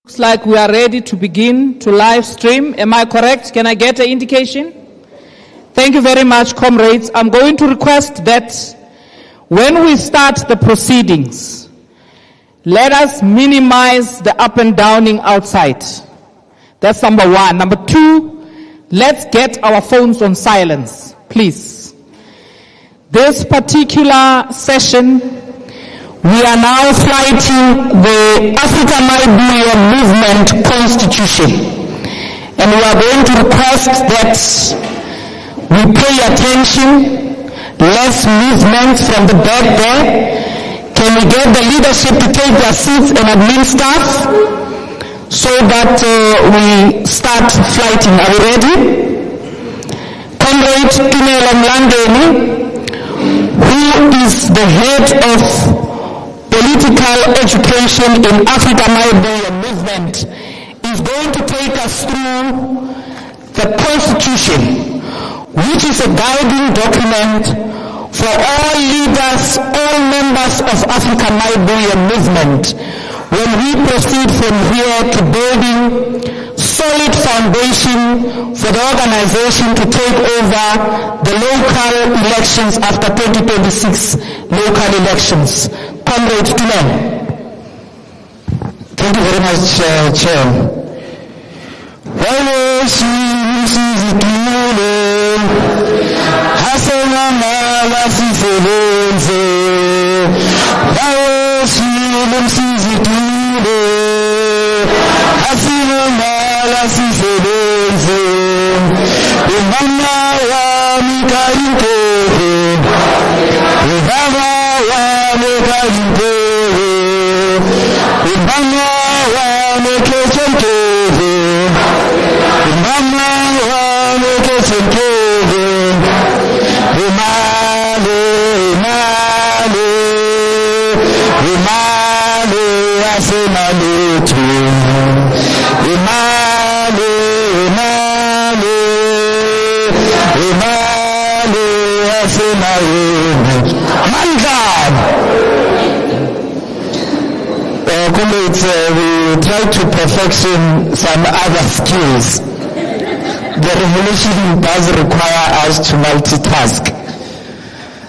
Looks like we are ready to begin to live stream. Am I correct? Can I get an indication? Thank you very much, comrades. I'm going to request that when we start the proceedings, let us minimize the up and downing outside. That's number one. Number two, let's get our phones on silence, please. This particular session, we are now fighting the Africa Midrand Movement Constitution. And we are going to request that we pay attention, less movements from the back there. Can we get the leadership to take their seats and admin staff so that we start fighting? Are we ready? Comrade Tumelo Mlandeni, who is the head of political education in Africa Midrand Movement, is going to take us through the Constitution, which is a guiding document for all leaders, all members of Africa Midrand Movement, when we proceed from here to building solid foundation for the organization to take over the local elections after 2026 local elections. Comrade Glen. Thank you very much, Chair. We try to perfection some other skills. The revolution does require us to multitask.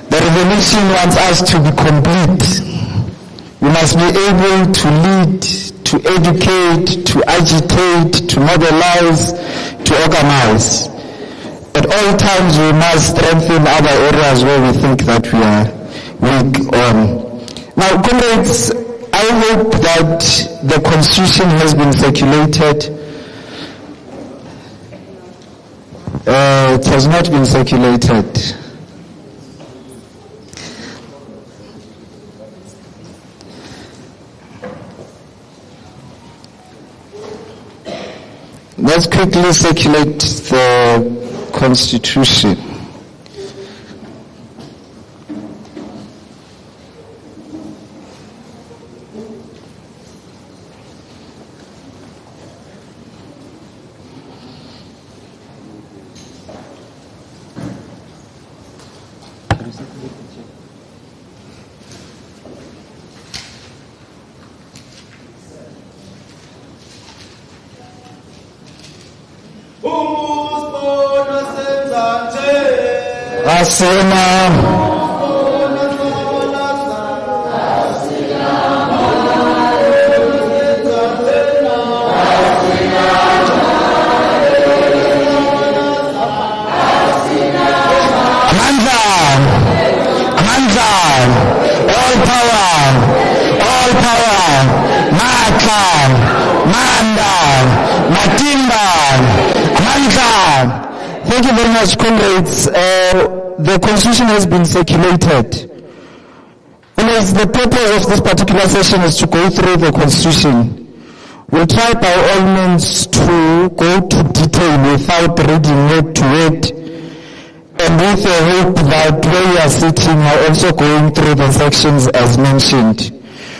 The revolution wants us to be complete. We must be able to lead, to educate, to agitate, to mobilize, to organize. At all times we must strengthen other areas where we think that we are weak on. Now, comrades, I hope that the Constitution has been circulated. It has not been circulated. Let's quickly circulate the Constitution. Thank you very much, comrades. The Constitution has been circulated. Anyways, the purpose of this particular session is to go through the Constitution. We'll try by all means to go to detail without reading word to word, and with the hope that where we are sitting are also going through the sections as mentioned.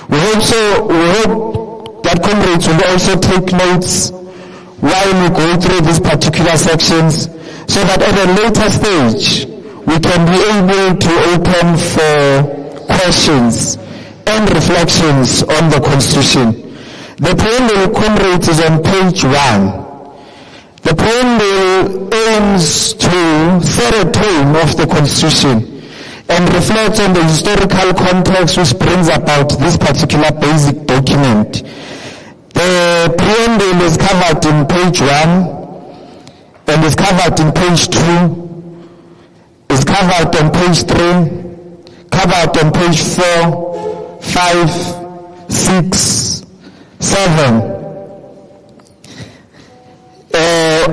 We hope that comrades will also take notes while we go through these particular sections, so that at a later stage we can be able to open for questions and reflections on the Constitution. The preamble, comrades, is on page 1. The preamble aims to set a tone of the Constitution and reflects on the historical context which brings about this particular basic document. The preamble is covered in page 1 and is covered in page 2, is covered on page 3, covered on page 4, 5, 6, 7,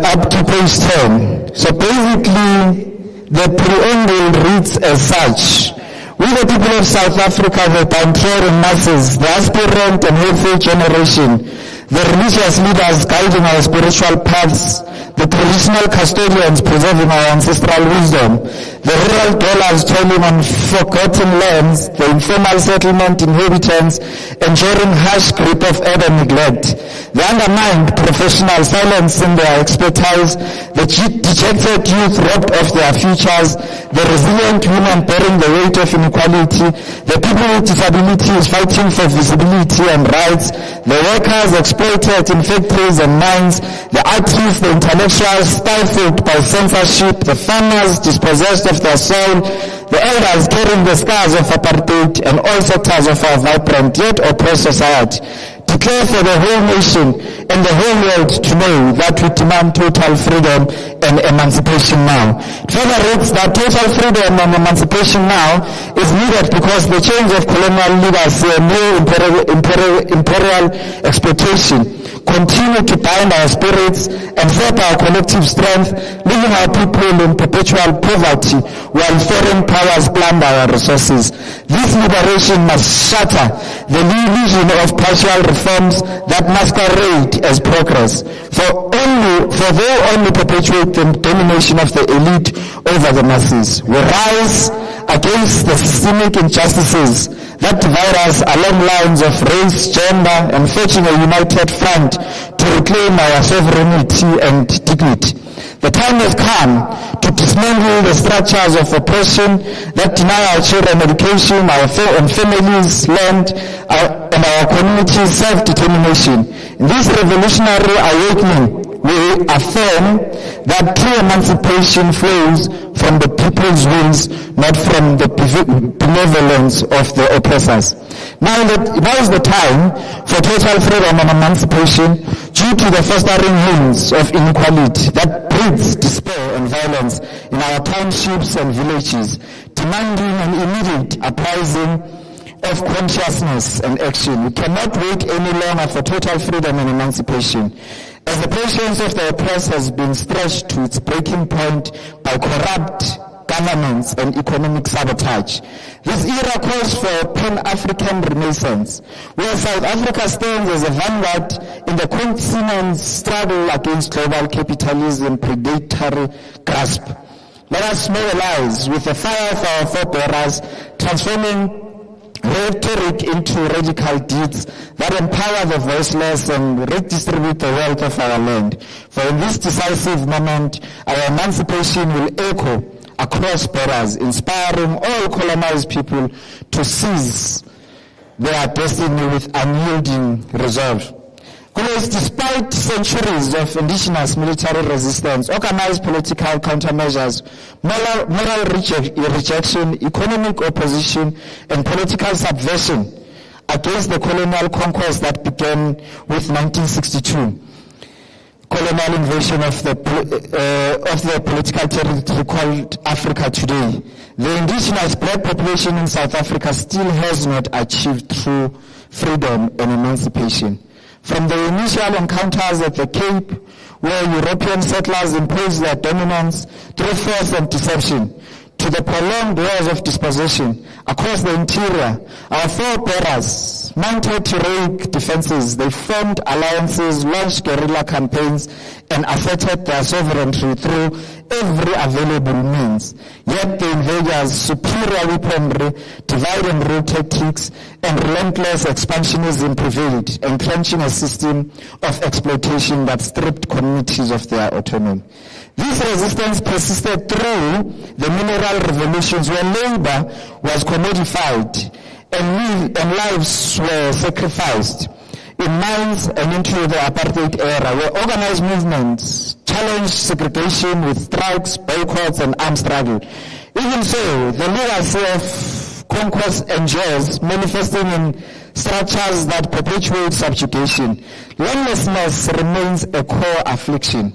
up to page 10. So basically, the preamble reads as such: "We, the people of South Africa, the downtrodden masses, the aspirant and hopeful generation, the religious leaders guiding our spiritual paths, the traditional custodians preserving our ancestral wisdom, the rural dwellers toiling on forgotten lands, the informal settlement inhabitants enduring harsh grip of urban neglect, the undermined professional silencing their expertise, the dejected youth robbed of their futures, the resilient women bearing the weight of inequality, the people with disabilities fighting for visibility and rights, the workers exploited in factories and mines, the artists, the intellectuals stifled by censorship, the farmers dispossessed of their soil, the elders carrying the scars of apartheid, and all sectors of our vibrant yet oppressed society. Declare for the whole nation and the whole world to know that we demand total freedom and emancipation now." It further reads that total freedom and emancipation now is needed because the change of colonial legacy and new imperial exploitation continue to bind our spirits and sap our collective strength, leaving our people in perpetual poverty while foreign powers plunder our resources. This liberation must shatter the illusion of partial reforms that masquerade as progress, for they only perpetuate the domination of the elite over the masses. We rise against the systemic injustices that divide us along lines of race, gender, and forging a united front to reclaim our sovereignty and dignity. The time has come to dismantle the structures of oppression that deny our children education, our families, land, and our communities self-determination. In this revolutionary awakening, we affirm that true emancipation flows from the people's wills, not from the benevolence of the oppressors. Now is the time for total freedom and emancipation due to the festering wounds of inequality that breeds despair and violence in our townships and villages, demanding an immediate uprising of consciousness and action. We cannot wait any longer for total freedom and emancipation, as the patience of the oppressed has been stretched to its breaking point by corrupt governance and economic sabotage. This era calls for a Pan-African renaissance, where South Africa stands as a vanguard in the continent's struggle against global capitalism predatory grasp. Let us mobilize with the fire of our forebearers, transforming rhetoric into radical deeds that empower the voiceless and redistribute the wealth of our land. For in this decisive moment, our emancipation will echo across borders, inspiring all colonized people to seize their destiny with unyielding resolve. Because despite centuries of indigenous military resistance, organized political countermeasures, moral rejection, economic opposition, and political subversion against the colonial conquest that began with 1962, colonial invasion of the political territory called Africa today, the indigenous black population in South Africa still has not achieved true freedom and emancipation. From the initial encounters at the Cape, where European settlers imposed their dominance through force and deception, to the prolonged wars of dispossession across the interior, our forebearers mounted heroic defenses. They formed alliances, launched guerrilla campaigns, and asserted their sovereignty through every available means. Yet the invaders' superior weaponry, divide and rule tactics, and relentless expansionism prevailed, entrenching a system of exploitation that stripped communities of their autonomy. This resistance persisted through the mineral revolutions, where labor was commodified and lives were sacrificed. in mines and into the apartheid era, where organized movements challenged segregation with strikes, boycotts, and armed struggle. Even so, the legacy of conquest endures, manifesting in structures that perpetuate subjugation. Landlessness remains a core affliction,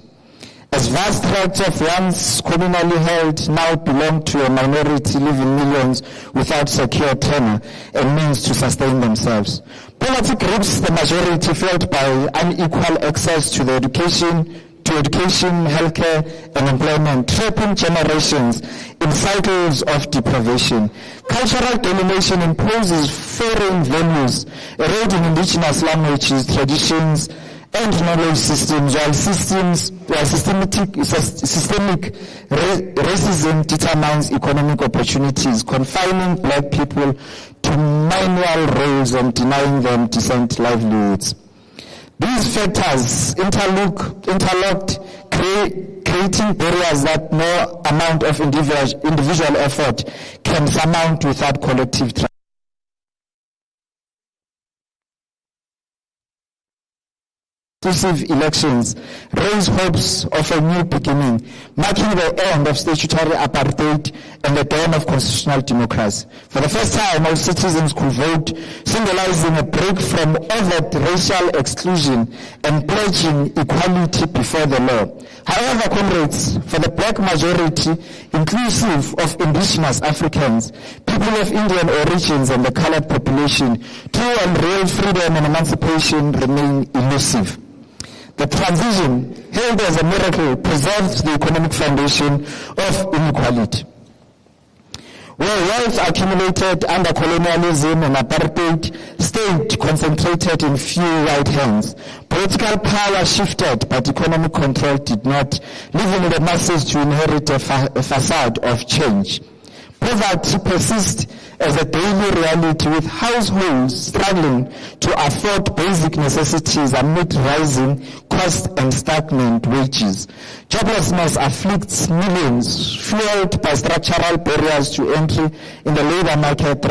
as vast tracts of once communally held now belong to a minority, leaving millions without secure tenure and means to sustain themselves. Poverty grips the majority, fueled by unequal access to education, healthcare, and employment, trapping generations in cycles of deprivation. Cultural domination imposes foreign values, eroding indigenous languages, traditions, and knowledge systems, while systemic racism determines economic opportunities, confining black people to manual roles and denying them decent livelihoods. These factors interlocked, creating barriers that no amount of individual effort can surmount without collective trust. Successive elections raise hopes of a new beginning, marking the end of statutory apartheid and the dawn of constitutional democracy. For the first time, all citizens could vote, symbolizing a break from overt racial exclusion and pledging equality before the law. However, comrades, for the black majority, inclusive of indigenous Africans, people of Indian origins, and the colored population, true and real freedom and emancipation remain elusive. The transition, hailed as a miracle, preserved the economic foundation of inequality. Where wealth accumulated under colonialism and apartheid stayed concentrated in few white hands, political power shifted, but economic control did not, leaving the masses to inherit a facade of change. Poverty persists as a daily reality, with households struggling to afford basic necessities amid rising costs and stagnant wages. Joblessness afflicts millions, fueled by structural barriers to entry in the labor market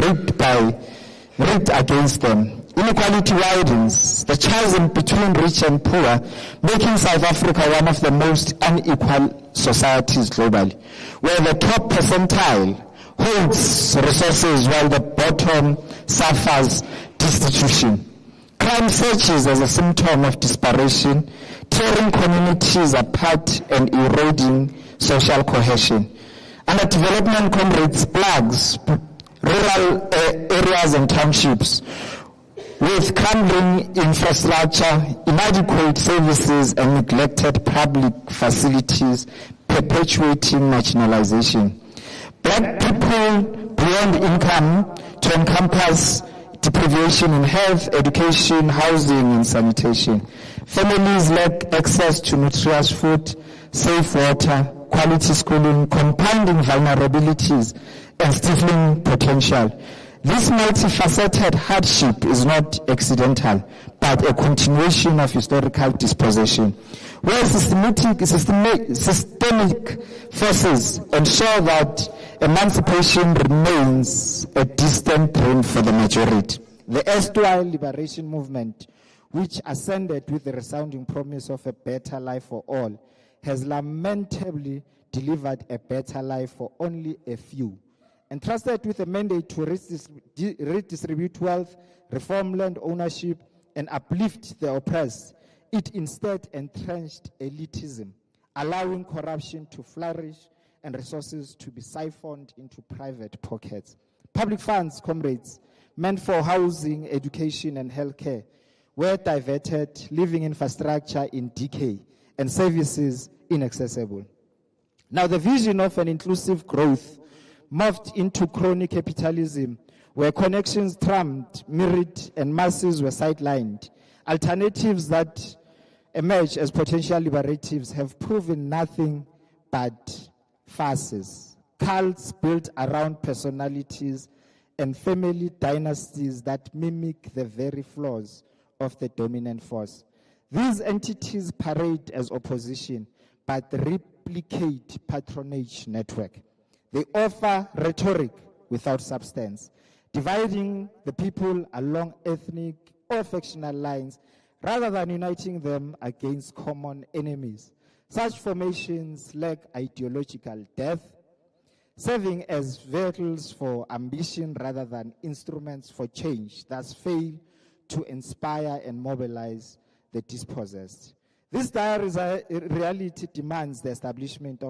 rigged against them. Inequality widens, the chasm between rich and poor, making South Africa one of the most unequal societies globally, where the top percentile holds resources while the bottom suffers destitution. Crime surges as a symptom of desperation, tearing communities apart and eroding social cohesion. Underdevelopment, comrades, plagues rural areas and townships with crumbling infrastructure, inadequate services, and neglected public facilities, perpetuating marginalization. Black people beyond income to encompass deprivation in health, education, housing, and sanitation. Families lack access to nutritious food, safe water, quality schooling, compounding vulnerabilities, and stifling potential. This multifaceted hardship is not accidental, but a continuation of historical dispossession, where systemic forces ensure that emancipation remains a distant dream for the majority. The erstwhile liberation movement, which ascended with the resounding promise of a better life for all, has lamentably delivered a better life for only a few. Entrusted with a mandate to redistribute wealth, reform land ownership, and uplift the oppressed, it instead entrenched elitism, allowing corruption to flourish and resources to be siphoned into private pockets. Public funds, comrades, meant for housing, education, and healthcare, were diverted, leaving infrastructure in decay and services inaccessible. Now, the vision of an inclusive growth morphed into crony capitalism, where connections trammed, mirrored, and masses were sidelined. Alternatives that emerge as potential liberatives have proven nothing but farces, cults built around personalities, and family dynasties that mimic the very flaws of the dominant force. These entities parade as opposition, but replicate patronage network. They offer rhetoric without substance, dividing the people along ethnic or factional lines rather than uniting them against common enemies. Such formations lack ideological depth, serving as vehicles for ambition rather than instruments for change, thus fail to inspire and mobilize the dispossessed. This dire reality demands the establishment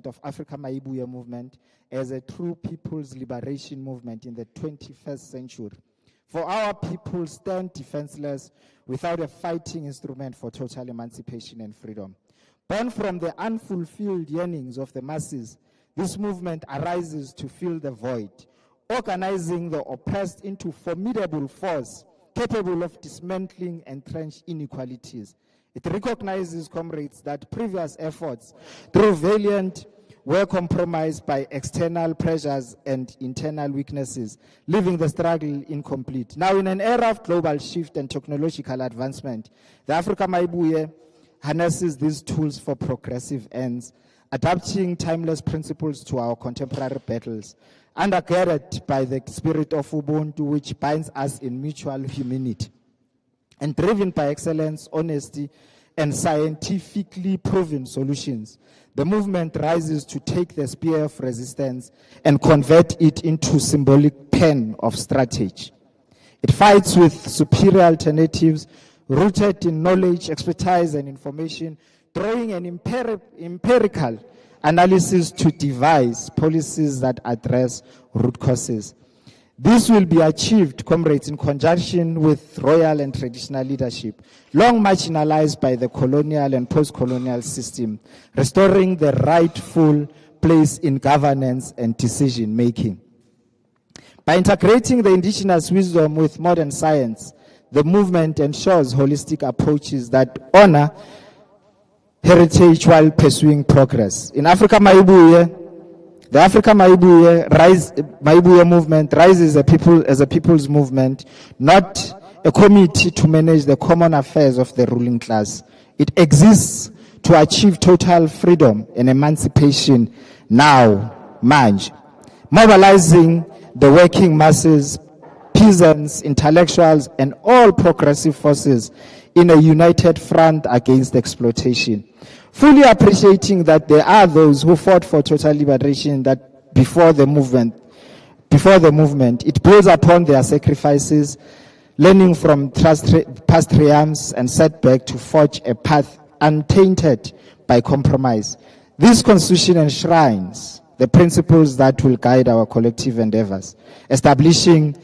of Africa Maibuya movement as a true people's liberation movement in the 21st century. For our people stand defenseless without a fighting instrument for total emancipation and freedom. Born from the unfulfilled yearnings of the masses, this movement arises to fill the void, organizing the oppressed into formidable force capable of dismantling entrenched inequalities. It recognizes, comrades, that previous efforts, through valiant, were compromised by external pressures and internal weaknesses, leaving the struggle incomplete. Now, in an era of global shift and technological advancement, the Africa Maibuye harnesses these tools for progressive ends, adapting timeless principles to our contemporary battles, undergirded by the spirit of Ubuntu, which binds us in mutual humanity. And driven by excellence, honesty, and scientifically proven solutions, the movement rises to take the spear of resistance and convert it into symbolic pen of strategy. It fights with superior alternatives rooted in knowledge, expertise, and information, drawing an empirical analysis to devise policies that address root causes. This will be achieved, comrades, in conjunction with royal and traditional leadership, long marginalized by the colonial and post-colonial system, restoring the rightful place in governance and decision-making. By integrating the indigenous wisdom with modern science, the movement ensures holistic approaches that honor heritage while pursuing progress. In Africa Maibuye, the Africa Maibuye movement rises as a people's movement, not a committee to manage the common affairs of the ruling class. It exists to achieve total freedom and emancipation now, manje, mobilizing the working masses, peasants, intellectuals, and all progressive forces in a united front against exploitation. Fully appreciating that there are those who fought for total liberation that before the movement, it builds upon their sacrifices, learning from past triumphs and setback to forge a path untainted by compromise. This constitution enshrines the principles that will guide our collective endeavors, establishing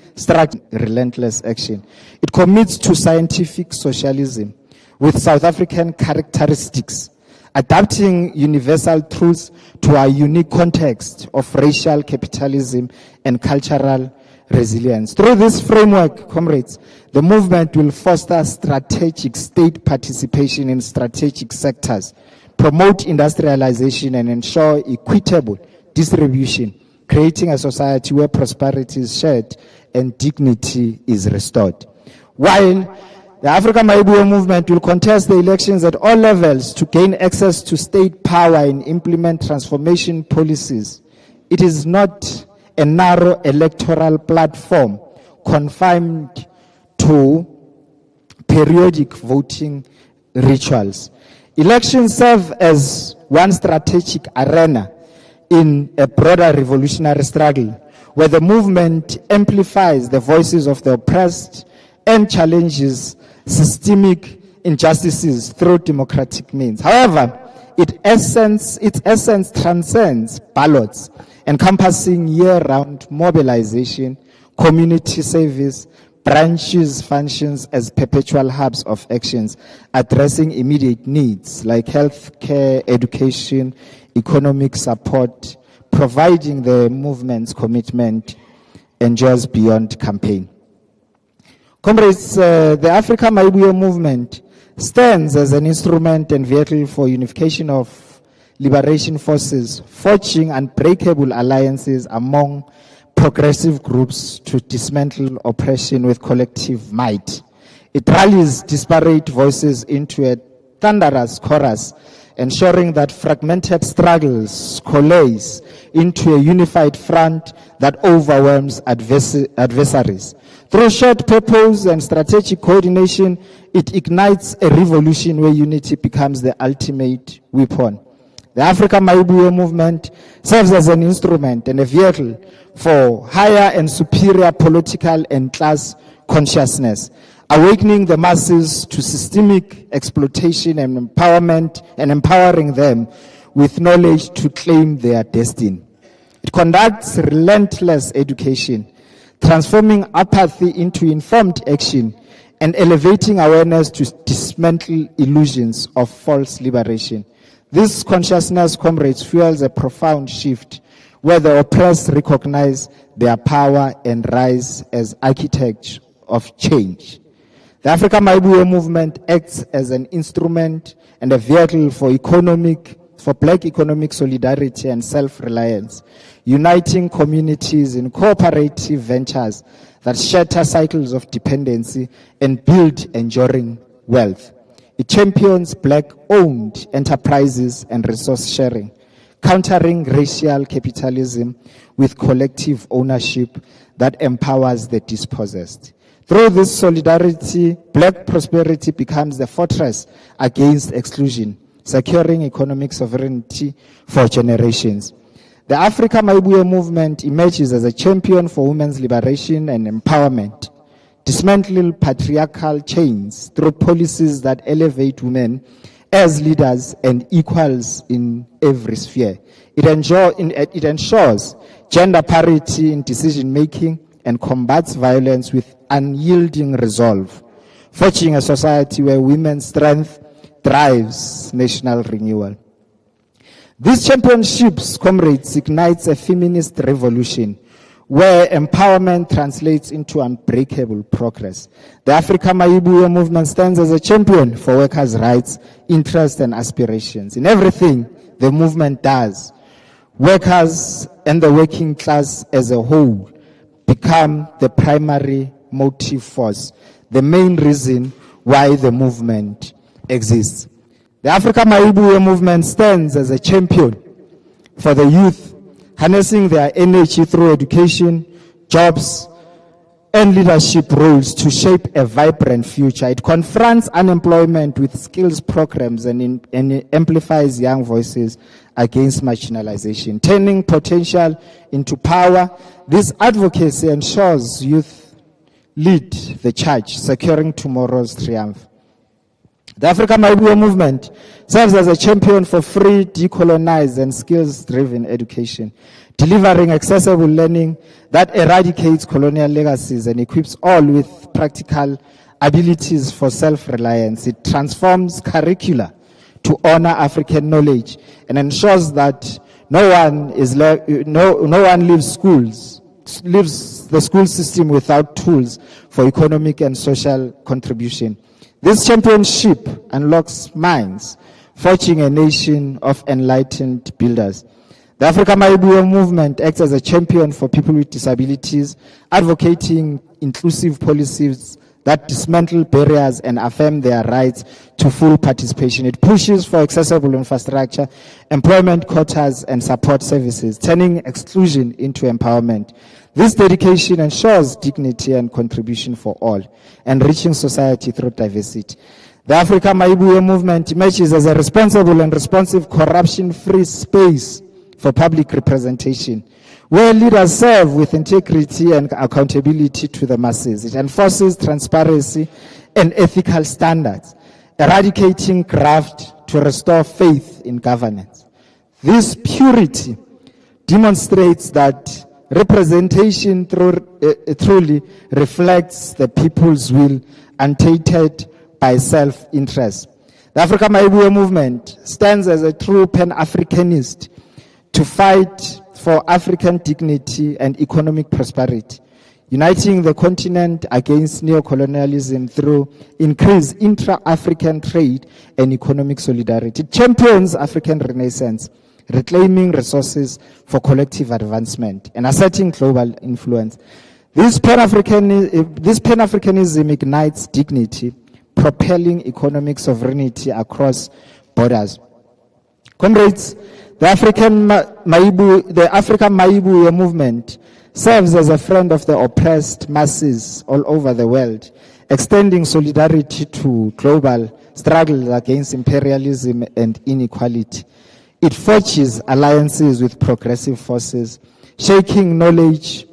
relentless action. It commits to scientific socialism with South African characteristics, adapting universal truths to our unique context of racial capitalism and cultural resilience. Through this framework, comrades, the movement will foster strategic state participation in strategic sectors, promote industrialization, and ensure equitable distribution, creating a society where prosperity is shared and dignity is restored. While the Africa Maibuye movement will contest the elections at all levels to gain access to state power and implement transformation policies, it is not a narrow electoral platform confined to periodic voting rituals. Elections serve as one strategic arena in a broader revolutionary struggle, where the movement amplifies the voices of the oppressed and challenges systemic injustices through democratic means. However, its essence transcends ballots, encompassing year-round mobilization, community service, branches functions as perpetual hubs of actions, addressing immediate needs like health care, education, economic support, providing the movement's commitment endures beyond campaign. Comrades, the Africa Maibuye movement stands as an instrument and vehicle for unification of liberation forces, forging unbreakable alliances among progressive groups to dismantle oppression with collective might. It rallies disparate voices into a thunderous chorus, ensuring that fragmented struggles coalesce into a unified front that overwhelms adversaries. Through shared purpose and strategic coordination, it ignites a revolution where unity becomes the ultimate weapon. The Africa Maibuye movement serves as an instrument and a vehicle for higher and superior political and class consciousness, awakening the masses to systemic exploitation and empowerment, and empowering them with knowledge to claim their destiny. It conducts relentless education, transforming apathy into informed action and elevating awareness to dismantle illusions of false liberation. This consciousness, comrades, fuels a profound shift where the oppressed recognize their power and rise as architects of change. The Africa Maibuye movement acts as an instrument and a vehicle for black economic solidarity and self-reliance, uniting communities in cooperative ventures that shatter cycles of dependency and build enduring wealth. It champions black-owned enterprises and resource sharing, countering racial capitalism with collective ownership that empowers the dispossessed. Through this solidarity, black prosperity becomes the fortress against exclusion, securing economic sovereignty for generations. The Africa Maibuye movement emerges as a champion for women's liberation and empowerment, dismantling patriarchal chains through policies that elevate women as leaders and equals in every sphere. It ensures gender parity in decision-making and combats violence with unyielding resolve, forging a society where women's strength drives national renewal. These championships, comrades, ignites a feminist revolution where empowerment translates into unbreakable progress. The Africa Maibuye movement stands as a champion for workers' rights, interests, and aspirations. In everything the movement does, workers and the working class as a whole become the primary motive force, the main reason why the movement exists. The Africa Maibuye movement stands as a champion for the youth, harnessing their energy through education, jobs, and leadership roles to shape a vibrant future. It confronts unemployment with skills programs and amplifies young voices against marginalization, turning potential into power. This advocacy ensures youth lead the charge, securing tomorrow's triumph. The Africa Maibuye movement serves as a champion for free, decolonized, and skills-driven education, delivering accessible learning that eradicates colonial legacies and equips all with practical abilities for self-reliance. It transforms curricula to honor African knowledge and ensures that no one leaves the school system without tools for economic and social contribution. This championship unlocks minds, forging a nation of enlightened builders. The Africa Maibuye movement acts as a champion for people with disabilities, advocating inclusive policies that dismantle barriers and affirm their rights to full participation. It pushes for accessible infrastructure, employment quotas, and support services, turning exclusion into empowerment. This dedication ensures dignity and contribution for all, enriching society through diversity. The Africa Maibuye movement emerges as a responsible and responsive corruption-free space for public representation, where leaders serve with integrity and accountability to the masses. It enforces transparency and ethical standards, eradicating graft to restore faith in governance. This purity demonstrates that representation truly reflects the people's will, untainted by self-interest. The Africa Maibuye movement stands as a true Pan-Africanist to fight for African dignity and economic prosperity, uniting the continent against neocolonialism through increased intra-African trade and economic solidarity. It champions African renaissance, reclaiming resources for collective advancement and asserting global influence. This Pan-Africanism ignites dignity, propelling economic sovereignty across borders. Comrades, The African Maibuye movement serves as a friend of the oppressed masses all over the world, extending solidarity to global struggle against imperialism and inequality. It forges alliances with progressive forces, sharing knowledge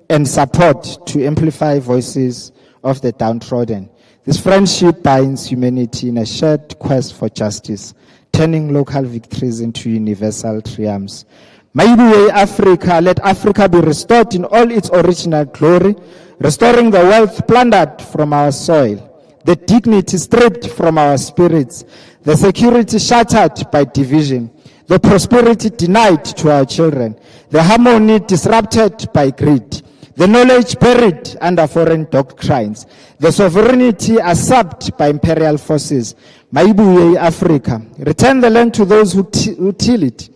and support to amplify voices of the downtrodden. This friendship binds humanity in a shared quest for justice, turning local victories into universal triumphs. Maibuye Africa, let Africa be restored in all its original glory, restoring the wealth plundered from our soil, the dignity stripped from our spirits, the security shattered by division, the prosperity denied to our children, the harmony disrupted by greed, the knowledge buried under foreign doctrines, the sovereignty usurped by imperial forces. Maibuye Africa, return the land to those who till it,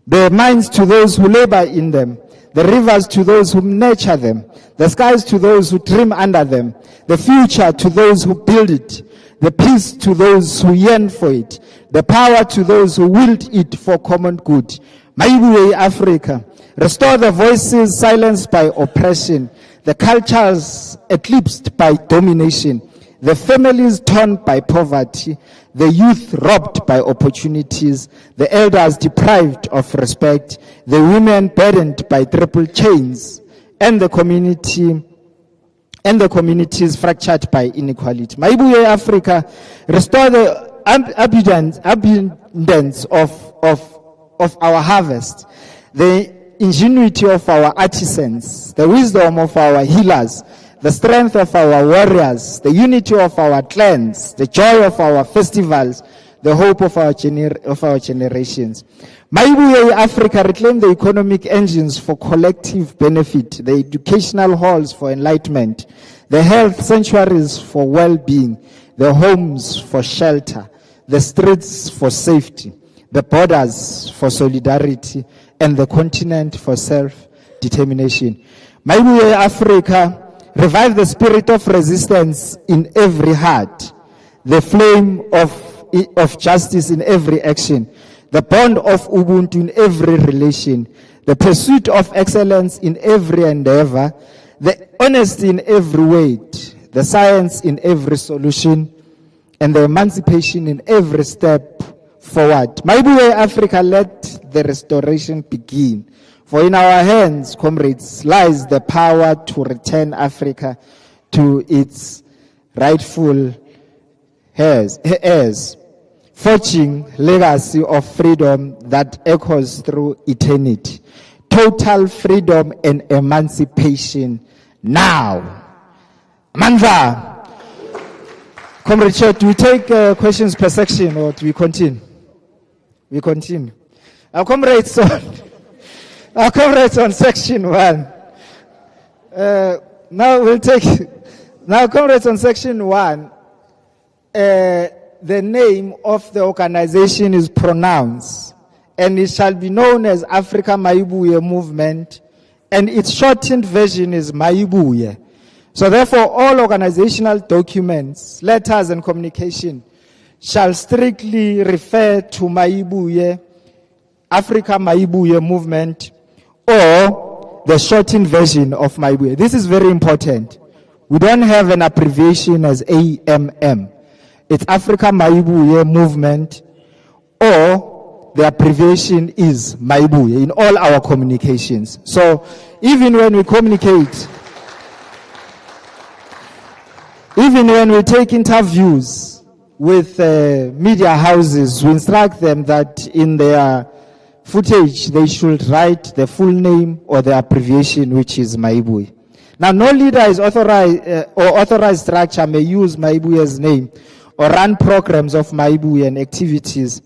the mines to those who labor in them, the rivers to those who nurture them, the skies to those who dream under them, the future to those who build it, the peace to those who yearn for it, the power to those who wield it for common good. Maibuye Africa, restore the voices silenced by oppression, the cultures eclipsed by domination, the families torn by poverty, the youth robbed by opportunities, the elders deprived of respect, the women burdened by triple chains, and the communities fractured by inequality. Maibuye Africa, restore the abundance of our harvest, the ingenuity of our artisans, the wisdom of our healers, the strength of our warriors, the unity of our clans, the joy of our festivals, the hope of our generations. Maibuye Africa, reclaim the economic engines for collective benefit, the educational halls for enlightenment, the health sanctuaries for well-being, the homes for shelter, the streets for safety, the borders for solidarity, and the continent for self-determination. Maibuye Africa, revive the spirit of resistance in every heart, the flame of justice in every action, the bond of Ubuntu in every relation, the pursuit of excellence in every endeavor, the honesty in every word, the science in every solution, and the emancipation in every step forward. Maibuye Africa, let the restoration begin. For in our hands, comrades, lies the power to return Africa to its rightful heirs, forging legacy of freedom that echoes through eternity. Total freedom and emancipation now. Mandla. Comrade Chair, do we take questions per section or do we continue? We continue. Our comrades on section 1. Now comrades on section 1, the name of the organization is pronounced and it shall be known as Africa Maibuye Movement, and its shortened version is Maibuye. So therefore all organizational documents, letters and communication shall strictly refer to Maibuye, Africa Maibuye Movement, or the shortened version of Maibuye. This is very important. We don't have an abbreviation as AMM. It's Africa Maibuye Movement, or the abbreviation is Maibuye in all our communications. So even when we communicate, even when we take interviews with media houses, we instruct them that in their footage they should write the full name or the abbreviation, which is Maibuye. Now, no leader is authorized or authorized structure may use Maibuye's name or run programs of Maibuye and activities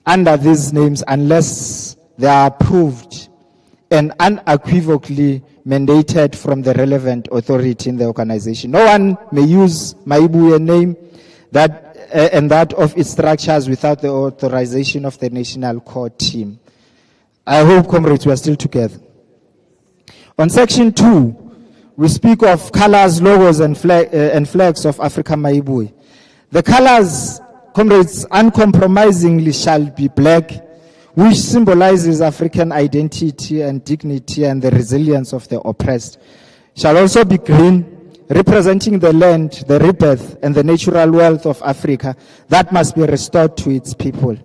under these names unless they are approved and unequivocally mandated from the relevant authority in the organization. No one may use Maibuye name and that of its structures without the authorization of the national core team. I hope, comrades, we are still together. On section 2, we speak of colors, logos, and flags of Africa Maibuye. The colors Comrades, uncompromisingly shall be black, which symbolizes African identity and dignity and the resilience of the oppressed. Shall also be green, representing the land, the rebirth, and the natural wealth of Africa that must be restored to its people.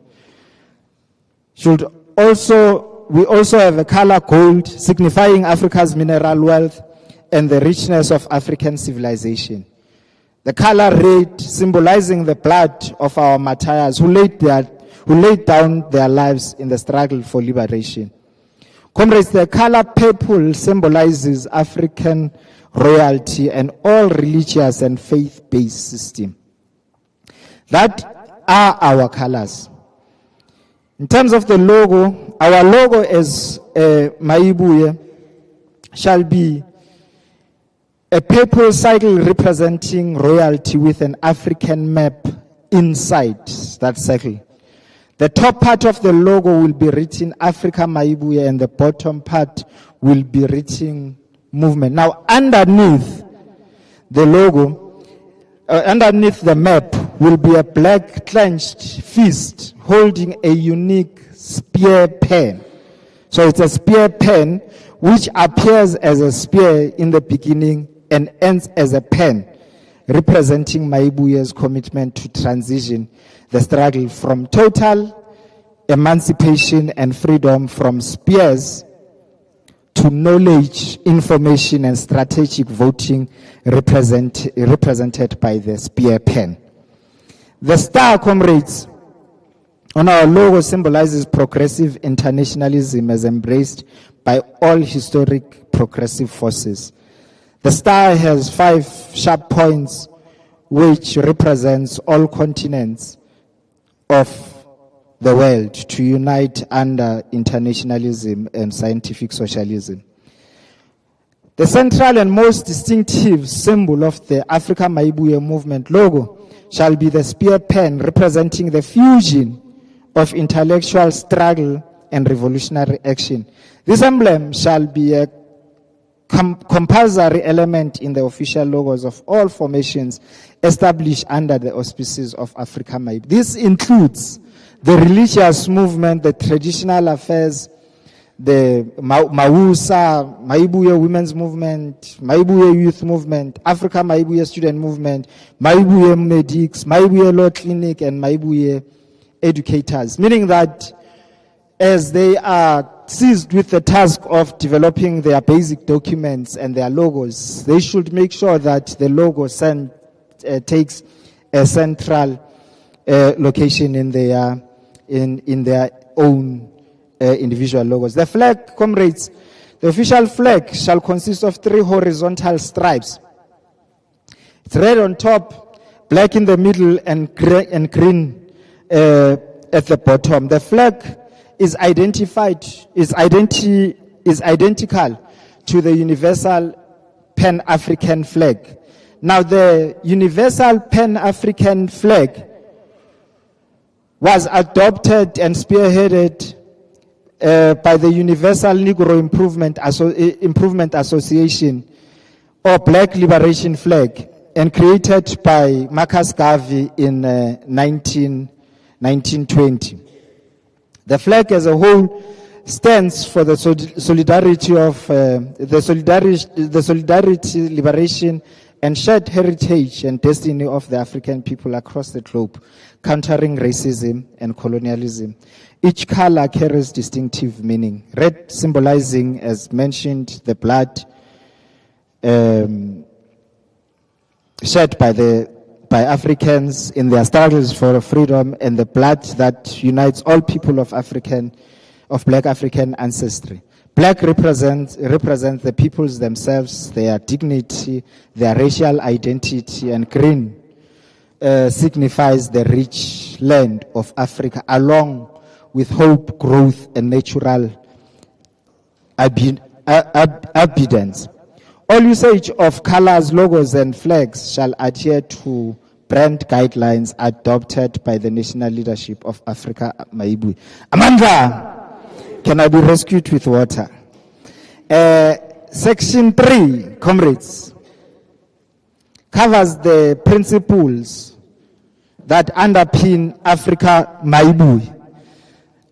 We also have a color gold, signifying Africa's mineral wealth and the richness of African civilization. The color red, symbolizing the blood of our martyrs who laid down their lives in the struggle for liberation. Comrades, the color purple symbolizes African royalty and all religious and faith-based system. That are our colors. In terms of the logo, our logo as Maibuye shall be a purple cycle representing royalty with an African map inside that cycle. The top part of the logo will be written Africa Maibuye and the bottom part will be written movement. Now underneath the logo, underneath the map will be a black clenched fist holding a unique spear pen. So it's a spear pen which appears as a spear in the beginning and ends as a pen, representing Maibuye's commitment to transition the struggle from total emancipation and freedom from spears to knowledge, information, and strategic voting represented by the spear pen. The star, comrades, on our logo symbolizes progressive internationalism as embraced by all historic progressive forces. The star has 5 sharp points which represents all continents of the world to unite under internationalism and scientific socialism. The central and most distinctive symbol of the Africa Maibuye movement logo shall be the spear pen representing the fusion of intellectual struggle and revolutionary action. This emblem shall be a compulsory element in the official logos of all formations established under the auspices of Africa Maibuye. This includes the religious movement, the traditional affairs, the Mawusa, Maibuye Women's Movement, Maibuye Youth Movement, Africa Maibuye Student Movement, Maibuye Medics, Maibuye Law Clinic, and Maibuye Educators. Meaning that as they are seized with the task of developing their basic documents and their logos, they should make sure that the logo takes a central location in their own individual logos. The flag, comrades, the official flag shall consist of 3 horizontal stripes. It's red on top, black in the middle, and green at the bottom. The flag is identical to the Universal Pan-African flag. Now, the Universal Pan-African flag was adopted and spearheaded by the Universal Negro Improvement Association, or Black Liberation Flag, and created by Marcus Garvey in 1920. The flag as a whole stands for the solidarity of the solidarity, liberation, and shared heritage and destiny of the African people across the globe, countering racism and colonialism. Each color carries distinctive meaning. Red symbolizing, as mentioned, the blood shed by Africans in their struggles for freedom, and the blood that unites all people of black African ancestry. Black represents the peoples themselves, their dignity, their racial identity, and green signifies the rich land of Africa, along with hope, growth, and natural abundance. All usage of colors, logos, and flags shall adhere to brand guidelines adopted by the national leadership of Africa Maibuye. Amandla, can I be rescued with water? Section 3, comrades, covers the principles that underpin Africa Maibuye.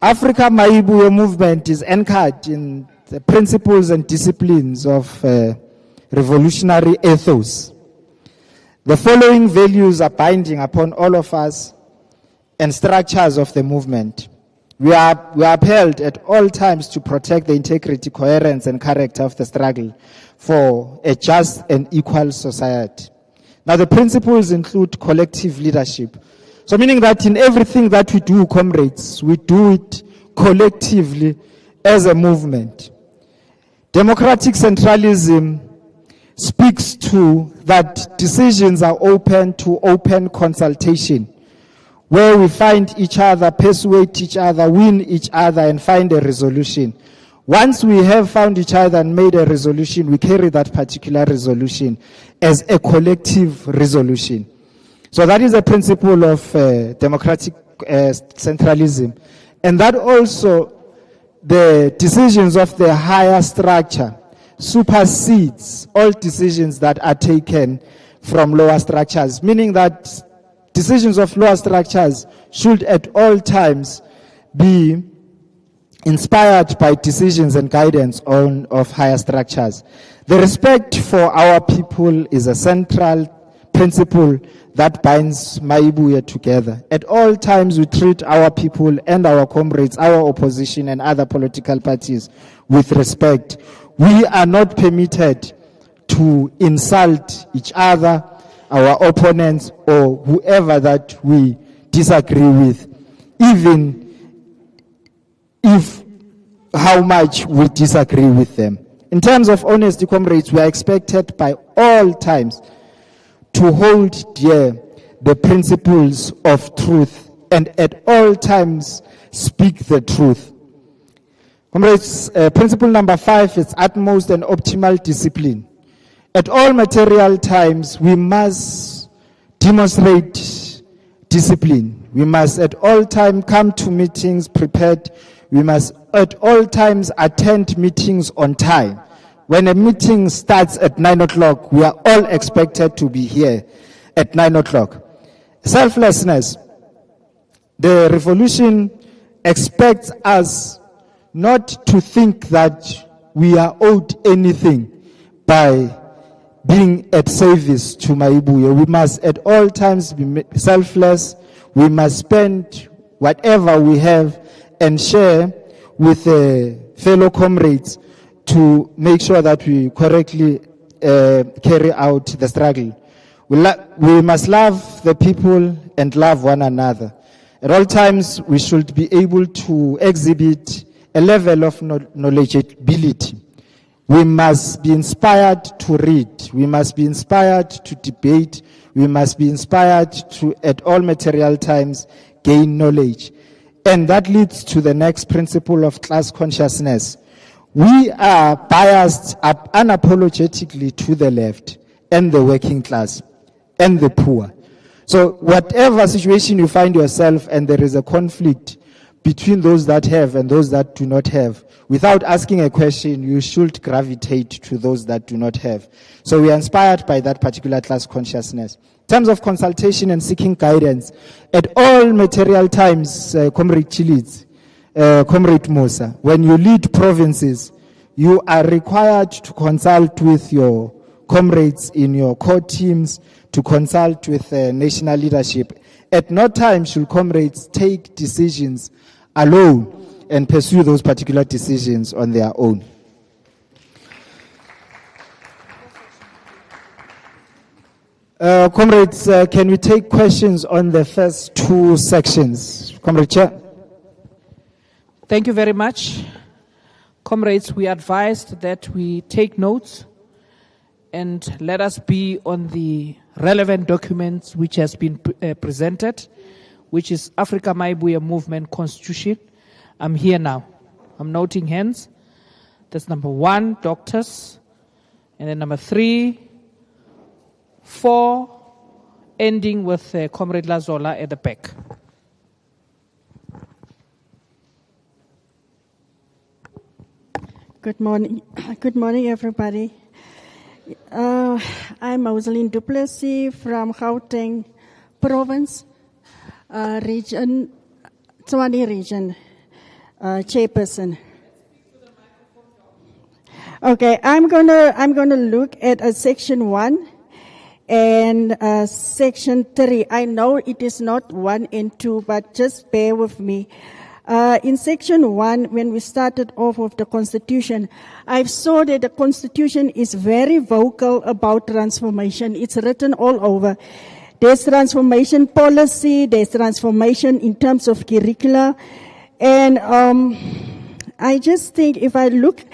Africa Maibuye movement is anchored in the principles and disciplines of revolutionary ethos. The following values are binding upon all of us and structures of the movement. We are upheld at all times to protect the integrity, coherence, and character of the struggle for a just and equal society. Now, the principles include collective leadership. So meaning that in everything that we do, comrades, we do it collectively as a movement. Democratic centralism speaks to that decisions are open to open consultation, where we find each other, persuade each other, win each other, and find a resolution. Once we have found each other and made a resolution, we carry that particular resolution as a collective resolution. So that is a principle of democratic centralism. And that also, the decisions of the higher structure supersedes all decisions that are taken from lower structures, meaning that decisions of lower structures should at all times be inspired by decisions and guidance of higher structures. The respect for our people is a central principle that binds Maibuye together. At all times we treat our people and our comrades, our opposition and other political parties with respect. We are not permitted to insult each other, our opponents, or whoever that we disagree with, even if how much we disagree with them. In terms of honesty, comrades, we are expected by all times to hold dear the principles of truth and at all times speak the truth. Comrades, principle number 5 is utmost and optimal discipline. At all material times, we must demonstrate discipline. We must at all times come to meetings prepared. We must at all times attend meetings on time. When a meeting starts at 9 o'clock, we are all expected to be here at 9 o'clock. Selflessness. The revolution expects us not to think that we are owed anything by being at service to Maibuye. We must at all times be selfless. We must spend whatever we have and share with fellow comrades to make sure that we correctly carry out the struggle. We must love the people and love one another. At all times, we should be able to exhibit a level of knowledgeability. We must be inspired to read. We must be inspired to debate. We must be inspired to, at all material times, gain knowledge. And that leads to the next principle of class consciousness. We are biased up unapologetically to the left and the working class and the poor. So whatever situation you find yourself and there is a conflict between those that have and those that do not have, without asking a question, you should gravitate to those that do not have. So we are inspired by that particular class consciousness. In terms of consultation and seeking guidance, at all material times, Comrade Chilids, Comrade Musa, when you lead provinces, you are required to consult with your comrades in your core teams, to consult with national leadership. At no time should comrades take decisions alone and pursue those particular decisions on their own. Comrades, can we take questions on the first two sections? Comrade Chair. Thank you very much. Comrades, we advised that we take notes and let us be on the relevant documents which has been presented, which is Africa Maibuye Movement Constitution. I'm here now. I'm noting hands. That's number 1, doctors. And then number 3, 4, ending with Comrade Lazola at the back. Good morning. Good morning, everybody. I'm Rosaline Duplessis from Gauteng province. Region, Tshwane Region, Chairperson. Okay, I'm gonna look at Section 1 and Section 3. I know it is not 1 and 2, but just bear with me. In Section 1, when we started off with the Constitution, I saw that the Constitution is very vocal about transformation. It's written all over. There's transformation policy, there's transformation in terms of curricula, and I just think if I look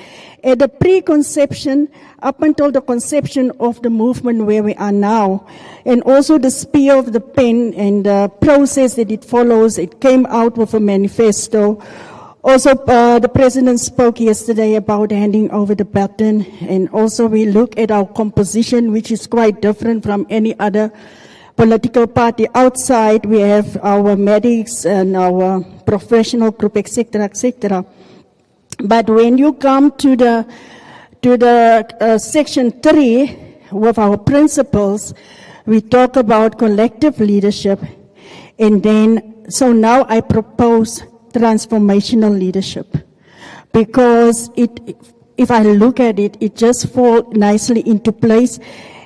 at the preconception up until the conception of the movement where we are now, and also the spear of the pen and the process that it follows, it came out with a manifesto. Also, the President spoke yesterday about handing over the baton, and also we look at our composition, which is quite different from any other political party outside. We have our medics and our professional group, etc., etc. But when you come to the Section 3 with our principles, we talk about collective leadership, and then so now I propose transformational leadership, because if I look at it, it just falls nicely into place.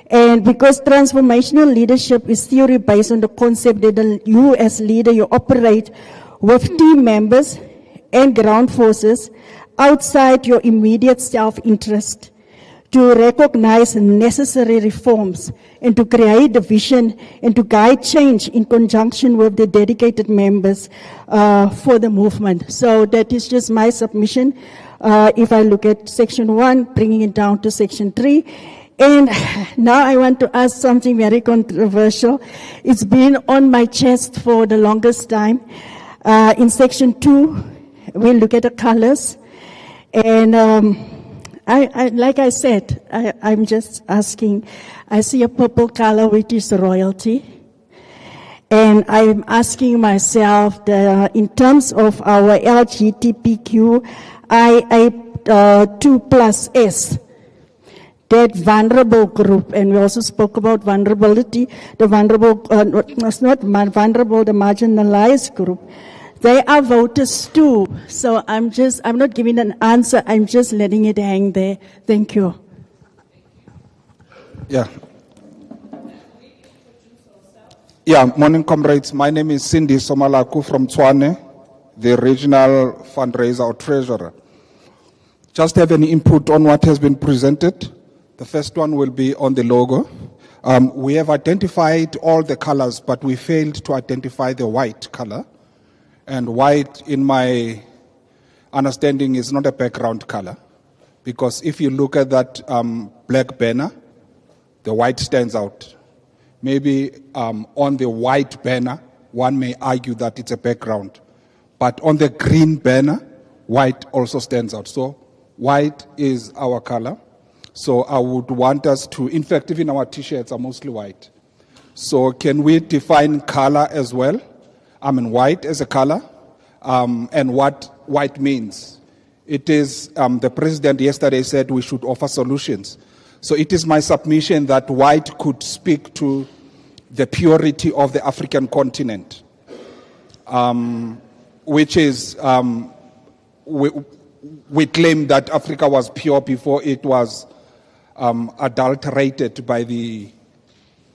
And because transformational leadership is theory based on the concept that you as leader, you operate with team members and ground forces outside your immediate self-interest to recognize necessary reforms and to create the vision and to guide change in conjunction with the dedicated members for the movement. So that is just my submission. If I look at Section 1, bringing it down to Section 3, and now I want to ask something very controversial. It's been on my chest for the longest time. In Section 2, we look at the colors. And like I said, I'm just asking, I see a purple color, which is royalty. And I'm asking myself, in terms of our LGBTQIA2+S, that vulnerable group, and we also spoke about vulnerability, the vulnerable, it's not vulnerable, the marginalized group. They are voters too. So I'm not giving an answer, I'm just letting it hang there. Thank you. Yeah. Yeah, morning comrades. My name is Cindy Somalaku from Tshwane, the regional fundraiser or treasurer. Just have any input on what has been presented. The first one will be on the logo. We have identified all the colors, but we failed to identify the white color. And white, in my understanding, is not a background color. Because if you look at that black banner, the white stands out. Maybe on the white banner, one may argue that it's a background. But on the green banner, white also stands out. So white is our color. So I would want us to, in fact, even our t-shirts are mostly white. So can we define color as well? I mean, white as a color, and what white means. It is, the president yesterday said we should offer solutions. So it is my submission that white could speak to the purity of the African continent, which is, we claim that Africa was pure before it was adulterated by the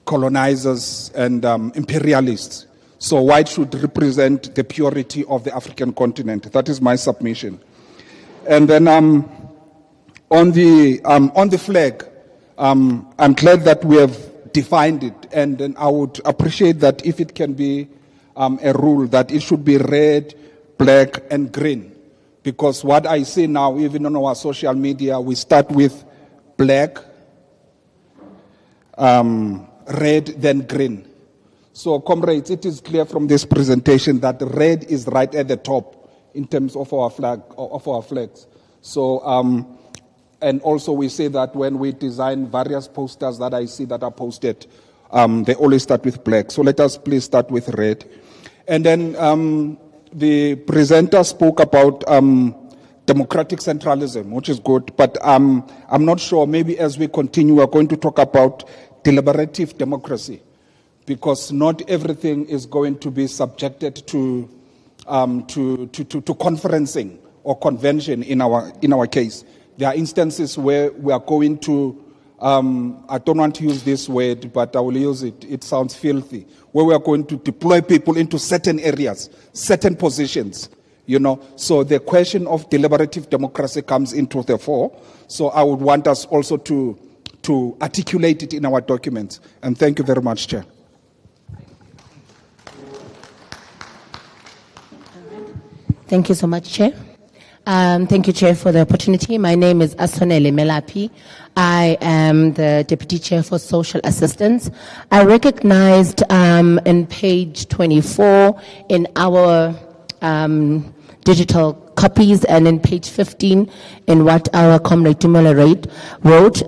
colonizers and imperialists. So white should represent the purity of the African continent. That is my submission. And then on the flag, I'm glad that we have defined it, and then I would appreciate that if it can be a rule that it should be red, black, and green. Because what I see now, even on our social media, we start with black, red, then green. So, comrades, it is clear from this presentation that red is right at the top in terms of our flag, of our flags. So, and also we say that when we design various posters that I see that are posted, they always start with black. So let us please start with red. And then the presenter spoke about democratic centralism, which is good, but I'm not sure, maybe as we continue, we're going to talk about deliberative democracy. because not everything is going to be subjected to conferencing or convention in our case. There are instances where we are going to, I don't want to use this word, but I will use it, it sounds filthy, where we are going to deploy people into certain areas, certain positions, you know. So the question of deliberative democracy comes into the fore. So I would want us also to articulate it in our documents. And thank you very much, Chair. Thank you so much, Chair. Thank you, Chair, for the opportunity. My name is Asonele Melapi. I am the Deputy Chair for Social Assistance. I recognized in page 24 in our digital copies and in page 15 in what our comrade Tumela wrote,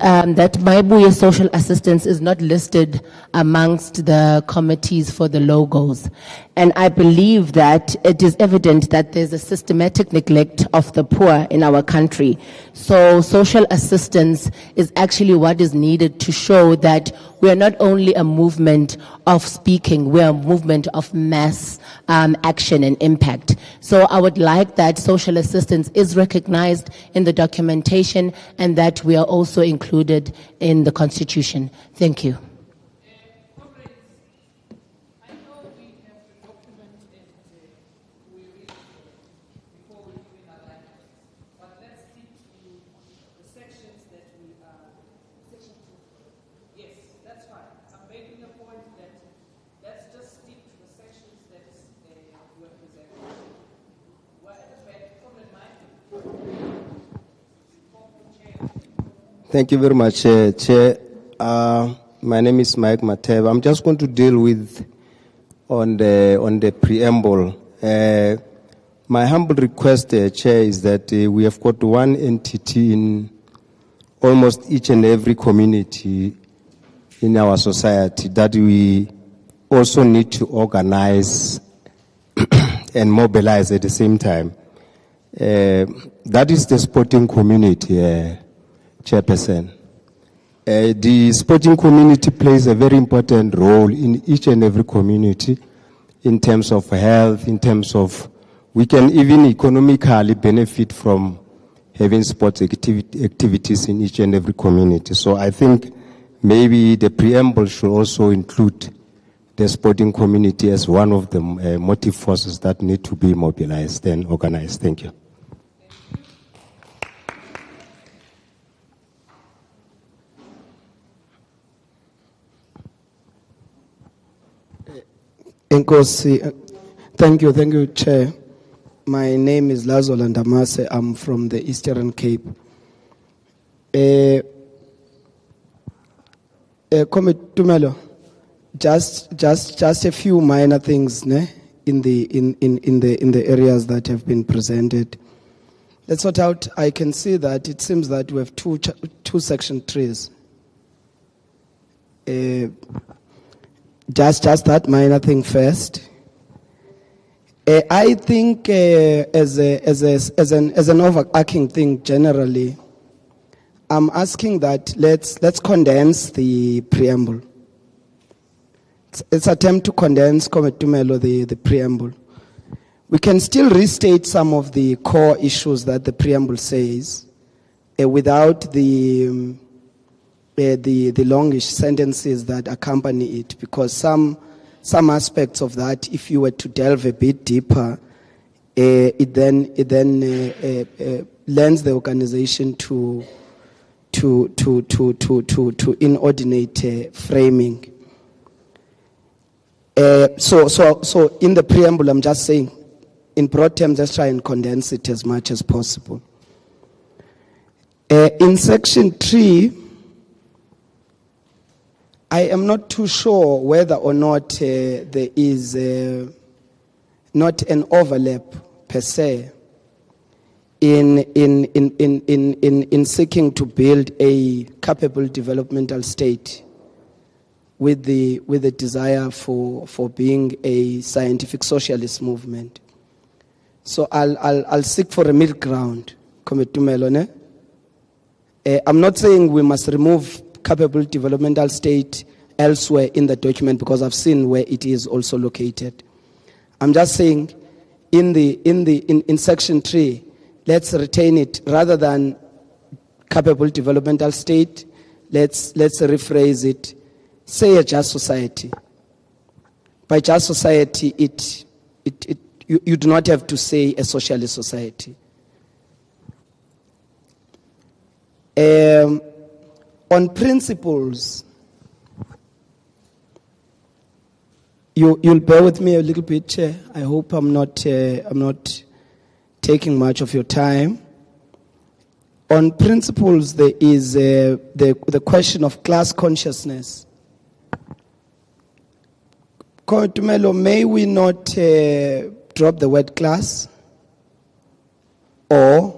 that Maibuya Social Assistance is not listed amongst the committees for the logos. And I believe that it is evident that there's a systematic neglect of the poor in our country. So social assistance is actually what is needed to show that we are not only a movement of speaking, we are a movement of mass action and impact. So I would like that social assistance is recognized in the documentation and that we are also included in the Constitution. Thank you. Thank you very much, Chair. My name is Mike Mateva. I'm just going to deal with on the preamble. My humble request, Chair, is that we have got one entity in almost each and every community in our society that we also need to organize and mobilize at the same time. That is the sporting community, Chairperson. The sporting community plays a very important role in each and every community in terms of health, in terms of we can even economically benefit from having sports activities in each and every community. So I think maybe the preamble should also include the sporting community as one of the motive forces that need to be mobilized and organized. Thank you. Nkosi, thank you, Chair. My name is Lazo Landamase. I'm from the Eastern Cape. Tumelo, just a few minor things, ne, in the areas that have been presented. Let's sort out. I can see that it seems that we have two section trees. Just that minor thing first. I think as an overarching thing generally, I'm asking that let's condense the preamble. It's attempt to condense the preamble. We can still restate some of the core issues that the preamble says without the longish sentences that accompany it, because some aspects of that, if you were to delve a bit deeper, it then lends the organization to inordinate framing. So in the preamble, I'm just saying, in broad terms, let's try and condense it as much as possible. In section 3. I am not too sure whether or not there is not an overlap per se in seeking to build a capable developmental state with the desire for being a scientific socialist movement. So I'll seek for a middle ground. I'm not saying we must remove capable developmental state elsewhere in the document because I've seen where it is also located. I'm just saying in section 3, let's retain it rather than capable developmental state. Let's rephrase it. Say a just society. By just society, you do not have to say a socialist society. On principles, you'll bear with me a little bit, Chair. I hope I'm not taking much of your time. On principles, there is the question of class consciousness. Tumelo, may we not drop the word class? Or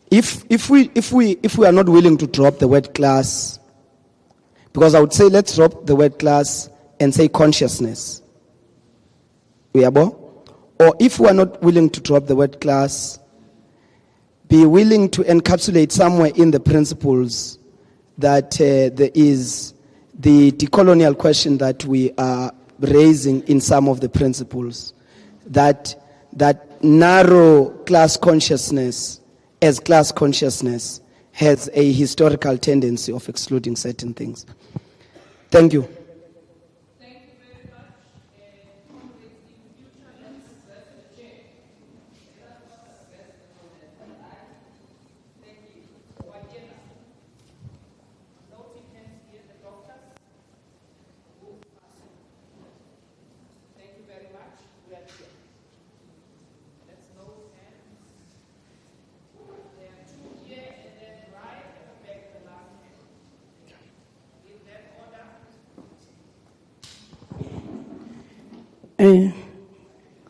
if we are not willing to drop the word class, because I would say let's drop the word class and say consciousness. Or if we are not willing to drop the word class, be willing to encapsulate somewhere in the principles that there is the decolonial question that we are raising in some of the principles, that narrow class consciousness as class consciousness has a historical tendency of excluding certain things. Thank you.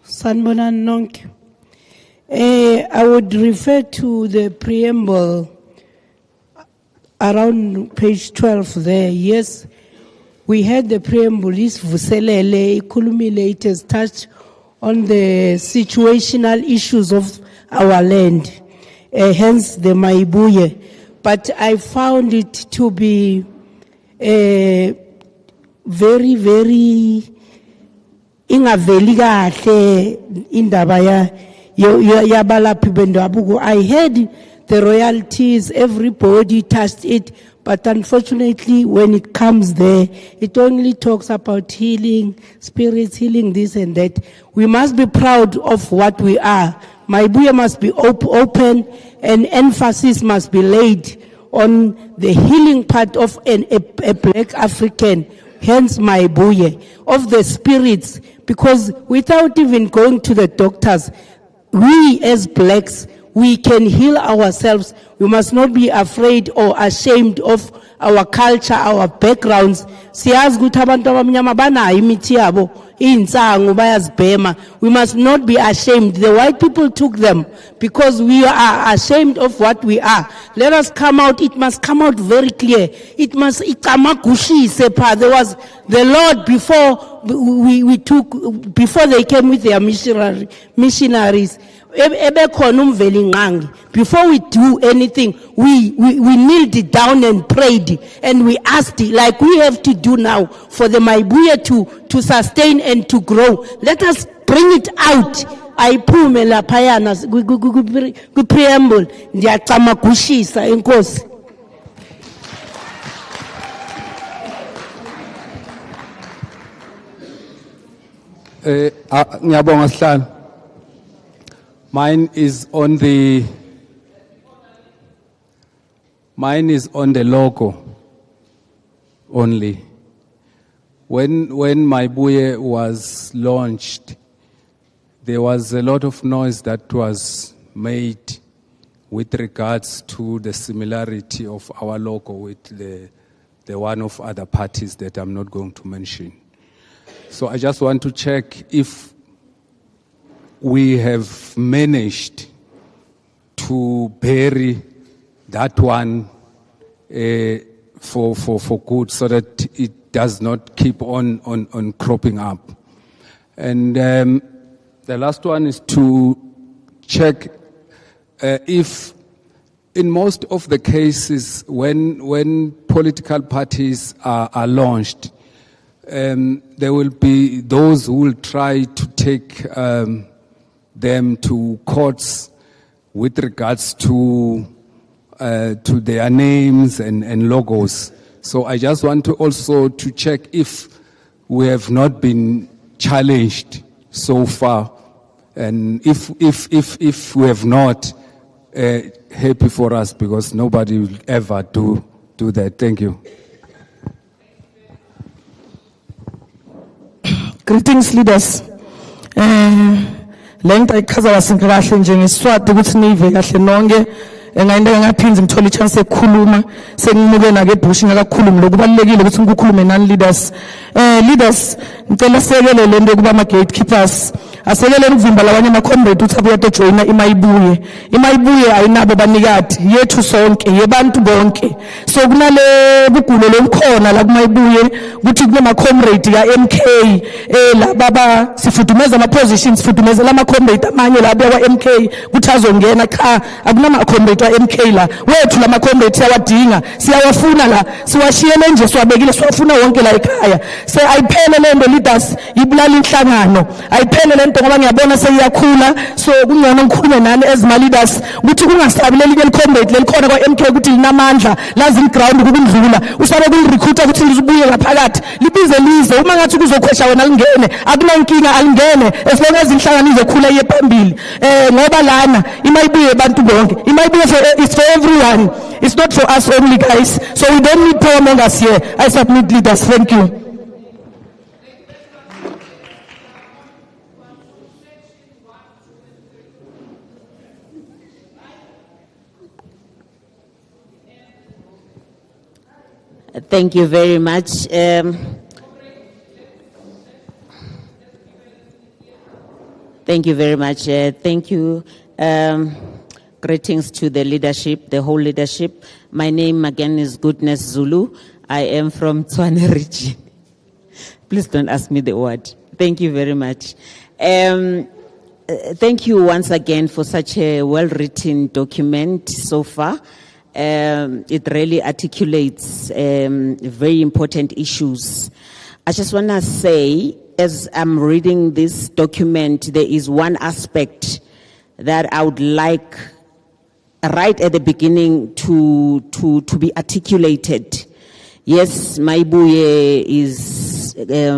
Sanbonan Nonk. I would refer to the preamble around page 12 there. Yes, we had the preamble, is Vuselele, culminates touched on the situational issues of our land, hence the Maibuye. But I found it to be very, very ingaveli kahle indaba yabalaphi bendabuko. I heard the royalties, everybody touched it, but unfortunately when it comes there, it only talks about healing, spirits healing, this and that. We must be proud of what we are. Maibuye must be open, and emphasis must be laid on the healing part of a black African, hence Maibuye, of the spirits, because without even going to the doctors, we as blacks, we can heal ourselves. We must not be afraid or ashamed of our culture, our backgrounds. Siyazi ukuthi abantu abamnyama banayo imithi yabo, insangu bayazibhema. We must not be ashamed. The white people took them because we are ashamed of what we are. Let us come out. It must come out very clear. It must there was the Lord before they came with their missionaries. Before we do anything, we kneeled down and prayed, and we asked, like we have to do now, for the Maibuye to sustain and to grow. Let us bring it out. I phumela phayana ku preamble ndiyacama gushisa enkosi. Ngiyabonga Sihlalo. Mine is on the logo only. When Maibuye was launched, there was a lot of noise that was made with regards to the similarity of our logo with the one of other parties that I'm not going to mention. So I just want to check if we have managed to bury that one for good, so that it does not keep on cropping up. And the last one is to check if in most of the cases, when political parties are launched, there will be those who will try to take them to courts with regards to their names and logos. So I just want to also to check if we have not been challenged so far, and if we have not, happy for us, because nobody will ever do that. Thank you. Greetings, leaders. Length ayichaza kahle kahle nje ngiswati ukuthi nive kahle nonke engayinto ngaphindze ngithola ichance ekukhuluma sengimuke na ke bush ngakakhulumi lokubalekile ukuthi ngikukhulume nani leaders. Leaders ngicela sekele lento kuba ama gatekeepers asekele ukuvimba labanye ama comrade ukuthi abuye joina imayibuye ayinabo banikati yethu sonke yebantu bonke. So kunale bugulo lomkhona la kumayibuye ukuthi kunema comrade ka MK la baba sifudumeza ama positions sifudumeza ama comrade amanye la abekwa MK ukuthi azongena cha akunama comrade wa MK la wethu lama comrade siyawadinga siyawafuna la siwashiyele nje siwabekile siwafuna wonke la ekhaya. Se ayiphele lento leaders ibulala inhlangano ayiphele lento ngoba ngiyabona seyiyakhula. So kungcono ngikhulume nani as ma leaders ukuthi kungasabi leli comrade lelikhona kwa MK ukuthi linamandla lazi ground ukundlula usabe kulirecruiter ukuthi lizubuye ngaphakathi libize lize uma ngathi kuzokhwesha wena lingene akunankinga alingene as long as inhlangano izokhula iye phambili. Ngoba lana imayibuye abantu bonke imayibuye is for everyone, it's not for us only guys, so we don't need power mongers here. I submit leaders. Thank you. Thank you very much. Thank you very much. Thank you. Greetings to the leadership, the whole leadership. My name again is Goodness Zulu. I am from Tshwane region. Please don't ask me the word. Thank you very much. Thank you once again for such a well-written document so far. It really articulates very important issues. I just want to say, as I'm reading this document, there is one aspect that I would like right at the beginning to be articulated. Yes, Maibuye is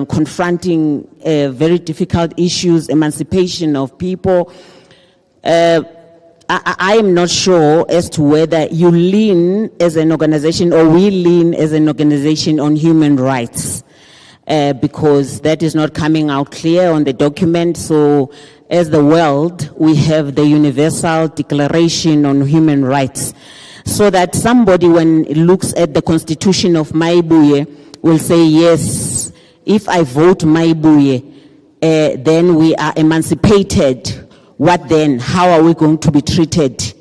confronting very difficult issues, emancipation of people. I am not sure as to whether you lean as an organization or we lean as an organization on human rights, because that is not coming out clear on the document. So as the world, we have the Universal Declaration on Human Rights, so that somebody, when it looks at the constitution of Maibuye, will say, yes, if I vote Maibuye, then we are emancipated. What then? How are we going to be treated?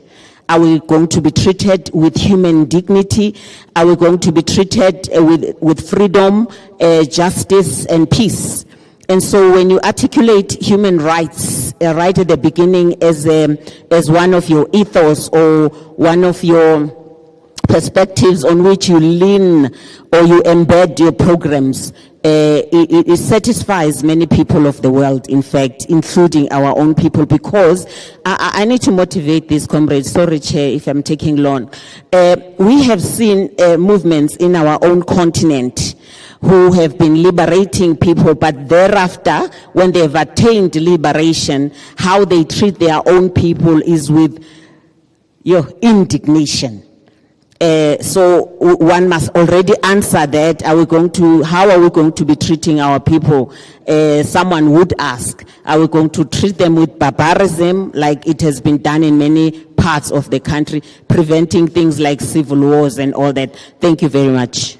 Are we going to be treated with human dignity? Are we going to be treated with freedom, justice, and peace? And so when you articulate human rights right at the beginning as one of your ethos or one of your perspectives on which you lean or you embed your programs, it satisfies many people of the world, in fact, including our own people, because I need to motivate these comrades. Sorry, Chair, if I'm taking long. We have seen movements in our own continent who have been liberating people, but thereafter, when they've attained liberation, how they treat their own people is with indignation. So one must already answer that. How are we going to be treating our people? Someone would ask, are we going to treat them with barbarism like it has been done in many parts of the country, preventing things like civil wars and all that? Thank you very much.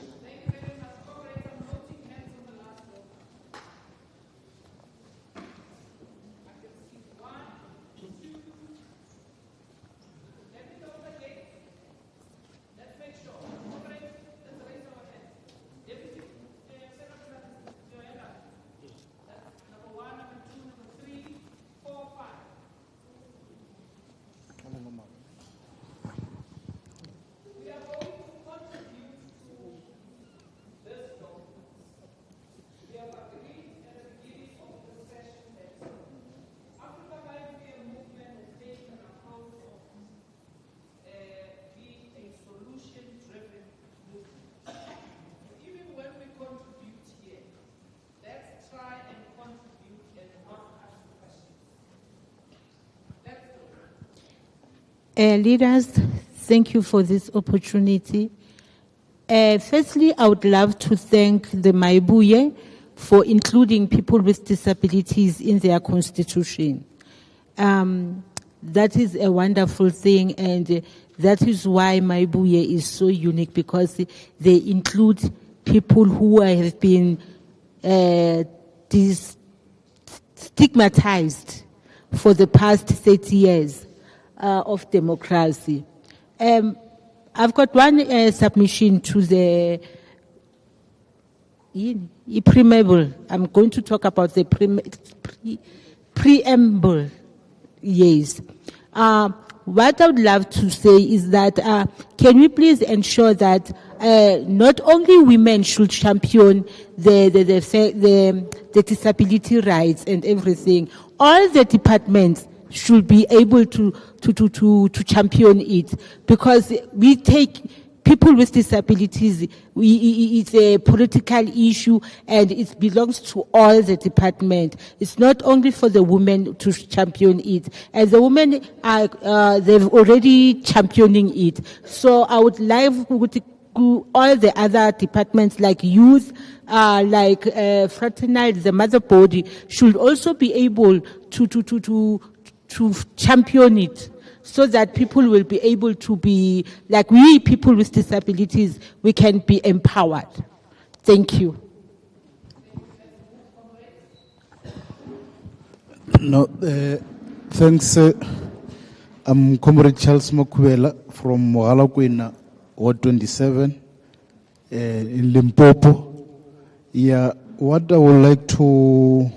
Leaders, thank you for this opportunity. Firstly, I would love to thank the Maibuye for including people with disabilities in their constitution. That is a wonderful thing, and that is why Maibuye is so unique, because they include people who have been stigmatized for the past 30 years of democracy. I've got one submission to the preamble. I'm going to talk about the preamble. Yes. What I would love to say is that can we please ensure that not only women should champion the disability rights and everything, all the departments should be able to champion it, because we take people with disabilities, it's a political issue and it belongs to all the department. It's not only for the women to champion it. And the women are, they've already championing it. So I would like all the other departments like youth, like fraternal, the mother body should also be able to champion it, so that people will be able to be, like we people with disabilities, we can be empowered. Thank you. No, thanks. I'm Comrade Charles Mokwela from Mohalakwena, Ward 27, in Limpopo. Yeah, what I would like to,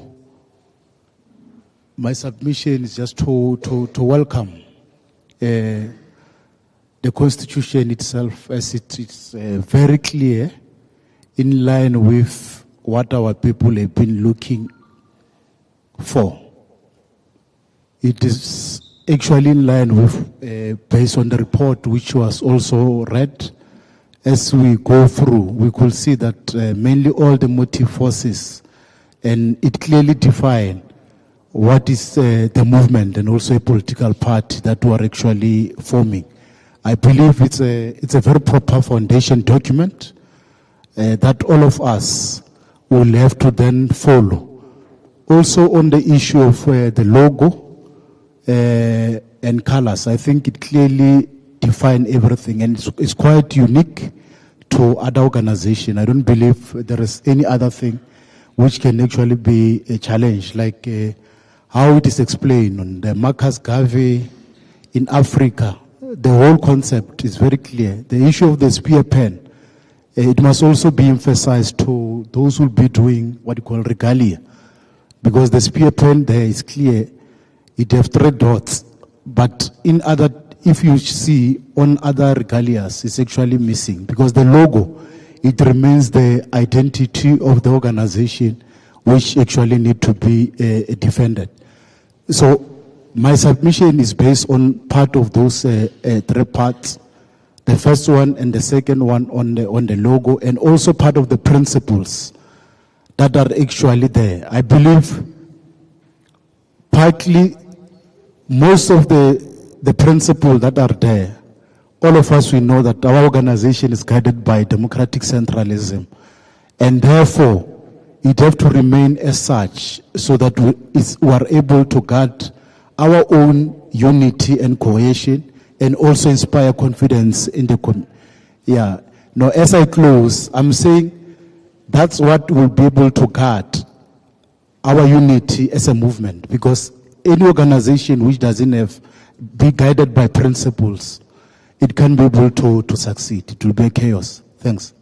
my submission is just to welcome the Constitution itself, as it is very clear, in line with what our people have been looking for. It is actually in line with, based on the report which was also read. As we go through, we could see that mainly all the motive forces, and it clearly defined what is the movement and also a political party that were actually forming. I believe it's a very proper foundation document that all of us will have to then follow. Also on the issue of the logo and colors, I think it clearly defined everything, and it's quite unique to other organizations. I don't believe there is any other thing which can actually be a challenge, like how it is explained on the Marcus Garvey in Africa. The whole concept is very clear. The issue of the spear pen, it must also be emphasized to those who will be doing what you call regalia, because the spear pen there is clear. It have 3 dots, but in other, if you see on other regalias, it's actually missing, because the logo, it remains the identity of the organization, which actually need to be defended. So my submission is based on part of those 3 parts. The first one and the second one on the logo, and also part of the principles that are actually there. I believe partly most of the principles that are there, all of us, we know that our organization is guided by democratic centralism, and therefore it have to remain as such, so that we are able to guard our own unity and cohesion, and also inspire confidence in the Now, as I close, I'm saying that's what will be able to guard our unity as a movement, because any organization which doesn't have be guided by principles, it can't be able to succeed. It will be chaos. Thanks.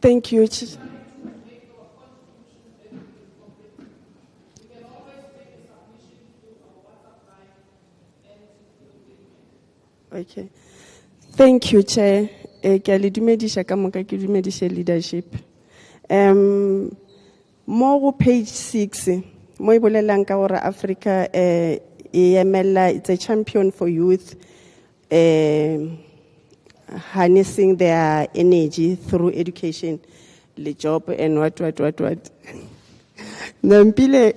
Thank you. Okay. Thank you, Chair. Ke a le dumedisha ka moka ke dumedishe leadership. Mo go page 6, mo e bolelang ka gore Africa it's a champion for youth, harnessing their energy through education, the job, and what. Nampile,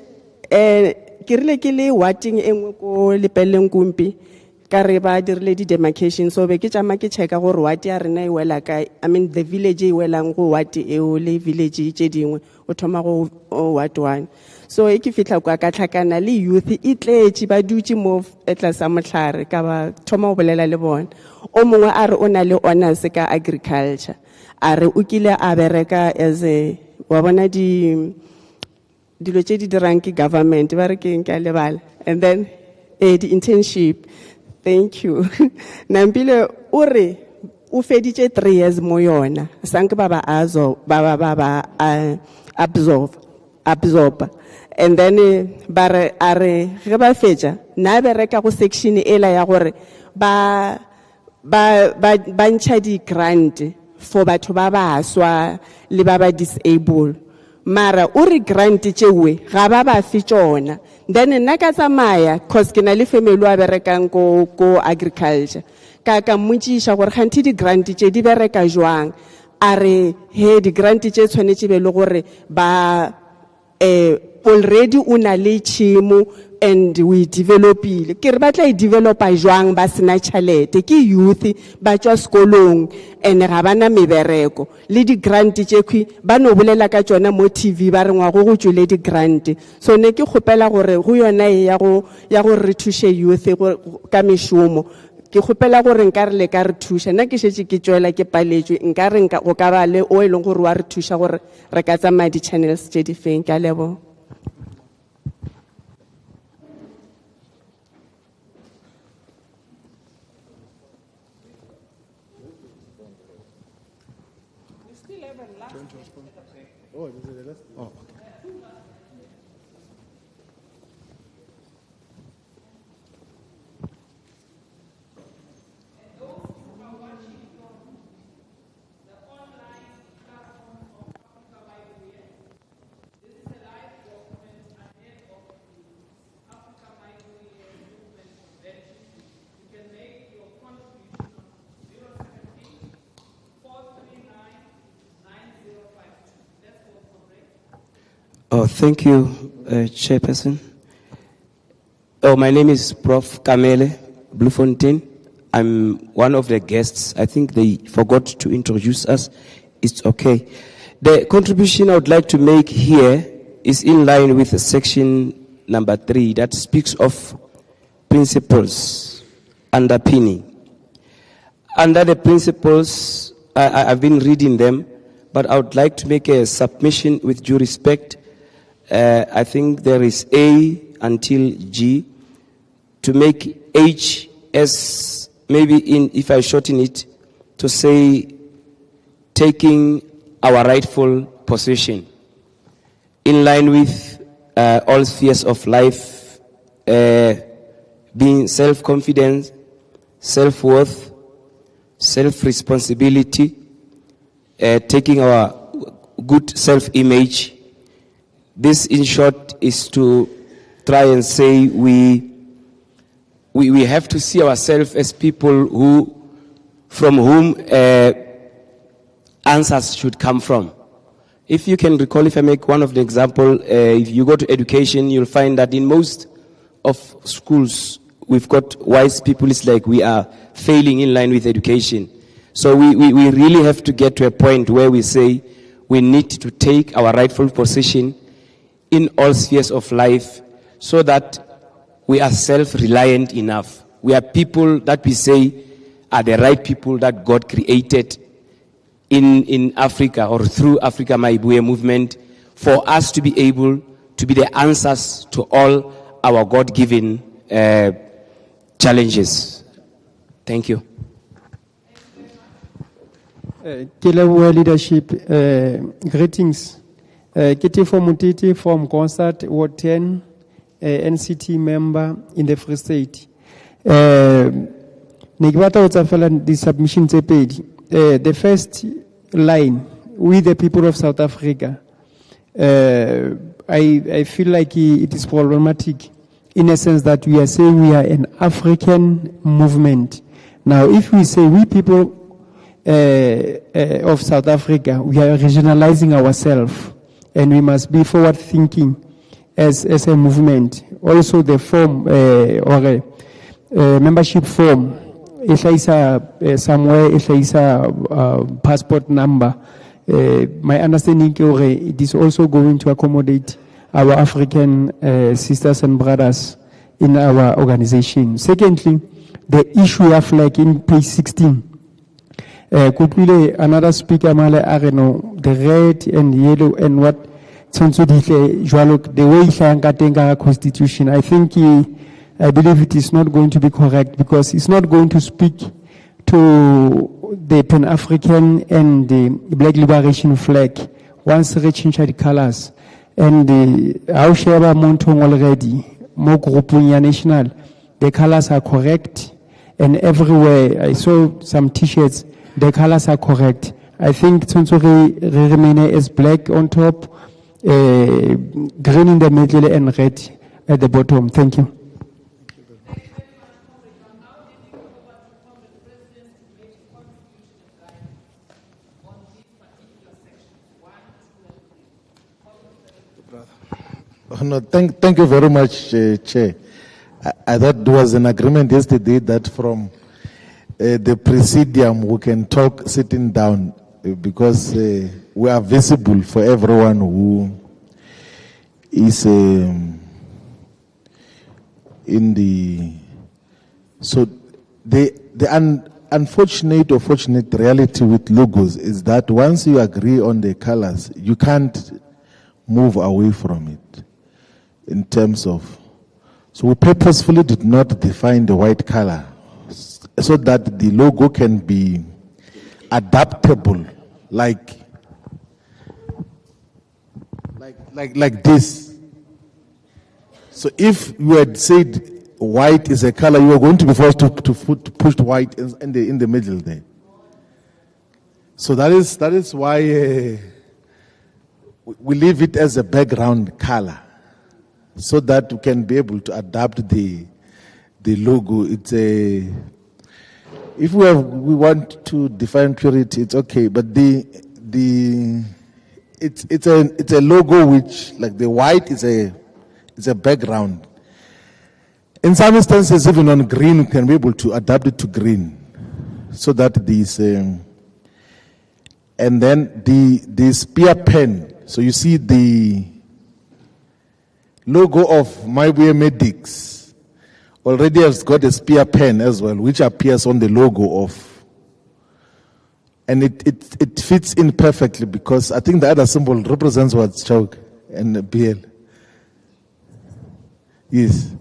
ke rile ke le watting e nngwe ko lepelleng kumpi ka re ba dirile di demarcation so be ke tšama ke checka gore wat ya rena e wela kae I mean the village e welang go wat eo le village tše dingwe o thoma go wat 1 so e ke fihla kwa ka tlhakana le youth e tletše ba dutše mo tlasa mohlare ka ba thoma go bolela le bona o mongwe a re o na le honors ka agriculture a re o kile a bereka as a wa bona dilo tše di dirang ke government ba re ke a lebala and then the internship thank you nampile o re o feditše 3 years mo yona sanke ba absorb and then ba re a re ge ba fetša na bereka go section ela ya gore ba ntšha di grant for batho ba baswa le ba disable mara o re grant tšewe ga ba fe tšona then nna ka tsamaya cause ke na le family wa berekang ko agriculture ka mmotšiša gore kganthe di grant tše di bereka jwang a re he di grant tše tshwanetše be le gore ba already una le tšhimo and we developile ke re ba tla developa jwang ba sena tšhelete ke youth ba tšwa sekolong and ga bana mebereko le di grant tšekwi ba no bolela ka tšona mo TV ba re ngwago go tšwele di grant so ne ke kgopela gore go yona ya go re thushe youth ka mešomo ke kgopela gore nka re le ka re thusha nna ke šetše ke tšwela ke paletšwe nka re go ka ba le o e leng gore wa re thusha gore re ka tsamaya di channels tše di feng ke a leboga. Oh, this is the last? Oh, okay. Oh, thank you, Chairperson. Oh, my name is Prof. Kamele Bluefontaine. I'm one of the guests. I think they forgot to introduce us. It's okay. The contribution I would like to make here is in line with section number 3 that speaks of principles underpinning. Under the principles, I've been reading them, but I would like to make a submission with due respect. I think there is A until G. To make H as maybe if I shorten it, to say taking our rightful position in line with all spheres of life, being self-confidence, self-worth, self-responsibility, taking our good self-image. This, in short, is to try and say we have to see ourselves as people from whom answers should come from. If you can recall, if I make one of the example, if you go to education, you'll find that in most of schools, we've got wise people. It's like we are failing in line with education. So we really have to get to a point where we say we need to take our rightful position in all spheres of life so that we are self-reliant enough. We are people that we say are the right people that God created in Africa or through Africa Maibuye movement for us to be able to be the answers to all our God-given challenges. Thank you. Kilewe leadership, greetings. Kitifo Mutiti from Concert Ward 10, NCT member in the Free State. Negibata utsafela the submission page. The first line, we the people of South Africa. I feel like it is problematic in a sense that we are saying we are an African movement. Now, if we say we people of South Africa, we are regionalizing ourselves. And we must be forward thinking as a movement. Also the form or membership form, somewhere passport number. My understanding is it is also going to accommodate our African sisters and brothers in our organization. Secondly, the issue of flag in page 16. Another speaker, the red and yellow and what the way the constitution. I think I believe it is not going to be correct because it's not going to speak to the Pan-African and the Black Liberation flag once they change the colors. And our Sheba Montong already, more group national, the colors are correct. And everywhere, I saw some t-shirts, the colors are correct. I think Tsonsori remain as black on top, green in the middle, and red at the bottom. Thank you. No, thank you very much, Chair. I thought there was an agreement yesterday that from the presidium we can talk sitting down because we are visible for everyone who is in the. So the unfortunate or fortunate reality with logos is that once you agree on the colors, you can't move away from it. In terms of, so we purposefully did not define the white color so that the logo can be adaptable, like this. So if you had said white is a color, you are going to be forced to push white in the middle there. So that is why we leave it as a background color, so that we can be able to adapt the logo. It's a, if we want to define purity, it's okay, but it's a logo which, like the white is a background. In some instances, even on green, we can be able to adapt it to green, so that this and then the spear pen. So you see the logo of Mybuye Medics already has got a spear pen as well, which appears on the logo of, and it fits in perfectly because I think the other symbol represents what's choke and BL. Yes.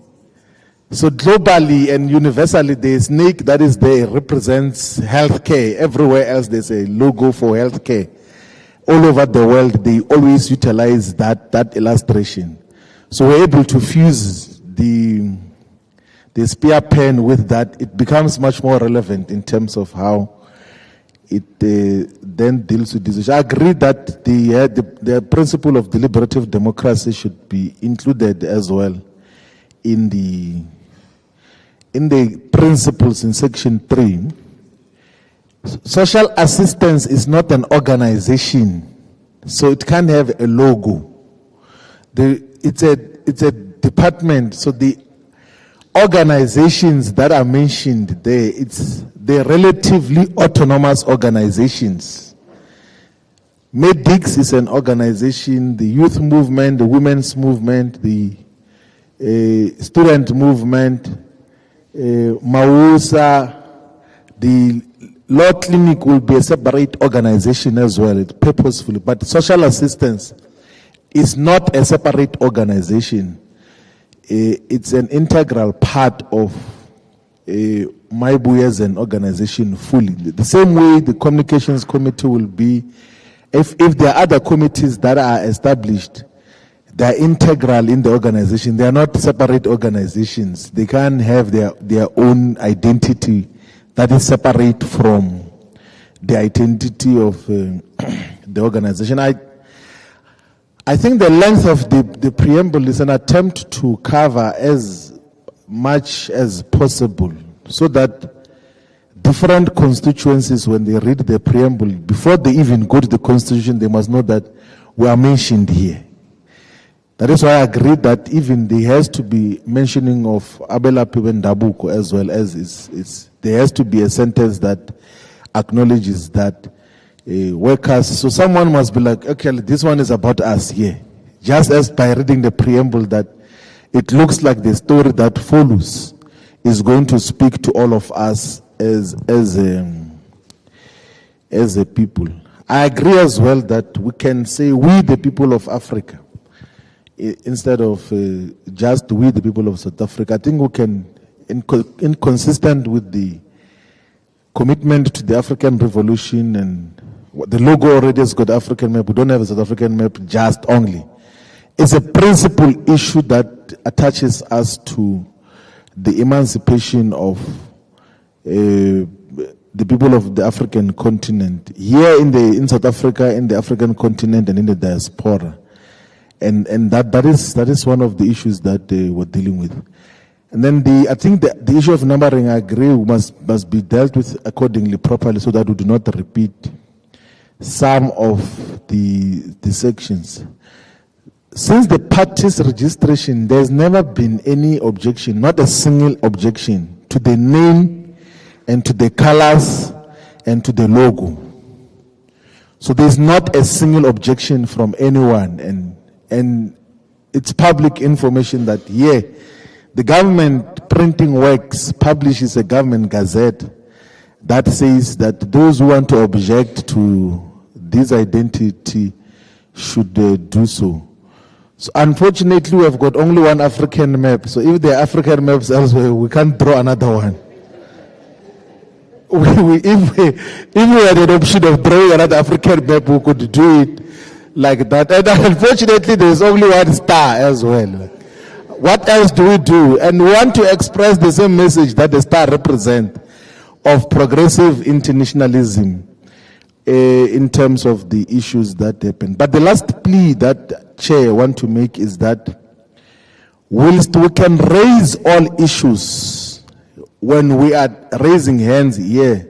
So globally and universally, the snake that is there represents healthcare. Everywhere else, there's a logo for healthcare. All over the world, they always utilize that illustration. So we're able to fuse the spear pen with that. It becomes much more relevant in terms of how it then deals with this issue. I agree that the principle of deliberative democracy should be included as well in the principles in section 3. Social assistance is not an organization, so it can't have a logo. It's a department, so the organizations that are mentioned there, they're relatively autonomous organizations. Medics is an organization, the youth movement, the women's movement, the student movement, Mausa, the law clinic will be a separate organization as well, it's purposefully, but social assistance is not a separate organization. It's an integral part of Mybuye as an organization fully. The same way the communications committee will be, if there are other committees that are established, they are integral in the organization. They are not separate organizations. They can't have their own identity that is separate from the identity of the organization. I think the length of the preamble is an attempt to cover as much as possible so that different constituencies, when they read the preamble, before they even go to the constitution, they must know that we are mentioned here. That is why I agree that even there has to be mentioning of Abelaphi and Dabuko as well as there has to be a sentence that acknowledges that workers, so someone must be like, okay, this one is about us here. Just as by reading the preamble that it looks like the story that follows is going to speak to all of us as a people. I agree as well that we can say we the people of Africa instead of just we the people of South Africa. I think we can, inconsistent with the commitment to the African Revolution, and the logo already has got African map. We don't have a South African map just only. It's a principal issue that attaches us to the emancipation of the people of the African continent here in South Africa, in the African continent, and in the diaspora, and that is one of the issues that we're dealing with. And then I think the issue of numbering, I agree, must be dealt with accordingly, properly, so that we do not repeat some of the sections. Since the party's registration, there's never been any objection, not a single objection, to the name and to the colors and to the logo. So there's not a single objection from anyone, and it's public information that, the government printing works publishes a government gazette that says that those who want to object to this identity should do so. So unfortunately, we have got only one African map. So if there are African maps elsewhere, we can't draw another one. If we had an option of drawing another African map, we could do it like that. And unfortunately, there is only one star as well. What else do we do? And we want to express the same message that the star represents of progressive internationalism in terms of the issues that happen. But the last plea that Chair want to make is that whilst we can raise all issues when we are raising hands here,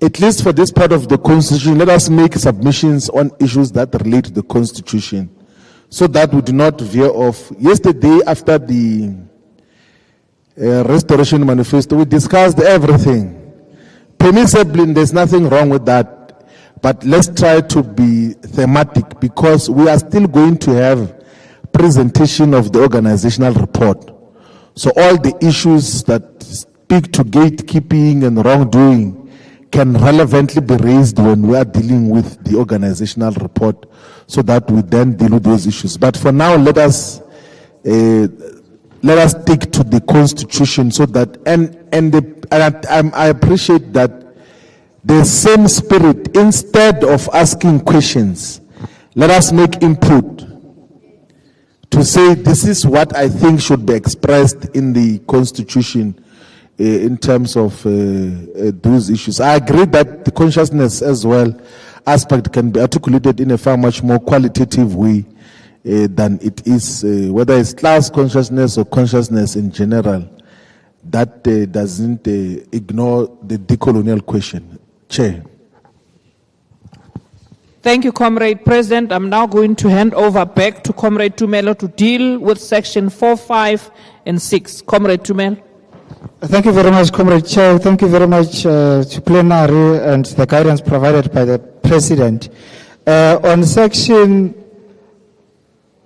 at least for this part of the Constitution, let us make submissions on issues that relate to the Constitution, so that we do not veer off. Yesterday, after the Restoration Manifesto, we discussed everything. Permissibly, there's nothing wrong with that, but let's try to be thematic, because we are still going to have presentation of the organizational report. So all the issues that speak to gatekeeping and wrongdoing can relevantly be raised when we are dealing with the organizational report, so that we then deal with those issues. But for now, let us stick to the Constitution, so that I appreciate that the same spirit, instead of asking questions, let us make input to say this is what I think should be expressed in the Constitution in terms of those issues. I agree that the consciousness as well aspect can be articulated in a far much more qualitative way than it is, whether it's class consciousness or consciousness in general. That doesn't ignore the decolonial question. Chair. Thank you, Comrade President. I'm now going to hand over back to Comrade Tumelo to deal with section 4, 5, and 6. Comrade Tumelo. Thank you very much, Comrade Chair. Thank you very much to plenary and the guidance provided by the President. On section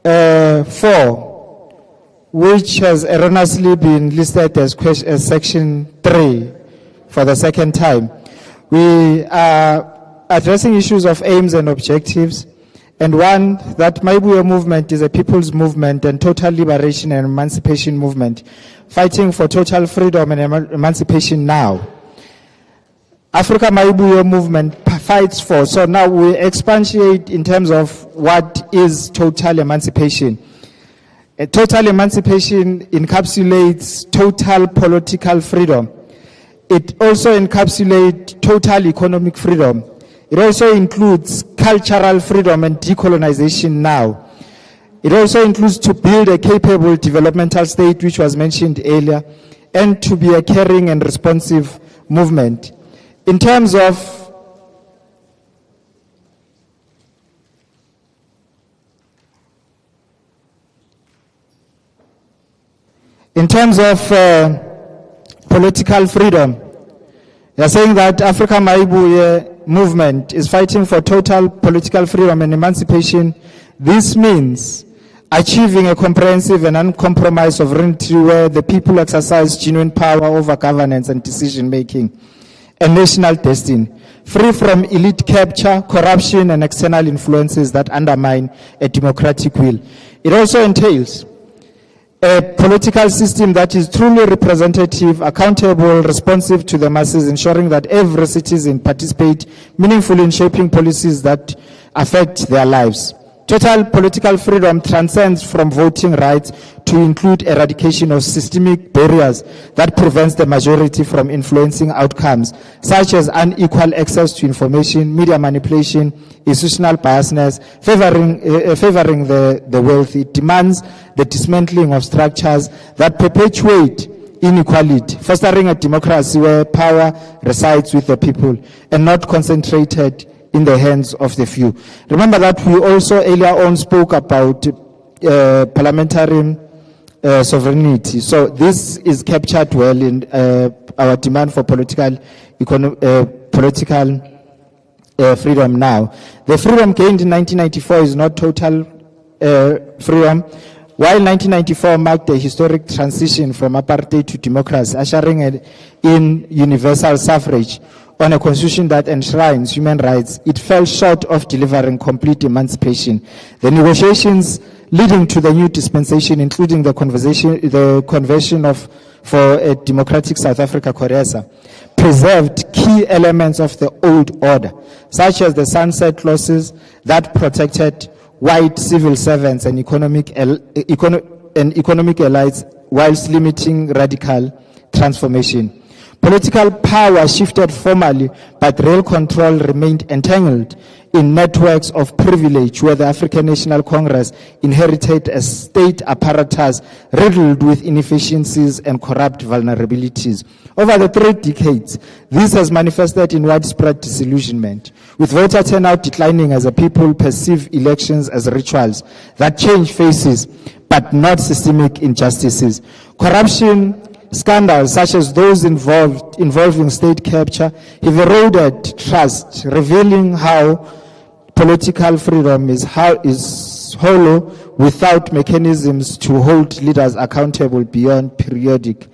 4, which has erroneously been listed as section 3 for the second time, we are addressing issues of aims and objectives, and one, that Maibuya movement is a people's movement and total liberation and emancipation movement, fighting for total freedom and emancipation now. Africa Maibuya movement fights for, so now we expatiate in terms of what is total emancipation. Total emancipation encapsulates total political freedom. It also encapsulates total economic freedom. It also includes cultural freedom and decolonization now. It also includes to build a capable developmental state, which was mentioned earlier, and to be a caring and responsive movement. In terms of In terms of political freedom, they are saying that Africa Maibuye movement is fighting for total political freedom and emancipation. This means achieving a comprehensive and uncompromised sovereignty where the people exercise genuine power over governance and decision making and national destiny, free from elite capture, corruption, and external influences that undermine a democratic will. It also entails a political system that is truly representative, accountable, responsive to the masses, ensuring that every citizen participate meaningfully in shaping policies that affect their lives. Total political freedom transcends from voting rights to include eradication of systemic barriers that prevents the majority from influencing outcomes, such as unequal access to information, media manipulation, institutional biasness, favoring the wealthy. It demands the dismantling of structures that perpetuate inequality, fostering a democracy where power resides with the people and not concentrated in the hands of the few. Remember that we also earlier on spoke about parliamentary sovereignty. So this is captured well in our demand for political freedom now. The freedom gained in 1994 is not total freedom. While 1994 marked a historic transition from apartheid to democracy, ushering in universal suffrage on a constitution that enshrines human rights, it fell short of delivering complete emancipation. The negotiations leading to the new dispensation, including the Convention for a Democratic South Africa, CORESA, preserved key elements of the old order, such as the sunset clauses that protected white civil servants and economic elites, whilst limiting radical transformation. Political power shifted formally, but real control remained entangled in networks of privilege, where the African National Congress inherited a state apparatus riddled with inefficiencies and corrupt vulnerabilities. Over the 3 decades, this has manifested in widespread disillusionment, with voter turnout declining as the people perceive elections as rituals that change faces, but not systemic injustices. Corruption scandals such as those involving state capture have eroded trust, revealing how political freedom is hollow without mechanisms to hold leaders accountable beyond periodic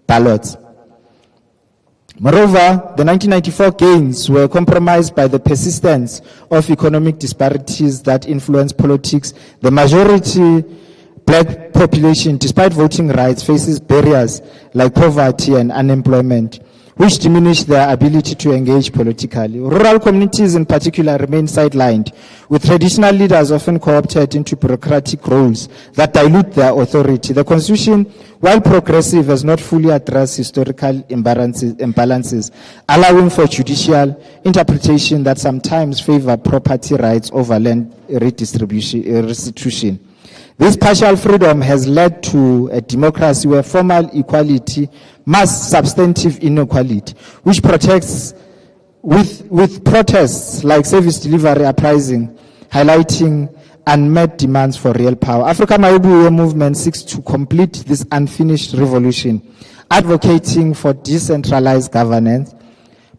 ballots. Moreover, the 1994 gains were compromised by the persistence of economic disparities that influence politics. The majority black population, despite voting rights, faces barriers like poverty and unemployment, which diminish their ability to engage politically. Rural communities in particular remain sidelined, with traditional leaders often co-opted into bureaucratic roles that dilute their authority. The Constitution, while progressive, has not fully addressed historical imbalances, allowing for judicial interpretation that sometimes favor property rights over land restitution. This partial freedom has led to a democracy where formal equality masks substantive inequality, which protects with protests like service delivery uprising, highlighting unmet demands for real power. Africa Maibuye movement seeks to complete this unfinished revolution, advocating for decentralized governance,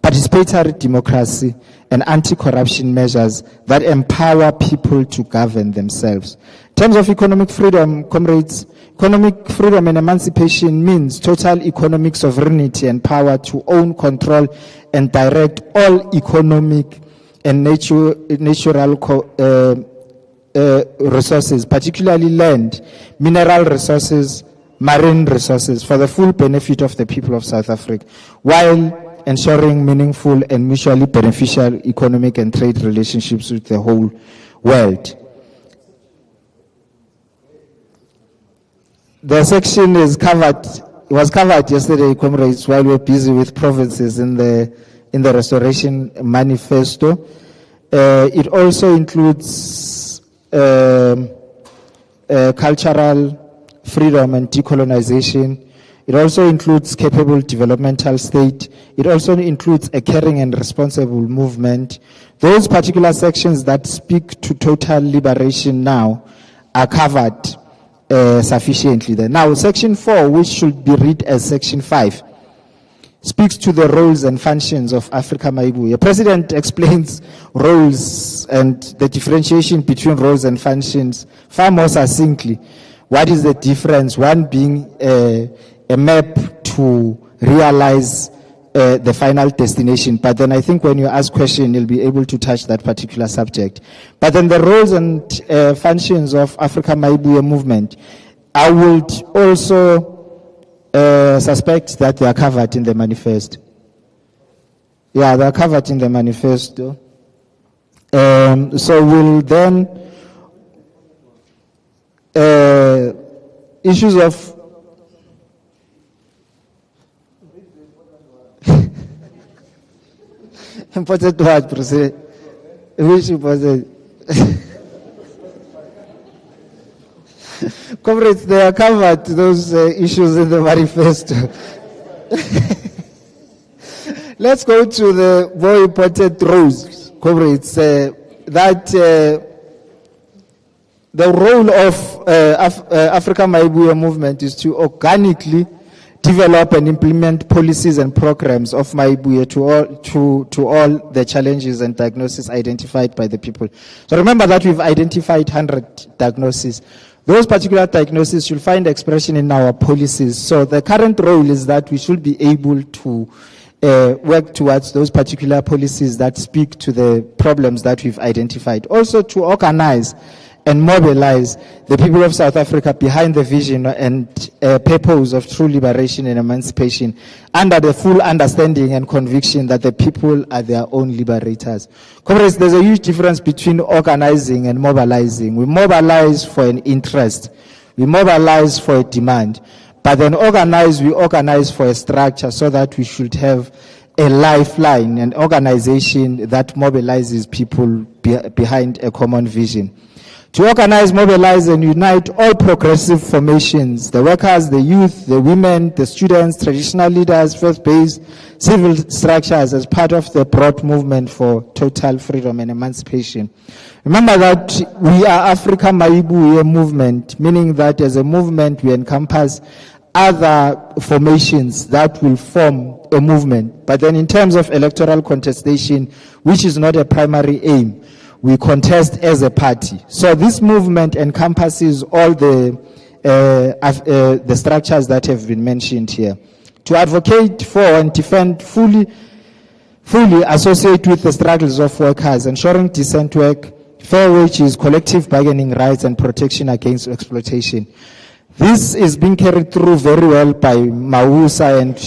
participatory democracy, and anti-corruption measures that empower people to govern themselves. In terms of economic freedom, comrades, economic freedom and emancipation means total economic sovereignty and power to own, control, and direct all economic and natural resources, particularly land, mineral resources, marine resources, for the full benefit of the people of South Africa, while ensuring meaningful and mutually beneficial economic and trade relationships with the whole world. The section was covered yesterday, comrades, while we were busy with provinces in the Restoration Manifesto. It also includes cultural freedom and decolonization. It also includes capable developmental state. It also includes a caring and responsible movement. Those particular sections that speak to total liberation now are covered sufficiently there. Now, Section 4, which should be read as Section 5, speaks to the roles and functions of Africa Maibuye. The President explains roles and the differentiation between roles and functions far more succinctly. What is the difference? One being a map to realize the final destination. But then I think when you ask question, you'll be able to touch that particular subject. But then the roles and functions of Africa Maibuye movement, I would also suspect that they are covered in the manifesto. Yeah, they are covered in the manifesto. So we'll then issues of important word, President. Which important? Comrades, they are covered, those issues in the manifesto. Let's go to the more important roles, comrades. The role of Africa Maibuye movement is to organically develop and implement policies and programs of Maibuye to all the challenges and diagnoses identified by the people. So remember that we've identified 100 diagnoses. Those particular diagnoses should find expression in our policies. So the current role is that we should be able to work towards those particular policies that speak to the problems that we've identified. Also to organize and mobilize the people of South Africa behind the vision and purpose of true liberation and emancipation under the full understanding and conviction that the people are their own liberators. Comrades, there's a huge difference between organizing and mobilizing. We mobilize for an interest. We mobilize for a demand. But then we organize for a structure so that we should have a lifeline, an organization that mobilizes people behind a common vision. To organize, mobilize, and unite all progressive formations, the workers, the youth, the women, the students, traditional leaders, faith-based, civil structures as part of the broad movement for total freedom and emancipation. Remember that we are Africa Maibuye movement, meaning that as a movement we encompass other formations that will form a movement. But then in terms of electoral contestation, which is not a primary aim, we contest as a party. So this movement encompasses all the structures that have been mentioned here. To advocate for and defend fully associate with the struggles of workers, ensuring decent work, fair wages, collective bargaining rights, and protection against exploitation. This is being carried through very well by Mausa, and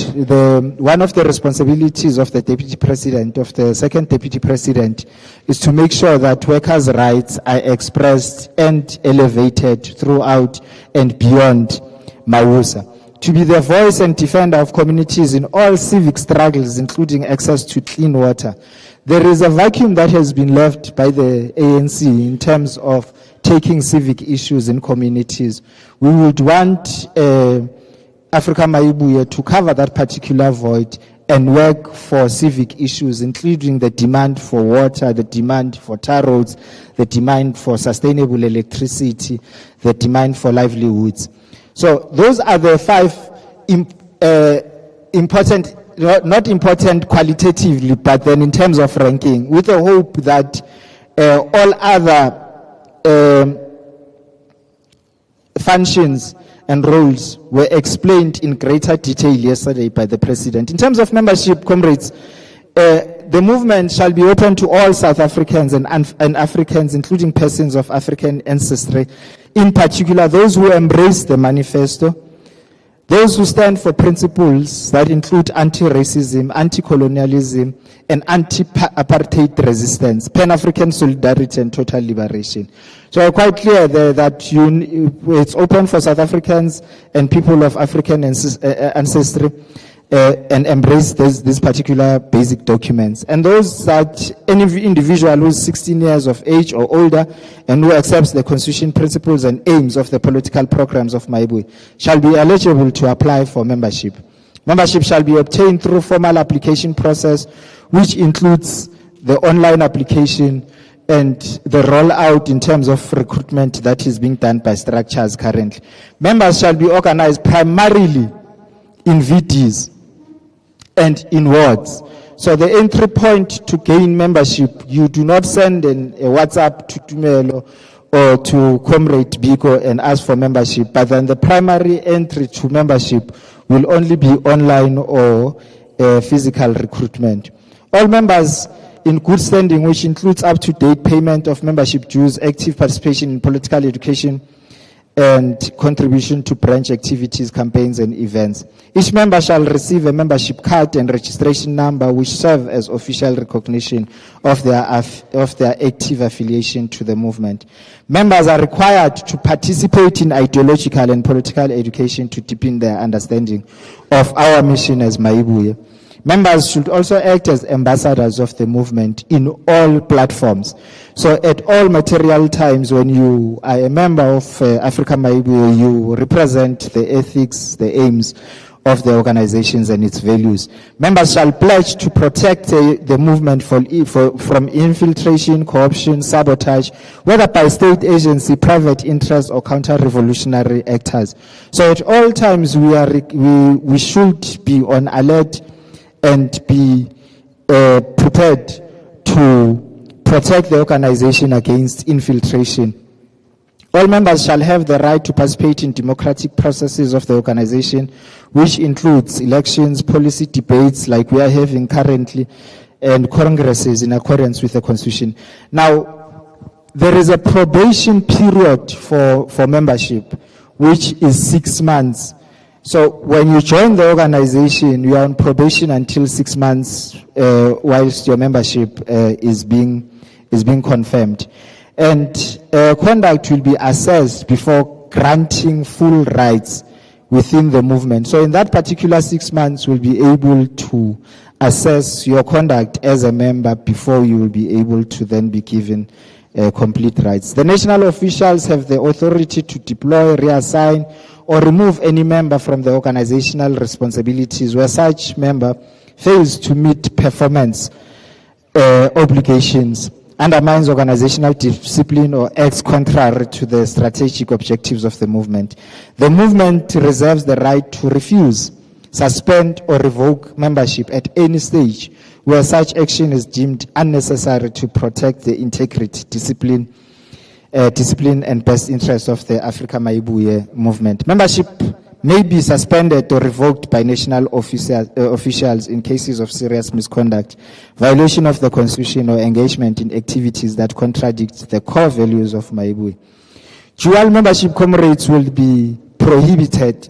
one of the responsibilities of the Deputy President, of the second Deputy President, is to make sure that workers' rights are expressed and elevated throughout and beyond Mausa. To be the voice and defender of communities in all civic struggles, including access to clean water. There is a vacuum that has been left by the ANC in terms of taking civic issues in communities. We would want Africa Maibuye to cover that particular void and work for civic issues, including the demand for water, the demand for tar roads, the demand for sustainable electricity, the demand for livelihoods. So those are the 5 important, not important qualitatively, but then in terms of ranking, with the hope that all other functions and roles were explained in greater detail yesterday by the President. In terms of membership, comrades, the movement shall be open to all South Africans and Africans, including persons of African ancestry, in particular those who embrace the manifesto, those who stand for principles that include anti-racism, anti-colonialism, and anti-apartheid resistance, Pan-African solidarity, and total liberation. So quite clear there that it's open for South Africans and people of African ancestry and embrace these particular basic documents. And those that any individual who is 16 years of age or older and who accepts the constitution principles and aims of the political programs of Maibuye shall be eligible to apply for membership. Membership shall be obtained through formal application process, which includes the online application and the rollout in terms of recruitment that is being done by structures currently. Members shall be organized primarily in VDs and in wards. So the entry point to gain membership, you do not send a WhatsApp to Tumelo or to Comrade Biko and ask for membership, but then the primary entry to membership will only be online or physical recruitment. All members in good standing, which includes up-to-date payment of membership dues, active participation in political education, and contribution to branch activities, campaigns, and events. Each member shall receive a membership card and registration number which serve as official recognition of their active affiliation to the movement. Members are required to participate in ideological and political education to deepen their understanding of our mission as Maibuye. Members should also act as ambassadors of the movement in all platforms. So at all material times when you are a member of Africa Maibuye, you represent the ethics, the aims of the organizations and its values. Members shall pledge to protect the movement from infiltration, corruption, sabotage, whether by state agency, private interest, or counter-revolutionary actors. So at all times we should be on alert and be prepared to protect the organization against infiltration. All members shall have the right to participate in democratic processes of the organization, which includes elections, policy debates like we are having currently, and congresses in accordance with the Constitution. Now, there is a probation period for membership, which is 6 months. So when you join the organization, you are on probation until 6 months, whilst your membership is being confirmed. And conduct will be assessed before granting full rights within the movement. So in that particular 6 months, we'll be able to assess your conduct as a member before you will be able to then be given complete rights. The national officials have the authority to deploy, reassign, or remove any member from the organizational responsibilities where such member fails to meet performance obligations, undermines organizational discipline, or acts contrary to the strategic objectives of the movement. The movement reserves the right to refuse, suspend, or revoke membership at any stage where such action is deemed unnecessary to protect the integrity, discipline, and best interests of the Africa Maibuye movement. Membership may be suspended or revoked by national officials in cases of serious misconduct, violation of the Constitution, or engagement in activities that contradict the core values of Maibuye. Dual membership comrades will be prohibited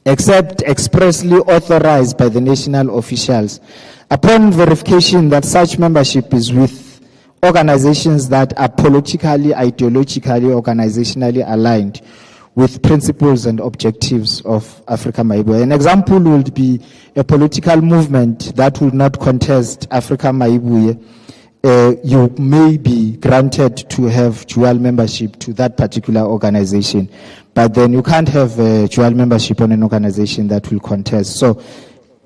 except expressly authorized by the national officials. Upon verification that such membership is with organizations that are politically, ideologically, organizationally aligned with principles and objectives of Africa Maibuye. An example would be a political movement that will not contest Africa Maibuye. You may be granted to have dual membership to that particular organization, but then you can't have a dual membership on an organization that will contest. So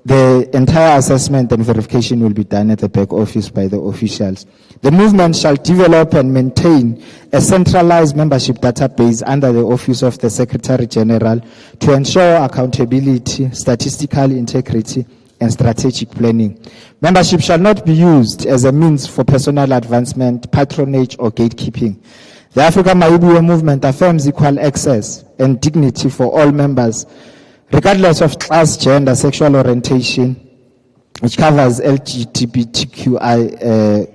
the entire assessment and verification will be done at the back office by the officials. The movement shall develop and maintain a centralized membership database under the Office of the Secretary General to ensure accountability, statistical integrity, and strategic planning. Membership shall not be used as a means for personal advancement, patronage, or gatekeeping. The Africa Maibuye movement affirms equal access and dignity for all members, regardless of class, gender, sexual orientation, which covers LGBTQI+,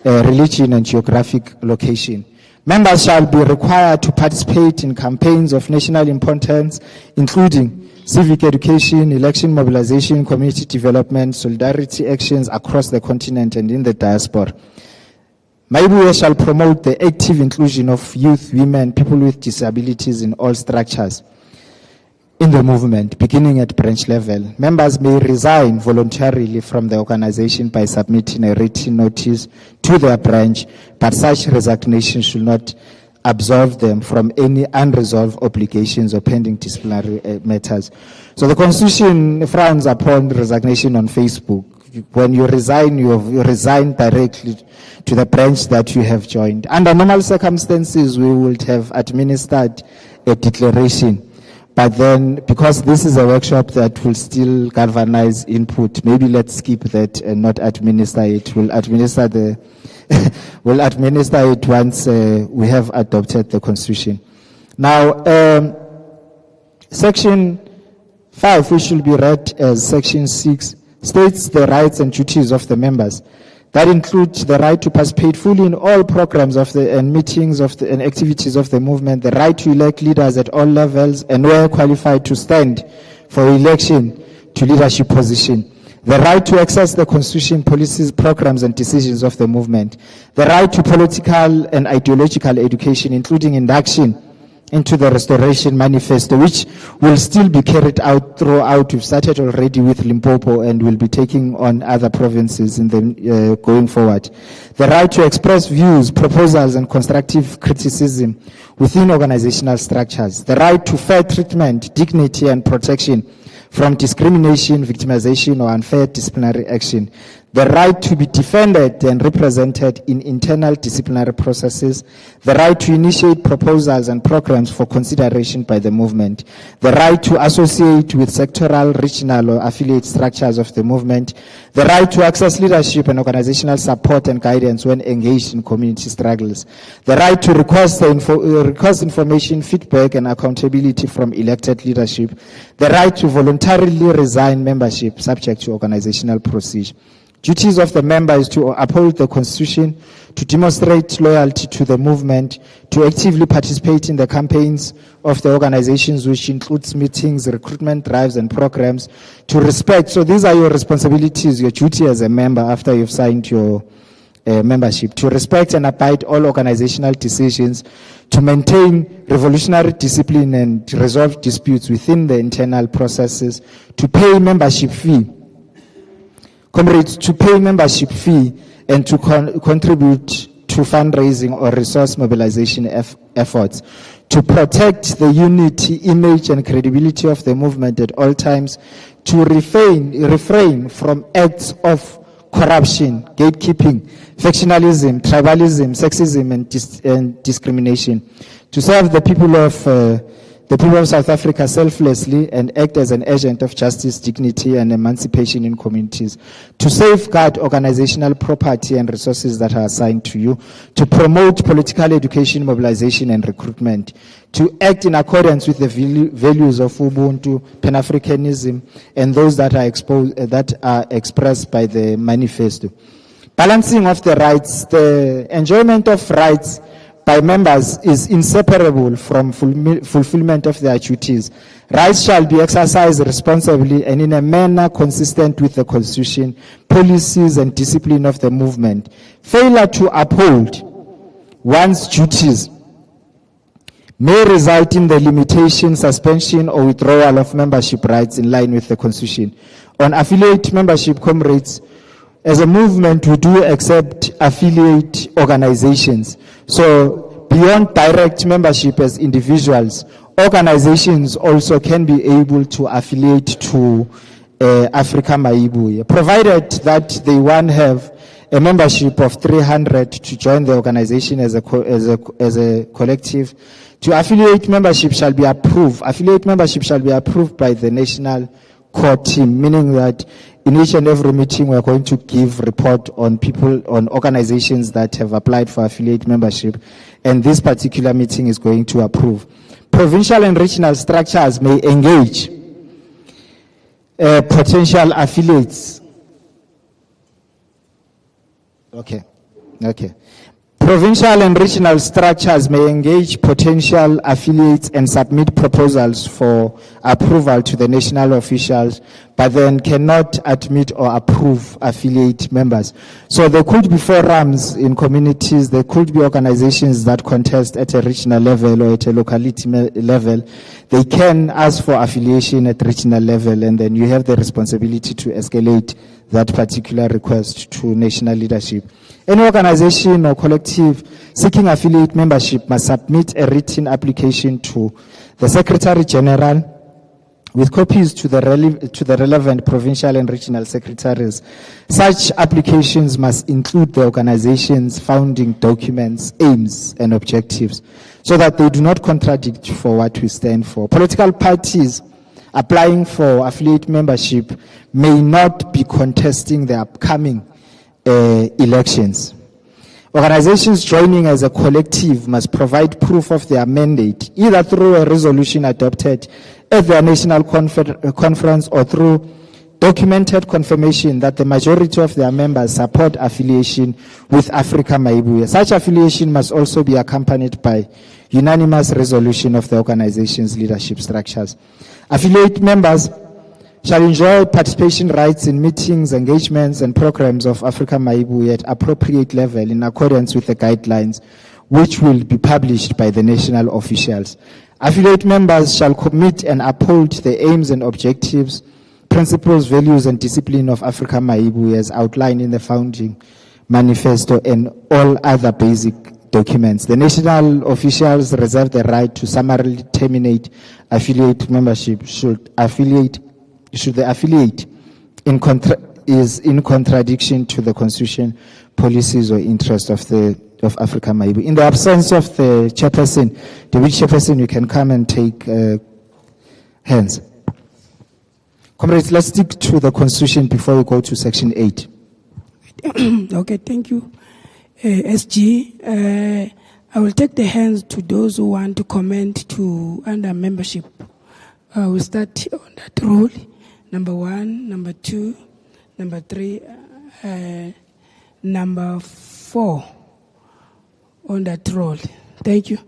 religion, and geographic location. Members shall be required to participate in campaigns of national importance, including civic education, election mobilization, community development, solidarity actions across the continent and in the diaspora. Maibuye shall promote the active inclusion of youth, women, people with disabilities in all structures in the movement, beginning at branch level. Members may resign voluntarily from the organization by submitting a written notice to their branch, but such resignation should not absolve them from any unresolved obligations or pending disciplinary matters. So the Constitution frowns upon resignation on Facebook. when you resign, you resign directly to the branch that you have joined. Under normal circumstances, we would have administered a declaration. But then, because this is a workshop that will still galvanize input, maybe let's skip that and not administer it. We'll administer we'll administer it once we have adopted the Constitution. Now, Section 5, which should be read as Section 6, states the rights and duties of the members. That includes the right to participate fully in all programs and meetings and activities of the movement, the right to elect leaders at all levels and where qualified to stand for election to leadership position, the right to access the Constitution, policies, programs and decisions of the movement, the right to political and ideological education, including induction into the Restoration Manifesto, which will still be carried out throughout. We've started already with Limpopo and will be taking on other provinces in the going forward. The right to express views, proposals and constructive criticism within organizational structures. The right to fair treatment, dignity and protection from discrimination, victimization or unfair disciplinary action. The right to be defended and represented in internal disciplinary processes, the right to initiate proposals and programs for consideration by the movement, the right to associate with sectoral, regional or affiliate structures of the movement, the right to access leadership and organizational support and guidance when engaged in community struggles, the right to request information, feedback and accountability from elected leadership, the right to voluntarily resign membership subject to organizational procedure. Duties of the member is to uphold the Constitution, to demonstrate loyalty to the movement, to actively participate in the campaigns of the organizations, which includes meetings, recruitment drives and programs, to respect. So these are your responsibilities, your duty as a member after you've signed your membership, to respect and abide all organizational decisions, to maintain revolutionary discipline and resolve disputes within the internal processes, to pay membership fee. Comrades, to pay membership fee and to contribute to fundraising or resource mobilization efforts, to protect the unity, image and credibility of the movement at all times, to refrain from acts of corruption, gatekeeping, factionalism, tribalism, sexism and discrimination, to serve the people of South Africa selflessly and act as an agent of justice, dignity and emancipation in communities, to safeguard organizational property and resources that are assigned to you, to promote political education, mobilization and recruitment, to act in accordance with the values of Ubuntu, Pan-Africanism and those that are expressed by the manifesto. Balancing of the rights, the enjoyment of rights by members is inseparable from fulfillment of their duties. Rights shall be exercised responsibly and in a manner consistent with the Constitution, policies and discipline of the movement. Failure to uphold one's duties may result in the limitation, suspension or withdrawal of membership rights in line with the Constitution. On affiliate membership, comrades, as a movement, we do accept affiliate organizations. So beyond direct membership as individuals, organizations also can be able to affiliate to Africa Maibuye, provided that they have a membership of 300 to join the organization as a collective. To affiliate membership shall be approved. Affiliate membership shall be approved by the national core team, meaning that in each and every meeting we are going to give report on organizations that have applied for affiliate membership, and this particular meeting is going to approve. Provincial and regional structures may engage potential affiliates. Okay. Provincial and regional structures may engage potential affiliates and submit proposals for approval to the national officials, but then cannot admit or approve affiliate members. So there could be forums in communities, there could be organizations that contest at a regional level or at a locality level. They can ask for affiliation at regional level, and then you have the responsibility to escalate that particular request to national leadership. Any organization or collective seeking affiliate membership must submit a written application to the Secretary General with copies to the relevant provincial and regional secretaries. Such applications must include the organization's founding documents, aims, and objectives, so that they do not contradict for what we stand for. Political parties applying for affiliate membership may not be contesting the upcoming elections. Organizations joining as a collective must provide proof of their mandate, either through a resolution adopted at their national conference or through documented confirmation that the majority of their members support affiliation with Africa Maibuya. Such affiliation must also be accompanied by unanimous resolution of the organization's leadership structures. Affiliate members shall enjoy participation rights in meetings, engagements, and programs of Africa Maibuya at appropriate level in accordance with the guidelines, which will be published by the national officials. Affiliate members shall commit and uphold the aims and objectives, principles, values, and discipline of Africa Maibuya as outlined in the founding manifesto and all other basic documents. The national officials reserve the right to summarily terminate affiliate membership should the affiliate is in contradiction to the constitution, policies, or interests of Africa Maibuya. In the absence of the chairperson, deputy chairperson, you can come and take hands. Comrades, let's stick to the constitution before we go to section 8. Okay, thank you. SG, I will take the hands to those who want to comment to under membership. We'll start on that rule. Number 1, number 2, number 3, number 4 on that role. Thank you.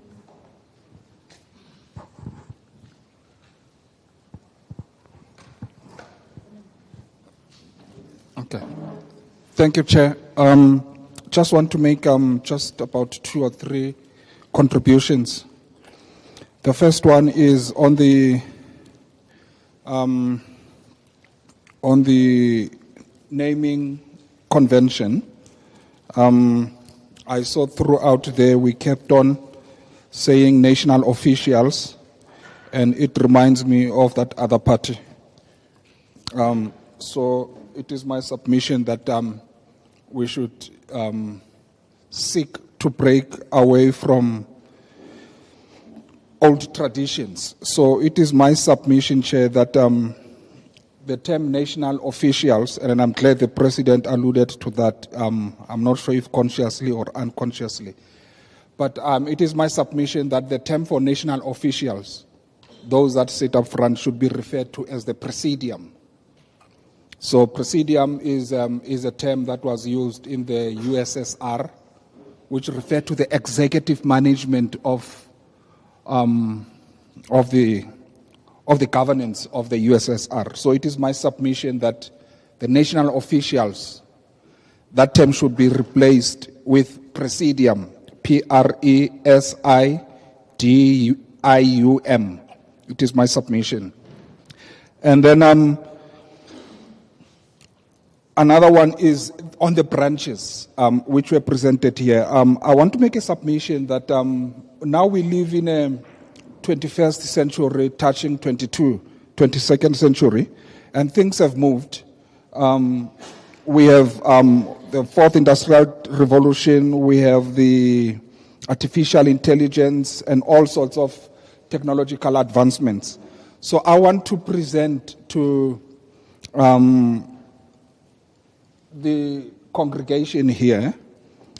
Okay. Thank you, Chair. Just want to make just about 2 or 3 contributions. The first one is on the naming convention. I saw throughout there we kept on saying national officials, and it reminds me of that other party. So it is my submission that we should seek to break away from old traditions. So it is my submission, Chair, that the term national officials, and I'm glad the President alluded to that, I'm not sure if consciously or unconsciously, but it is my submission that the term for national officials, those that sit up front, should be referred to as the presidium. So presidium is a term that was used in the USSR, which referred to the executive management of the governance of the USSR. So it is my submission that the national officials, that term should be replaced with presidium, Presidium. It is my submission. And then another one is on the branches, which were presented here. I want to make a submission that now we live in a 21st century touching 22nd century, and things have moved. We have the 4th Industrial Revolution, we have the artificial intelligence and all sorts of technological advancements. So I want to present to the congregation here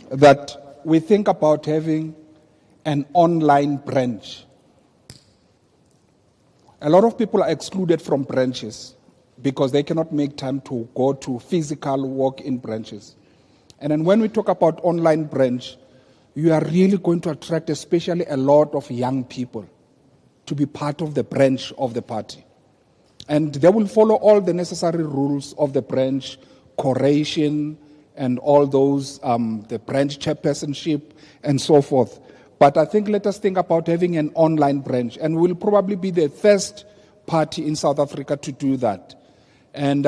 that we think about having an online branch. A lot of people are excluded from branches because they cannot make time to go to physical walk-in branches. And then when we talk about online branch, you are really going to attract especially a lot of young people to be part of the branch of the party. And they will follow all the necessary rules of the branch, curation, and all those, the branch chairpersonship, and so forth. But I think let us think about having an online branch, and we'll probably be the first party in South Africa to do that. And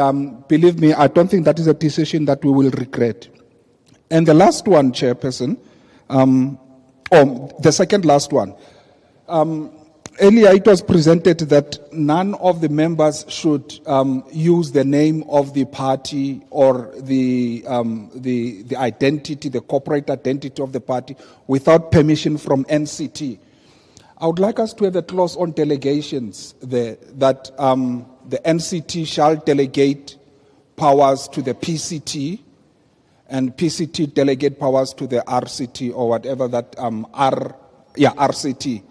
believe me, I don't think that is a decision that we will regret. And the last one, Chairperson, the second last one, Earlier it was presented that none of the members should use the name of the party or the identity, the corporate identity of the party without permission from NCT. I would like us to have a clause on delegations there that the NCT shall delegate powers to the PCT and PCT delegate powers to the RCT or whatever that RCT.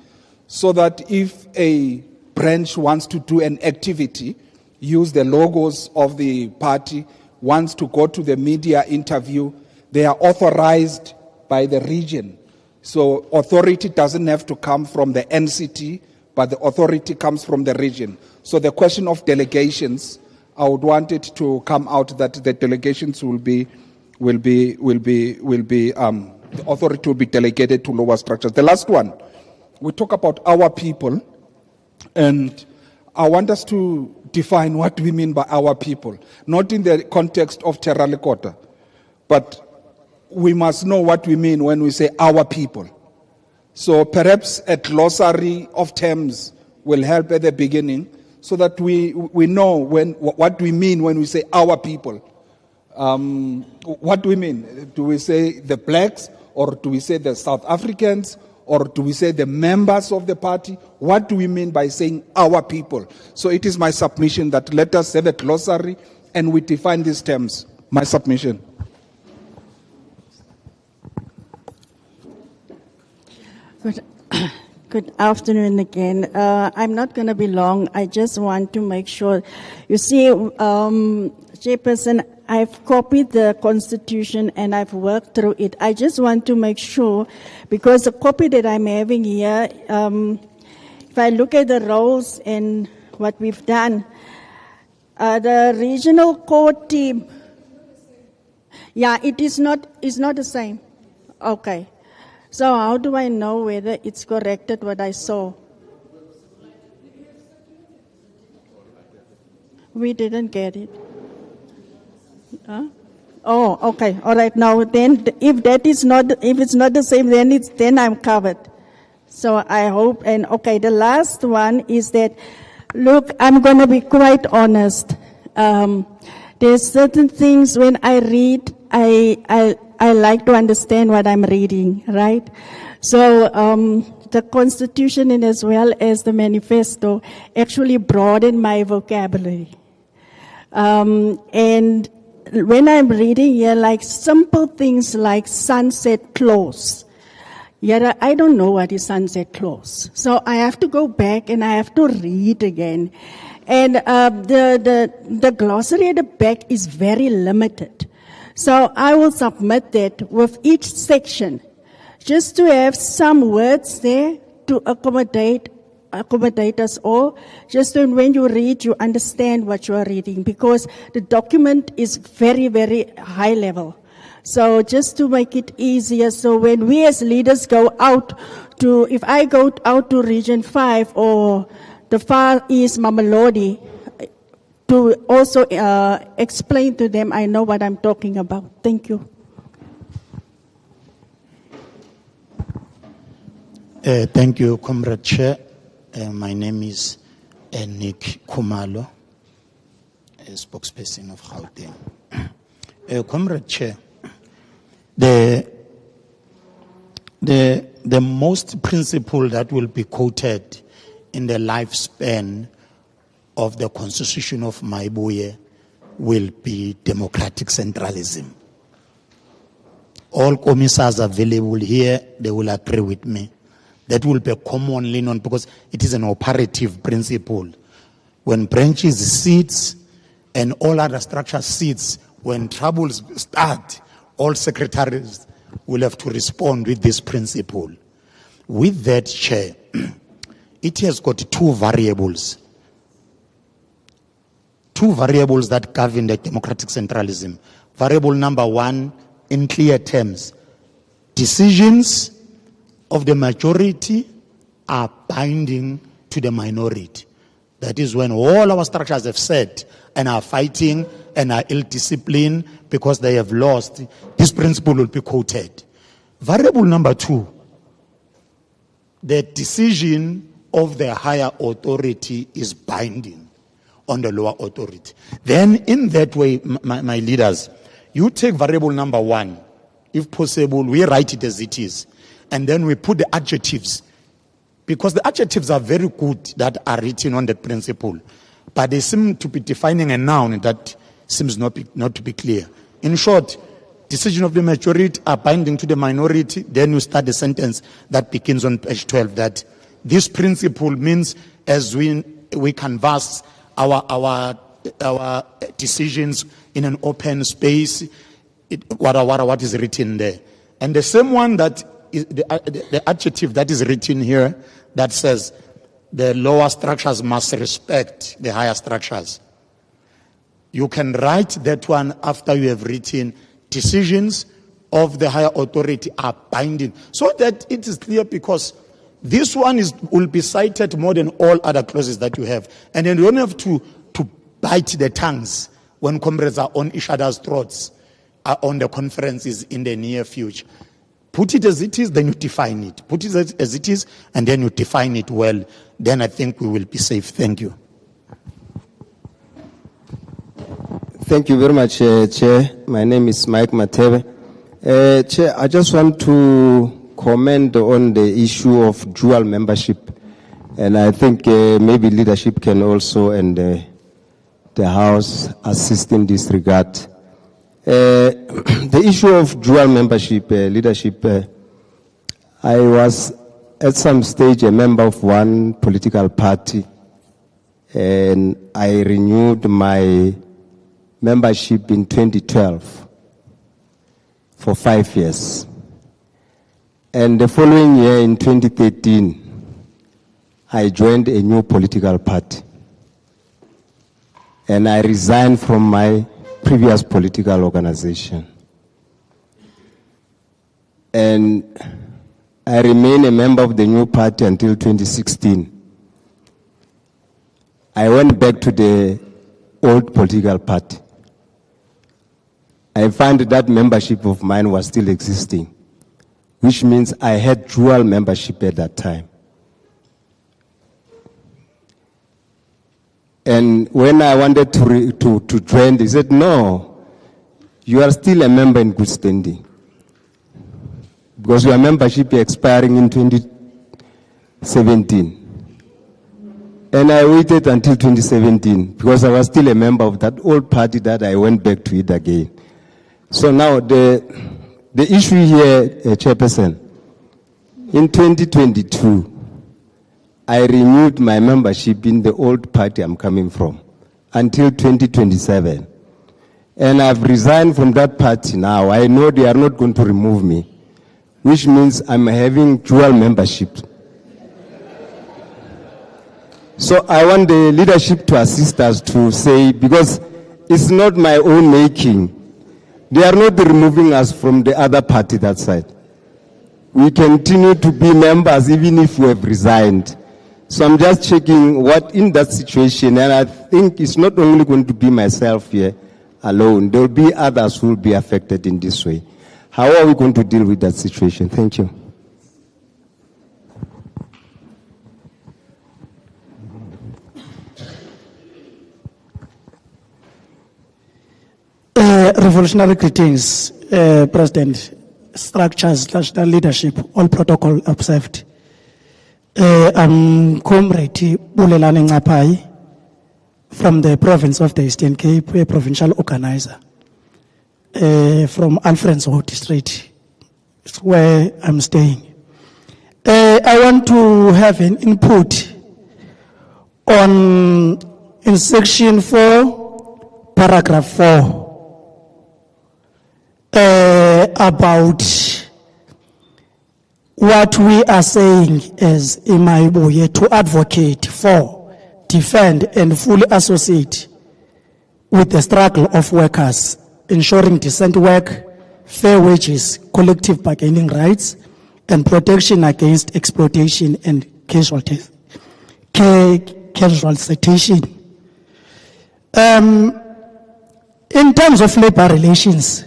So that if a branch wants to do an activity, use the logos of the party, wants to go to the media interview, they are authorized by the region. So authority doesn't have to come from the NCT, but the authority comes from the region. So the question of delegations, I would want it to come out that the delegations the authority will be delegated to lower structures. The last one. We talk about our people, and I want us to define what we mean by our people, not in the context of Terra Lekota, but we must know what we mean when we say our people. So perhaps a glossary of terms will help at the beginning so that we know what we mean when we say our people. What do we mean? Do we say the blacks, or do we say the South Africans, or do we say the members of the party? What do we mean by saying our people? So it is my submission that let us have a glossary and we define these terms. My submission. Good afternoon again. I'm not going to be long. I just want to make sure. You see, Chairperson, I've copied the Constitution and I've worked through it. I just want to make sure, because the copy that I'm having here, if I look at the roles and what we've done, the regional court team, it's not the same. Okay. So how do I know whether it's corrected what I saw? We didn't get it. Oh, okay. All right. Now then, if it's not the same, then I'm covered. So I hope. And okay, the last one is that, look, I'm going to be quite honest. There's certain things when I read, I like to understand what I'm reading, right? So the Constitution and as well as the manifesto actually broaden my vocabulary. And when I'm reading here, like simple things like sunset clause, I don't know what is sunset clause. So I have to go back and I have to read again. And the glossary at the back is very limited. So I will submit that with each section, just to have some words there to accommodate us all, just so when you read, you understand what you are reading, because the document is very, very high level. So just to make it easier, so when we as leaders go out to, if I go out to Region 5 or the Far East Mamelodi, to also explain to them, I know what I'm talking about. Thank you. Thank you, Comrade Chair. My name is Nick Kumalo, a spokesperson of Hampton. Comrade Chair, the most principle that will be quoted in the lifespan of the Constitution of Maibuye will be democratic centralism. All commissars available here, they will agree with me. That will be commonly known because it is an operative principle. When branches sits and all other structures sits, when troubles start, all secretaries will have to respond with this principle. With that, Chair, it has got two variables that govern the democratic centralism. Variable number one, in clear terms, decisions of the majority are binding to the minority. That is when all our structures have said and are fighting and are ill-disciplined because they have lost, this principle will be quoted. Variable number two, the decision of the higher authority is binding on the lower authority. Then in that way, my leaders, you take variable number 1, if possible, we write it as it is, and then we put the adjectives, because the adjectives are very good that are written on the principle, but they seem to be defining a noun that seems not to be clear. In short, decision of the majority are binding to the minority. Then you start the sentence that begins on page 12 that this principle means as we canvass our decisions in an open space, what is written there. And the same one that is the adjective that is written here that says the lower structures must respect the higher structures. You can write that one after you have written decisions of the higher authority are binding, so that it is clear, because this one will be cited more than all other clauses that you have. And then you don't have to bite the tongues when comrades are on each other's throats on the conferences in the near future. Put it as it is, then you define it. Put it as it is, and then you define it well. Then I think we will be safe. Thank you. Thank you very much, Chair. My name is Mike Matebe. Chair, I just want to comment on the issue of dual membership. And I think maybe leadership can also, and the House, assist in this regard. The issue of dual membership, leadership, I was at some stage a member of one political party, and I renewed my membership in 2012 for 5 years. And the following year, in 2013, I joined a new political party. And I resigned from my previous political organization. And I remained a member of the new party until 2016. I went back to the old political party. I found that membership of mine was still existing, which means I had dual membership at that time. And when I wanted to join, they said, no, you are still a member in good standing, because your membership is expiring in 2017. And I waited until 2017 because I was still a member of that old party that I went back to it again. So now the issue here, Chairperson, in 2022, I renewed my membership in the old party I'm coming from until 2027. And I've resigned from that party now. I know they are not going to remove me, which means I'm having dual membership. So I want the leadership to assist us to say, because it's not my own making. They are not removing us from the other party that side. We continue to be members even if we have resigned. So I'm just checking what in that situation, and I think it's not only going to be myself here alone. There will be others who will be affected in this way. How are we going to deal with that situation? Thank you. Revolutionary greetings, President, structures, national leadership, all protocol observed. I'm Comrade Bulelane Ngapai from the province of the Eastern Cape, a provincial organizer from Alfred's District, where I'm staying. I want to have an input on in section 4, paragraph 4. About what we are saying as Imaibuye to advocate for, defend and fully associate with the struggle of workers, ensuring decent work, fair wages, collective bargaining rights, and protection against exploitation and casualization. In terms of labor relations,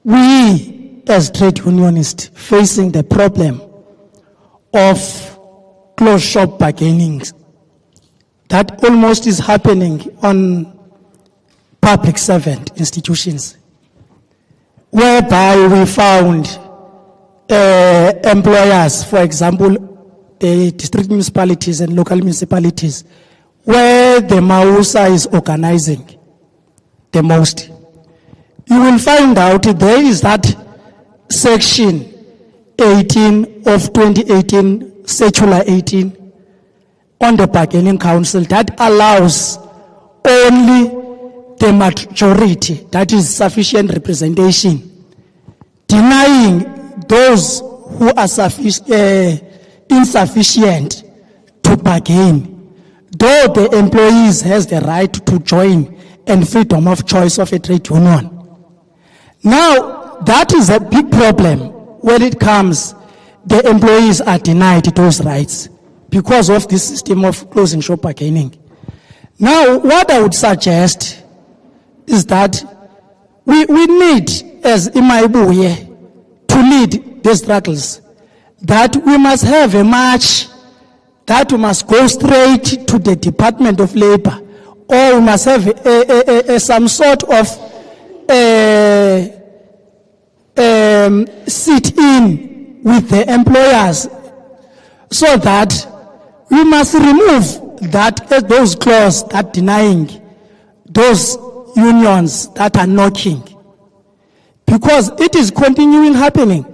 we as trade unionists facing the problem of closed shop bargaining that almost is happening on public servant institutions, whereby we found employers, for example, district municipalities and local municipalities, where the Mausa is organizing the most. You will find out there is that section 18 of 2018, Circular 18, on the bargaining council that allows only the majority, that is sufficient representation, denying those who are insufficient to bargain, though the employees has the right to join and freedom of choice of a trade union. Now, that is a big problem when it comes, the employees are denied those rights because of this system of closing shop bargaining. Now, what I would suggest is that we need, as Imaibuye, to lead the struggles, that we must have a march, that we must go straight to the Department of Labor, or we must have some sort of sit in with the employers, so that we must remove that those clauses that denying those unions that are knocking, because it is continuing happening.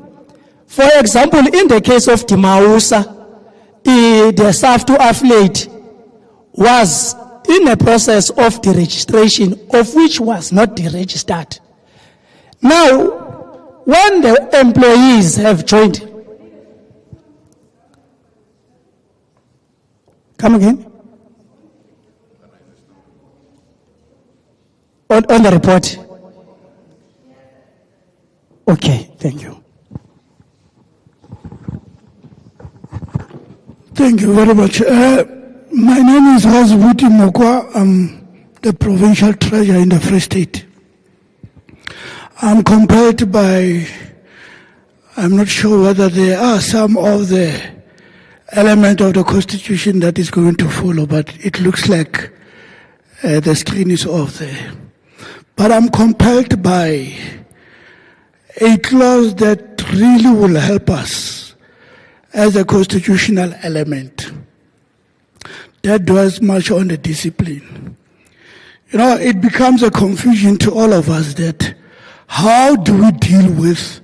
For example, in the case of Dimausa, the staff to affiliate was in a process of deregistration, of which was not deregistered. Now, when the employees have joined, come again? On the report. Okay, thank you. Thank you very much. My name is Razvuti Mokwa. I'm the provincial treasurer in the Free State. I'm compelled by, I'm not sure whether there are some of the element of the Constitution that is going to follow, but it looks like the screen is off there. But I'm compelled by a clause that really will help us as a constitutional element that dwells much on the discipline. You know, it becomes a confusion to all of us that how do we deal with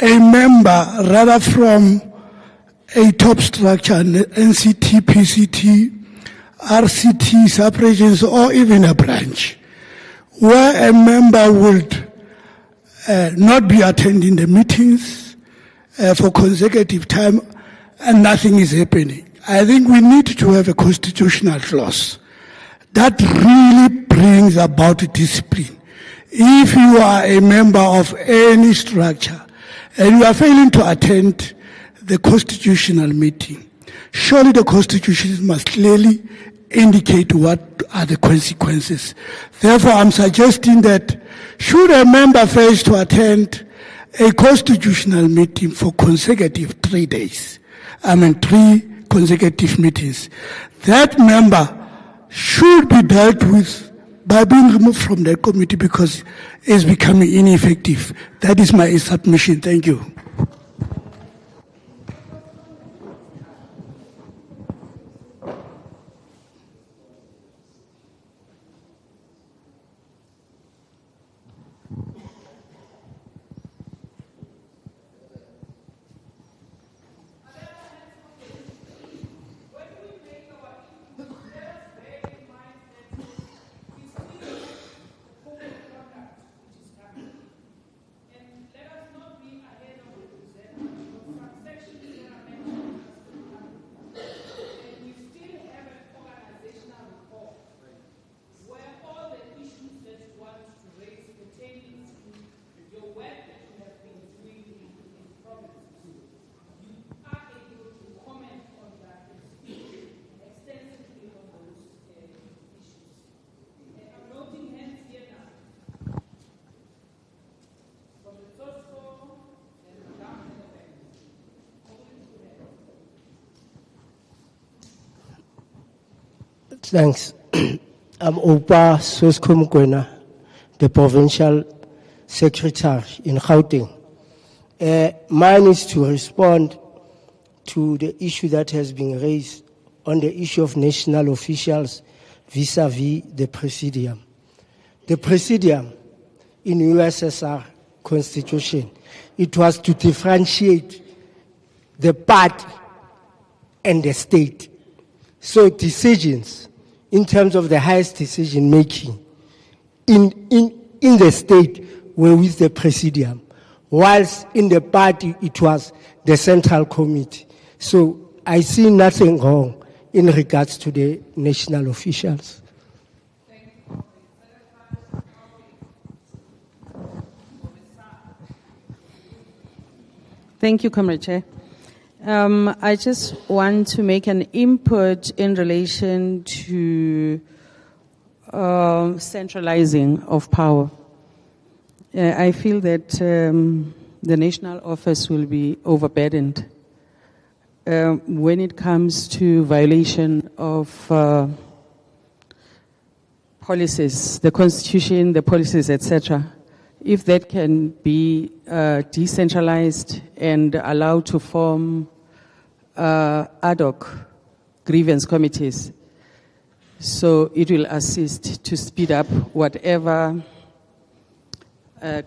a member rather from a top structure, NCT, PCT, RCT, sub-regions, or even a branch, where a member would not be attending the meetings for consecutive time and nothing is happening. I think we need to have a constitutional clause that really brings about discipline. If you are a member of any structure and you are failing to attend the constitutional meeting, surely the Constitution must clearly indicate what are the consequences. Therefore, I'm suggesting that should a member fail to attend a constitutional meeting for consecutive 3 days, 3 consecutive meetings, that member should be dealt with by being removed from the committee because it's becoming ineffective. That is my submission. Thank you. Thanks. I'm Opa Soskumkwena, the provincial secretary in Gauteng. Mine is to respond to the issue that has been raised on the issue of national officials vis-à-vis the Presidium. The Presidium in USSR Constitution, it was to differentiate the party and the state. So decisions in terms of the highest decision making in the state were with the Presidium, whilst in the party it was the Central Committee. So I see nothing wrong in regards to the national officials. Thank you, Comrade Chair. I just want to make an input in relation to centralizing of power. I feel that the national office will be overburdened when it comes to violation of policies, the constitution, the policies, etc. If that can be decentralized and allowed to form ad hoc grievance committees, so it will assist to speed up whatever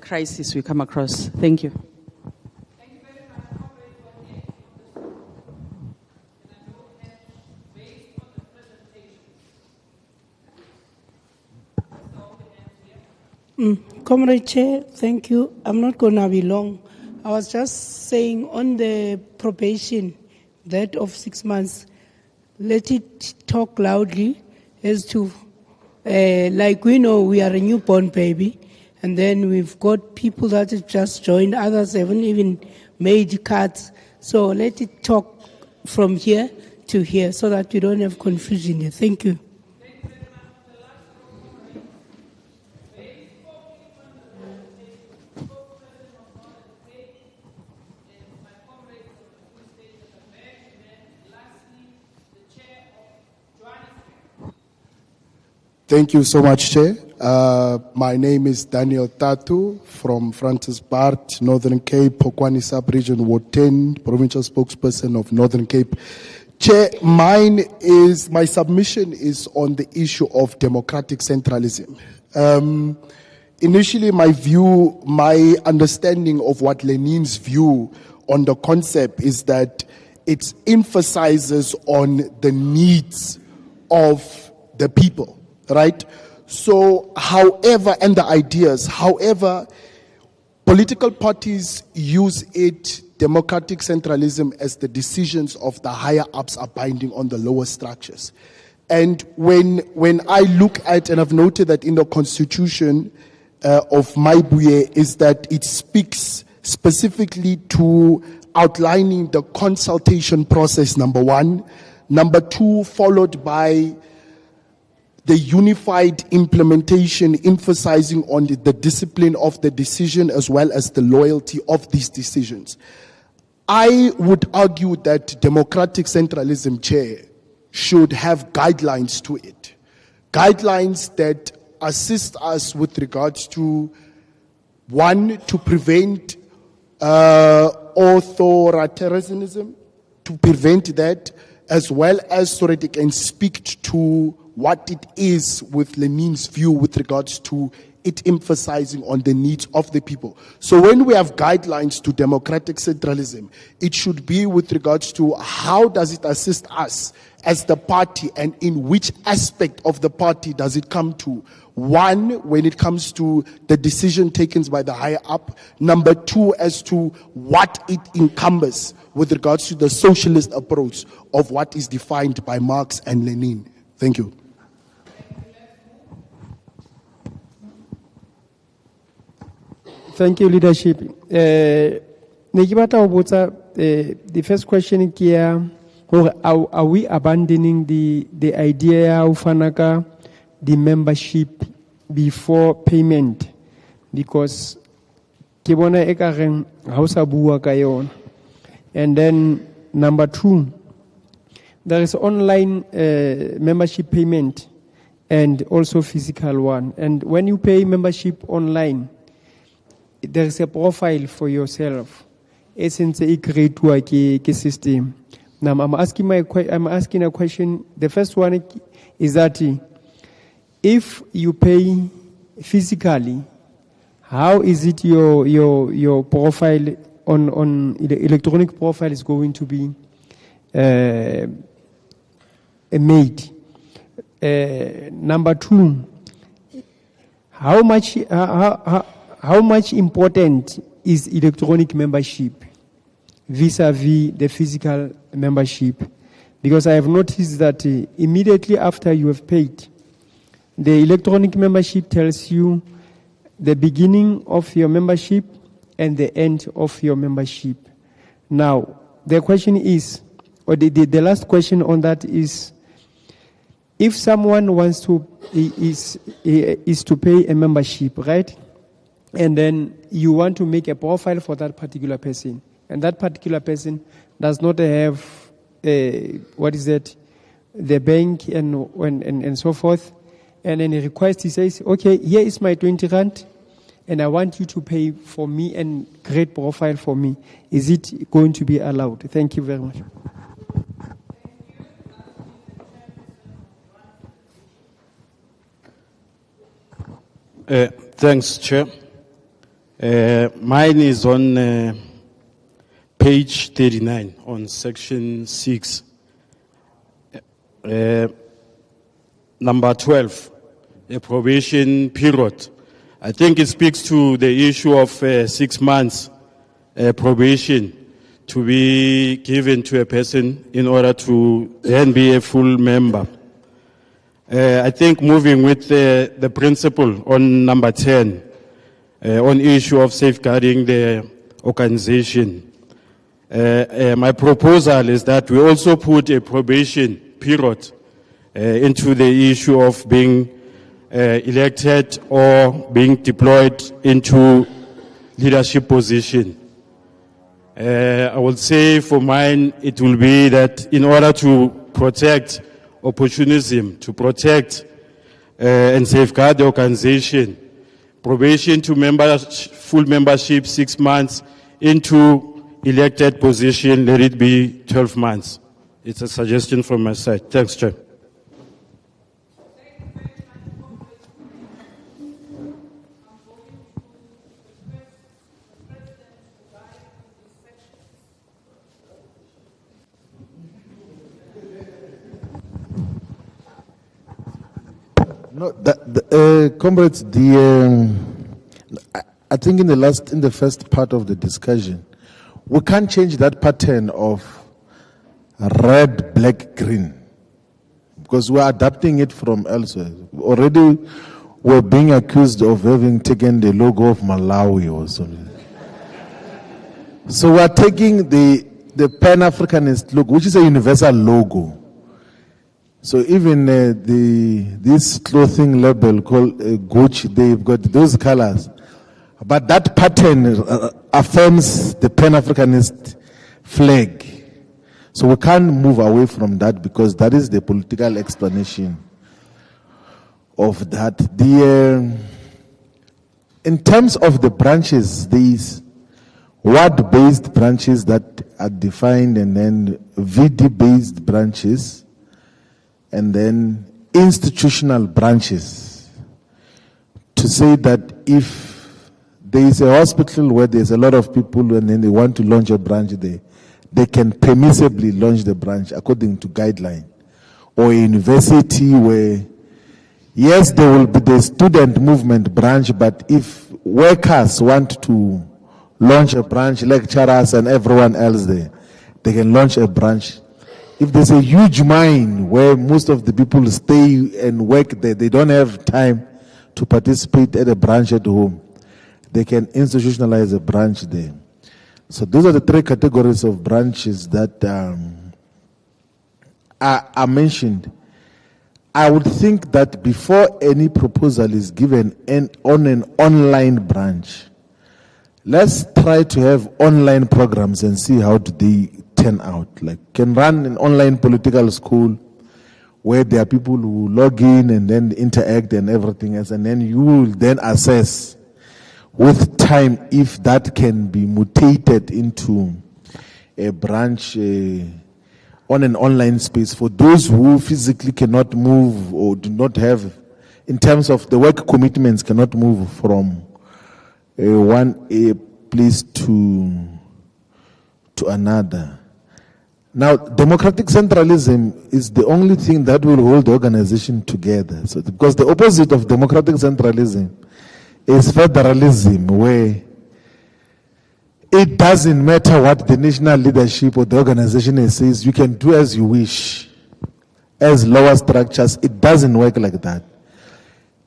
crisis we come across. Thank you. Comrade Chair, thank you. I'm not going to be long. I was just saying on the probation, that of 6 months, let it talk loudly as to, like we know we are a newborn baby, and then we've got people that have just joined, others haven't even made cards. So let it talk from here to here so that we don't have confusion here. Thank you. Thank you so much, Chair. My name is Daniel Tatu from Francis Bart, Northern Cape, Pokwani Sub-Region, Ward 10, Provincial Spokesperson of Northern Cape. Chair, my submission is on the issue of democratic centralism. Initially, my understanding of what Lenin's view on the concept is that it emphasizes on the needs of the people. Right? So, and the ideas, political parties use democratic centralism as the decisions of the higher ups are binding on the lower structures. And when I look at, and I've noted that in the constitution of Maibuye, is that it speaks specifically to outlining the consultation process, number one. Number two, followed by the unified implementation, emphasizing on the discipline of the decision as well as the loyalty of these decisions. I would argue that democratic centralism, Chair, should have guidelines to it. Guidelines that assist us with regards to, one, to prevent authoritarianism, to prevent that, as well as so that it can speak to what it is with Lenin's view with regards to it emphasizing on the needs of the people. So when we have guidelines to democratic centralism, it should be with regards to how does it assist us as the party, and in which aspect of the party does it come to. One, when it comes to the decision taken by the higher up. Number two, as to what it encumbers with regards to the socialist approach of what is defined by Marx and Lenin. Thank you. Thank you, leadership. The first question here, are we abandoning the idea of Fanaka, the membership before payment? Because Kibona Ekaren Hausa Bua Kayon. And then number two, there is online membership payment and also physical one. And when you pay membership online, there is a profile for yourself. Essence e create ke system. Now I'm asking a question. The first one is that if you pay physically, how is it your profile on the electronic profile is going to be made? Number two, how much important is electronic membership vis-a-vis the physical membership? Because I have noticed that immediately after you have paid, the electronic membership tells you the beginning of your membership and the end of your membership. Now, the question is, or the last question on that is, if someone wants to is to pay a membership, right? And then you want to make a profile for that particular person, and that particular person does not have the bank and so forth, and then he says, okay, here is my 20 rand, and I want you to pay for me and create profile for me. Is it going to be allowed? Thank you very much. Thanks, Chair. Mine is on page 39 on section 6. Number 12, a probation period. I think it speaks to the issue of 6 months probation to be given to a person in order to then be a full member. I think moving with the principle on number 10, on issue of safeguarding the organization, my proposal is that we also put a probation period into the issue of being elected or being deployed into leadership position. I would say for mine, it will be that in order to protect opportunism, to protect and safeguard the organization, probation to full membership 6 months, into elected position, let it be 12 months. It's a suggestion from my side. Thanks, Chair. No, comrades, I think in the first part of the discussion, we can't change that pattern of red, black, green, because we're adapting it from elsewhere. Already, we're being accused of having taken the logo of Malawi or something. So we're taking the Pan-Africanist logo, which is a universal logo. So even this clothing label called Gucci, they've got those colors. But that pattern affirms the Pan-Africanist flag. So we can't move away from that because that is the political explanation of that. In terms of the branches, these ward-based branches that are defined, and then VD-based branches, and then institutional branches. To say that if there is a hospital where there's a lot of people and then they want to launch a branch there, they can permissibly launch the branch according to guideline. Or a university where, yes, there will be the student movement branch, but if workers want to launch a branch, lecturers and everyone else there, they can launch a branch. If there's a huge mine where most of the people stay and work there, they don't have time to participate at a branch at home, they can institutionalize a branch there. So those are the three categories of branches that are mentioned. I would think that before any proposal is given on an online branch, let's try to have online programs and see how do they turn out. Like, can run an online political school where there are people who log in and then interact and everything else, and then you will then assess with time if that can be mutated into a branch on an online space for those who physically cannot move or do not have, in terms of the work commitments, cannot move from one place to another. Now, democratic centralism is the only thing that will hold the organization together. So, because the opposite of democratic centralism is federalism, where it doesn't matter what the national leadership or the organization says, you can do as you wish. As lower structures, it doesn't work like that.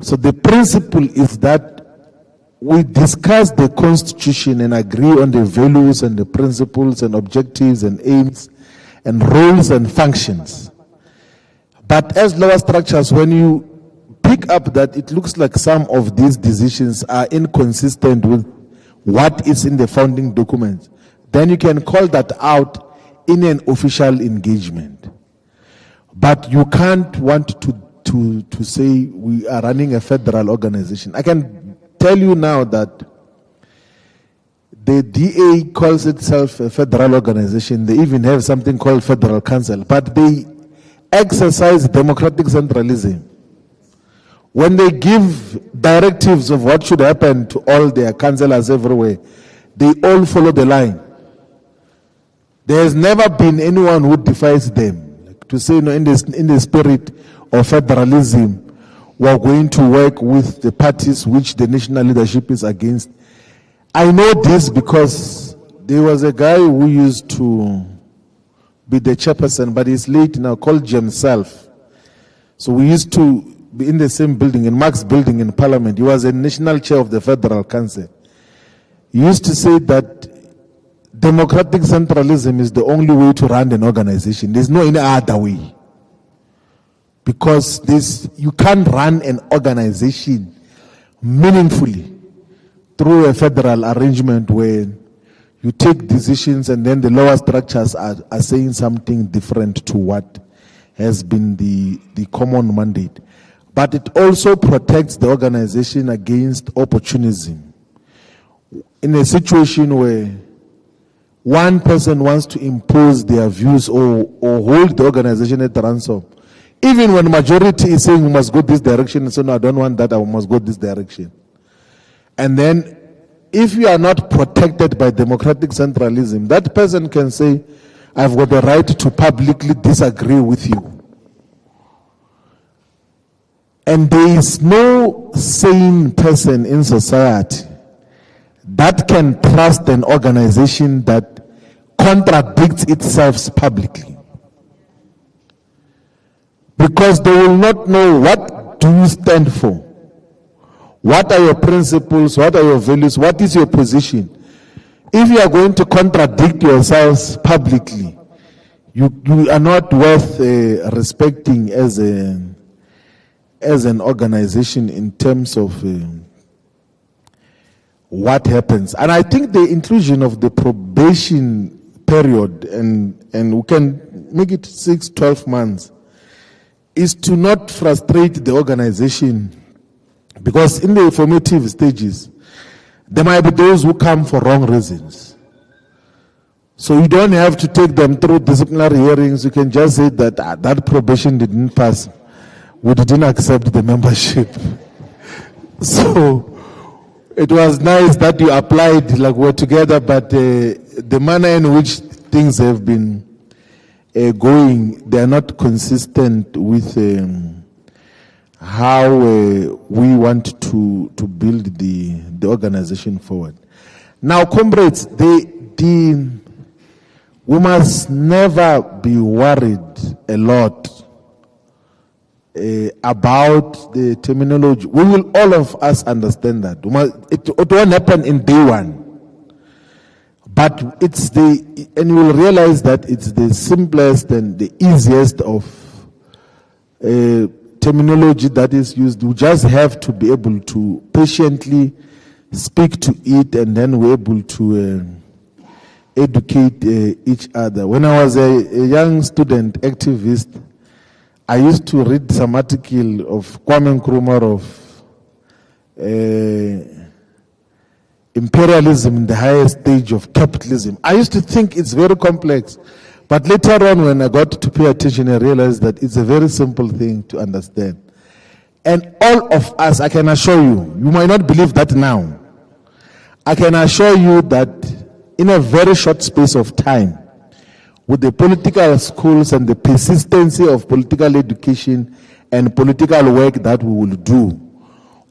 So the principle is that we discuss the constitution and agree on the values and the principles and objectives and aims and roles and functions. But as lower structures, when you pick up that it looks like some of these decisions are inconsistent with what is in the founding documents, then you can call that out in an official engagement. But you can't want to say we are running a federal organization. I can tell you now that the DA calls itself a federal organization. They even have something called Federal Council, but they exercise democratic centralism. When they give directives of what should happen to all their councillors everywhere, they all follow the line. There has never been anyone who defies them. Like to say, in the spirit of federalism, we are going to work with the parties which the national leadership is against. I know this because there was a guy who used to be the chairperson, but he's late now, called himself. So we used to be in the same building, in Mark's building in Parliament. He was a national chair of the Federal Council. He used to say that democratic centralism is the only way to run an organization. There's no any other way. Because you can't run an organization meaningfully through a federal arrangement where you take decisions and then the lower structures are saying something different to what has been the common mandate. But it also protects the organization against opportunism. In a situation where one person wants to impose their views or hold the organization at ransom, even when majority is saying we must go this direction, so no, I don't want that, I must go this direction. And then if you are not protected by democratic centralism, that person can say, I've got the right to publicly disagree with you. And there is no sane person in society that can trust an organization that contradicts itself publicly. Because they will not know what do you stand for. What are your principles? What are your values? What is your position? If you are going to contradict yourselves publicly, you are not worth respecting as an organization in terms of what happens. And I think the inclusion of the probation period, and we can make it 6-12 months, is to not frustrate the organization, because in the formative stages, there might be those who come for wrong reasons. So you don't have to take them through disciplinary hearings. You can just say that that probation didn't pass. We didn't accept the membership. So it was nice that you applied, like we're together, but the manner in which things have been going, they are not consistent with how we want to build the organization forward. Now, comrades, we must never be worried a lot about the terminology. We will, all of us, understand that. It won't happen in day one. But and you will realize that it's the simplest and the easiest of terminology that is used. We just have to be able to patiently speak to it, and then we're able to educate each other. When I was a young student activist, I used to read some article of Kwame Nkrumah of imperialism in the highest stage of capitalism. I used to think it's very complex, but later on when I got to pay attention, I realized that it's a very simple thing to understand. And all of us, I can assure you, you might not believe that now. I can assure you that in a very short space of time, with the political schools and the persistency of political education and political work that we will do,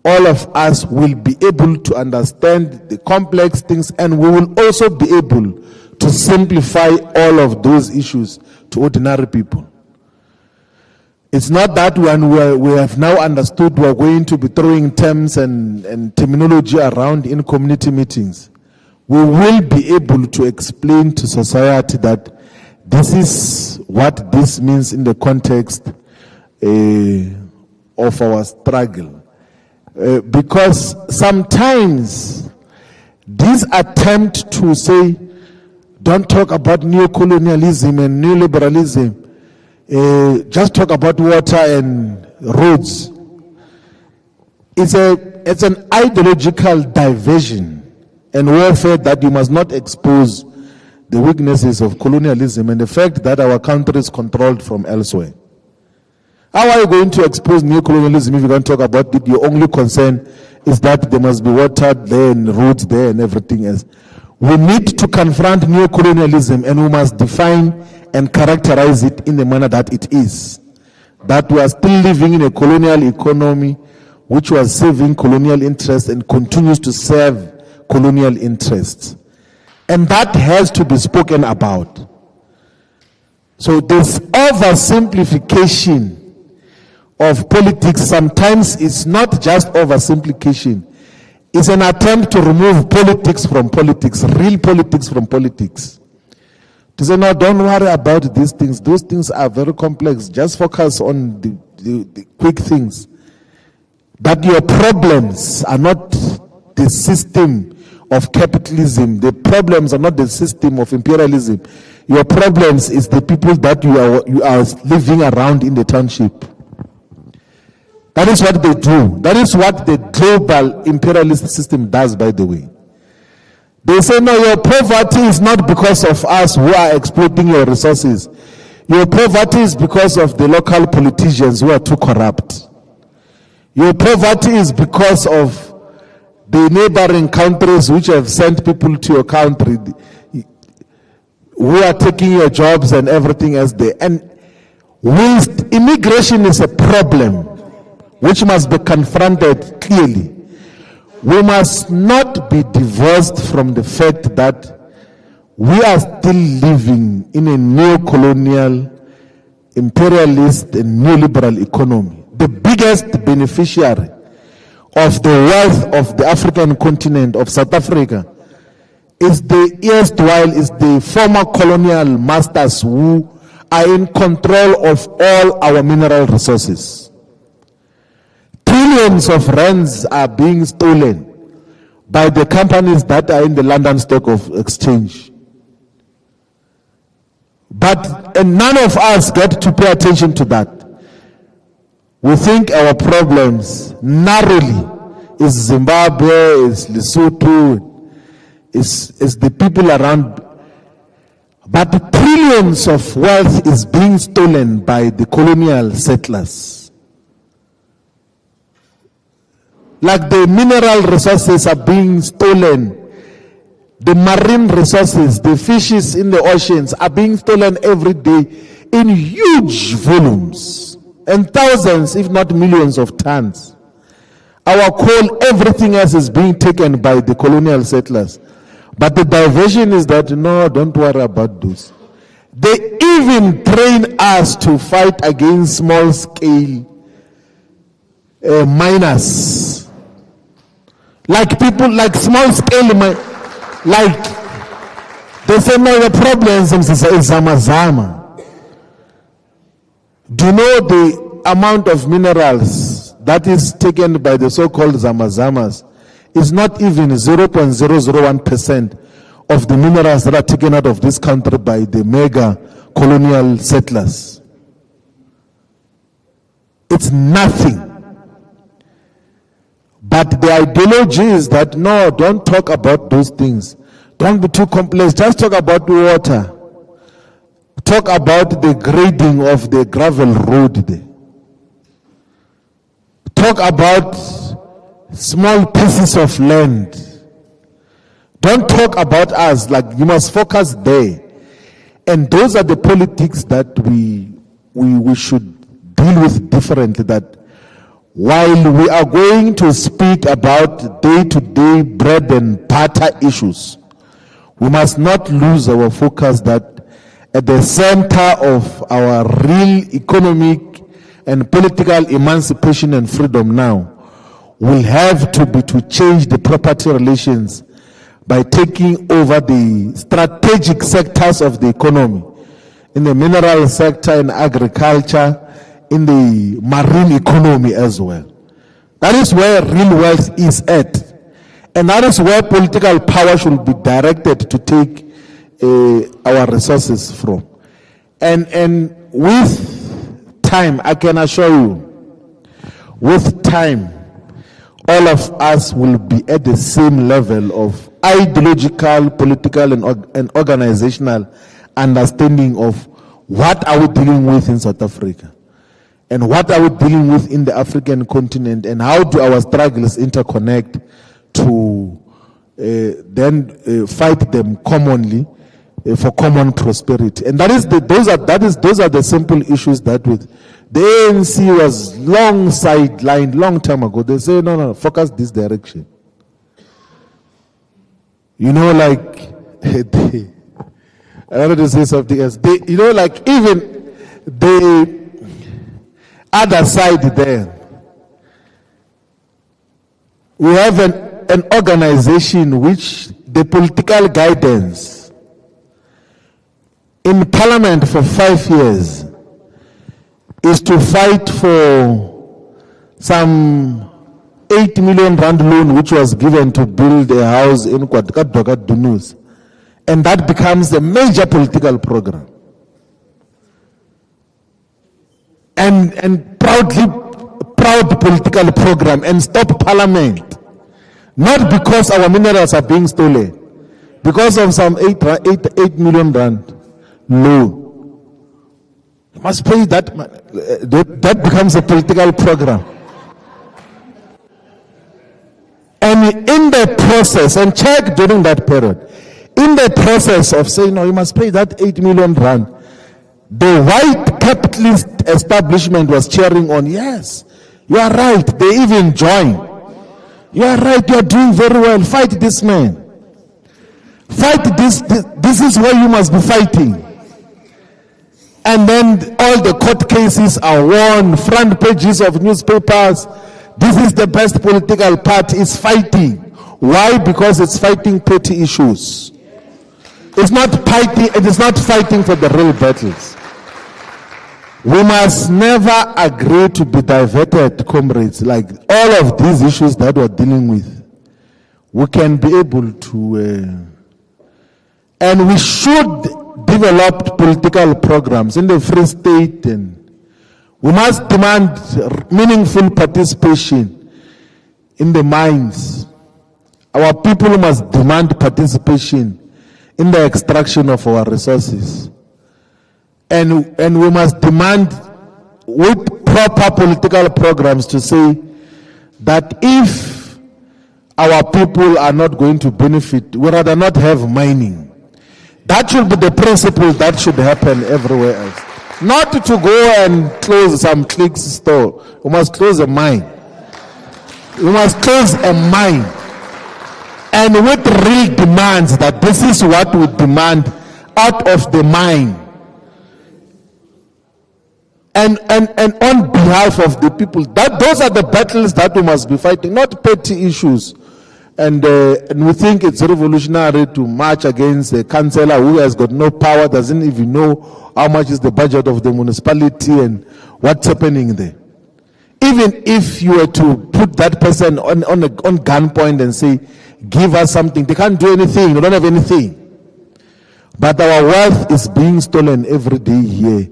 all of us will be able to understand the complex things, and we will also be able to simplify all of those issues to ordinary people. It's not that when we have now understood we're going to be throwing terms and terminology around in community meetings. We will be able to explain to society that this is what this means in the context of our struggle. Because sometimes this attempt to say, don't talk about neocolonialism and neoliberalism, just talk about water and roads, it's an ideological diversion and warfare that you must not expose the weaknesses of colonialism and the fact that our country is controlled from elsewhere. How are you going to expose neocolonialism if you don't talk about it? Your only concern is that there must be water there and roads there and everything else. We need to confront neocolonialism, and we must define and characterize it in the manner that it is. That we are still living in a colonial economy which was serving colonial interests and continues to serve colonial interests. And that has to be spoken about. So this oversimplification of politics sometimes is not just oversimplification. It's an attempt to remove politics from politics, real politics from politics. To say, no, don't worry about these things. Those things are very complex. Just focus on the quick things. That your problems are not the system of capitalism. The problems are not the system of imperialism. Your problems is the people that you are living around in the township. That is what they do. That is what the global imperialist system does, by the way. They say, no, your poverty is not because of us who are exploiting your resources. Your poverty is because of the local politicians who are too corrupt. Your poverty is because of the neighboring countries which have sent people to your country, who are taking your jobs and everything else there. And whilst immigration is a problem which must be confronted clearly, we must not be divorced from the fact that we are still living in a neo-colonial, imperialist and neoliberal economy. The biggest beneficiary of the wealth of the African continent, of South Africa, is the former colonial masters who are in control of all our mineral resources. Trillions of rands are being stolen by the companies that are in the London Stock Exchange. But none of us get to pay attention to that. We think our problems narrowly is Zimbabwe, is Lesotho, is the people around. But trillions of wealth is being stolen by the colonial settlers. Like the mineral resources are being stolen, the marine resources, the fishes in the oceans are being stolen every day in huge volumes, and thousands, if not millions of tons. Our coal, everything else is being taken by the colonial settlers. But the diversion is that, no, don't worry about those. They even train us to fight against small-scale miners. Like people, like small-scale miners. Like, they say, no, the problems is Zamazama. Do you know the amount of minerals that is taken by the so-called Zamazamas is not even 0.001% of the minerals that are taken out of this country by the mega colonial settlers. It's nothing. But the ideology is that no, don't talk about those things. Don't be too complex. Just talk about the water. Talk about the grading of the gravel road there. Talk about small pieces of land. Don't talk about us. Like, you must focus there. And those are the politics that we should deal with differently. That while we are going to speak about day-to-day bread and butter issues, we must not lose our focus that at the center of our real economic and political emancipation and freedom now will have to be to change the property relations by taking over the strategic sectors of the economy, in the mineral sector, in agriculture, in the marine economy as well. That is where real wealth is at. And that is where political power should be directed to take our resources from. And with time, I can assure you, with time, all of us will be at the same level of ideological, political, and organizational understanding of what are we dealing with in South Africa, and what are we dealing with in the African continent, and how do our struggles interconnect to then fight them commonly for common prosperity. And those are the simple issues that with the ANC was long sidelined long time ago. They say no, focus this direction. You know, like I wanted to say something else. You know, like even the other side there, we have an organization which the political guidance in parliament for 5 years is to fight for some 8 million rand loan which was given to build a house in Kwadkadogat Dunus. And that becomes a major political program. And proud political program, and stop parliament. Not because our minerals are being stolen, because of some 8 million rand loan. You must pay that. That becomes a political program. And in the process, and check during that period, in the process of saying, no, you must pay that 8 million rand, the white capitalist establishment was cheering on, yes, you are right, they even joined. You are right, you are doing very well, fight this man. Fight this is where you must be fighting. And then all the court cases are won, front pages of newspapers. This is the best political party, it's fighting. Why? Because it's fighting petty issues. It's not fighting for the real battles. We must never agree to be diverted, comrades. Like all of these issues that we're dealing with, we can be able to, and we should develop political programs in the Free State, and we must demand meaningful participation in the mines. Our people must demand participation in the extraction of our resources. And we must demand with proper political programs to say that if our people are not going to benefit, we rather not have mining. That should be the principle that should happen everywhere else. Not to go and close some Clicks store. We must close a mine. We must close a mine. And with real demands that this is what we demand out of the mine. And on behalf of the people, those are the battles that we must be fighting, not petty issues. And we think it's revolutionary to march against a councillor who has got no power, doesn't even know how much is the budget of the municipality and what's happening there. Even if you were to put that person on gunpoint and say, give us something. They can't do anything. They don't have anything. But our wealth is being stolen every day here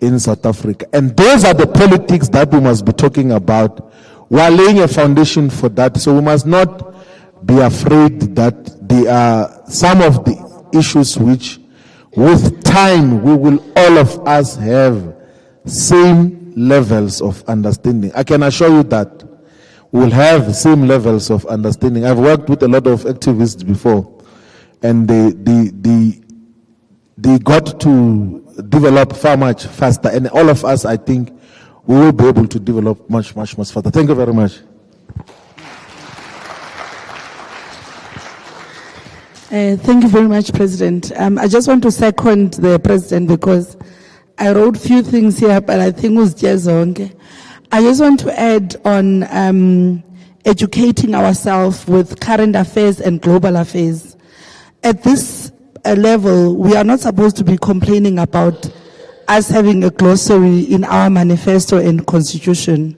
in South Africa. And those are the politics that we must be talking about. We are laying a foundation for that. So we must not be afraid that there are some of the issues which with time we will all of us have same levels of understanding. I can assure you that we'll have same levels of understanding. I've worked with a lot of activists before, and they got to develop far much faster. And all of us, I think, we will be able to develop much faster. Thank you very much. Thank you very much, President. I just want to second the President because I wrote few things here, but I think it was Jezonke. I just want to add on educating ourselves with current affairs and global affairs. At this level, we are not supposed to be complaining about us having a glossary in our manifesto and constitution.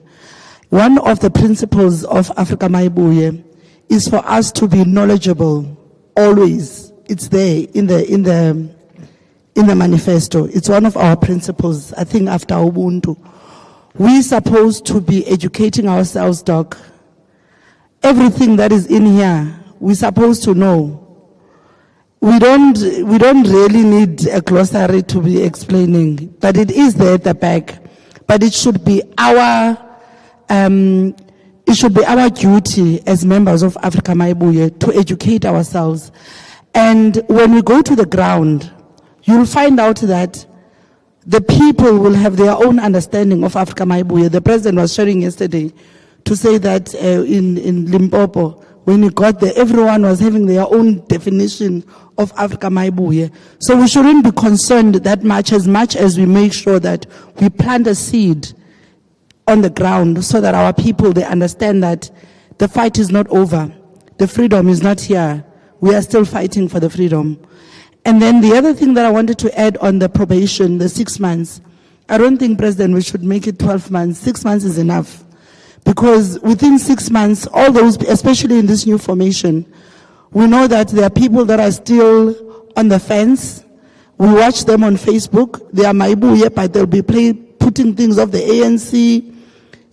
One of the principles of Africa Maibuye is for us to be knowledgeable. Always, it's there in the manifesto. It's one of our principles. I think after Ubuntu, we're supposed to be educating ourselves, Doc. Everything that is in here, we're supposed to know. We don't really need a glossary to be explaining, but it is there at the back. But it should be our duty as members of Africa Maibuye to educate ourselves. And when we go to the ground, you'll find out that the people will have their own understanding of Africa Maibuye. The President was sharing yesterday to say that in Limpopo, when he got there, everyone was having their own definition of Africa Maibuye. So we shouldn't be concerned that much as we make sure that we plant a seed on the ground so that our people, they understand that the fight is not over. The freedom is not here. We are still fighting for the freedom. And then the other thing that I wanted to add on the probation, the 6 months, I don't think, President, we should make it 12 months. 6 months is enough. Because within 6 months, all those, especially in this new formation, we know that there are people that are still on the fence. We watch them on Facebook. They are Maibuye, but they'll be putting things of the ANC.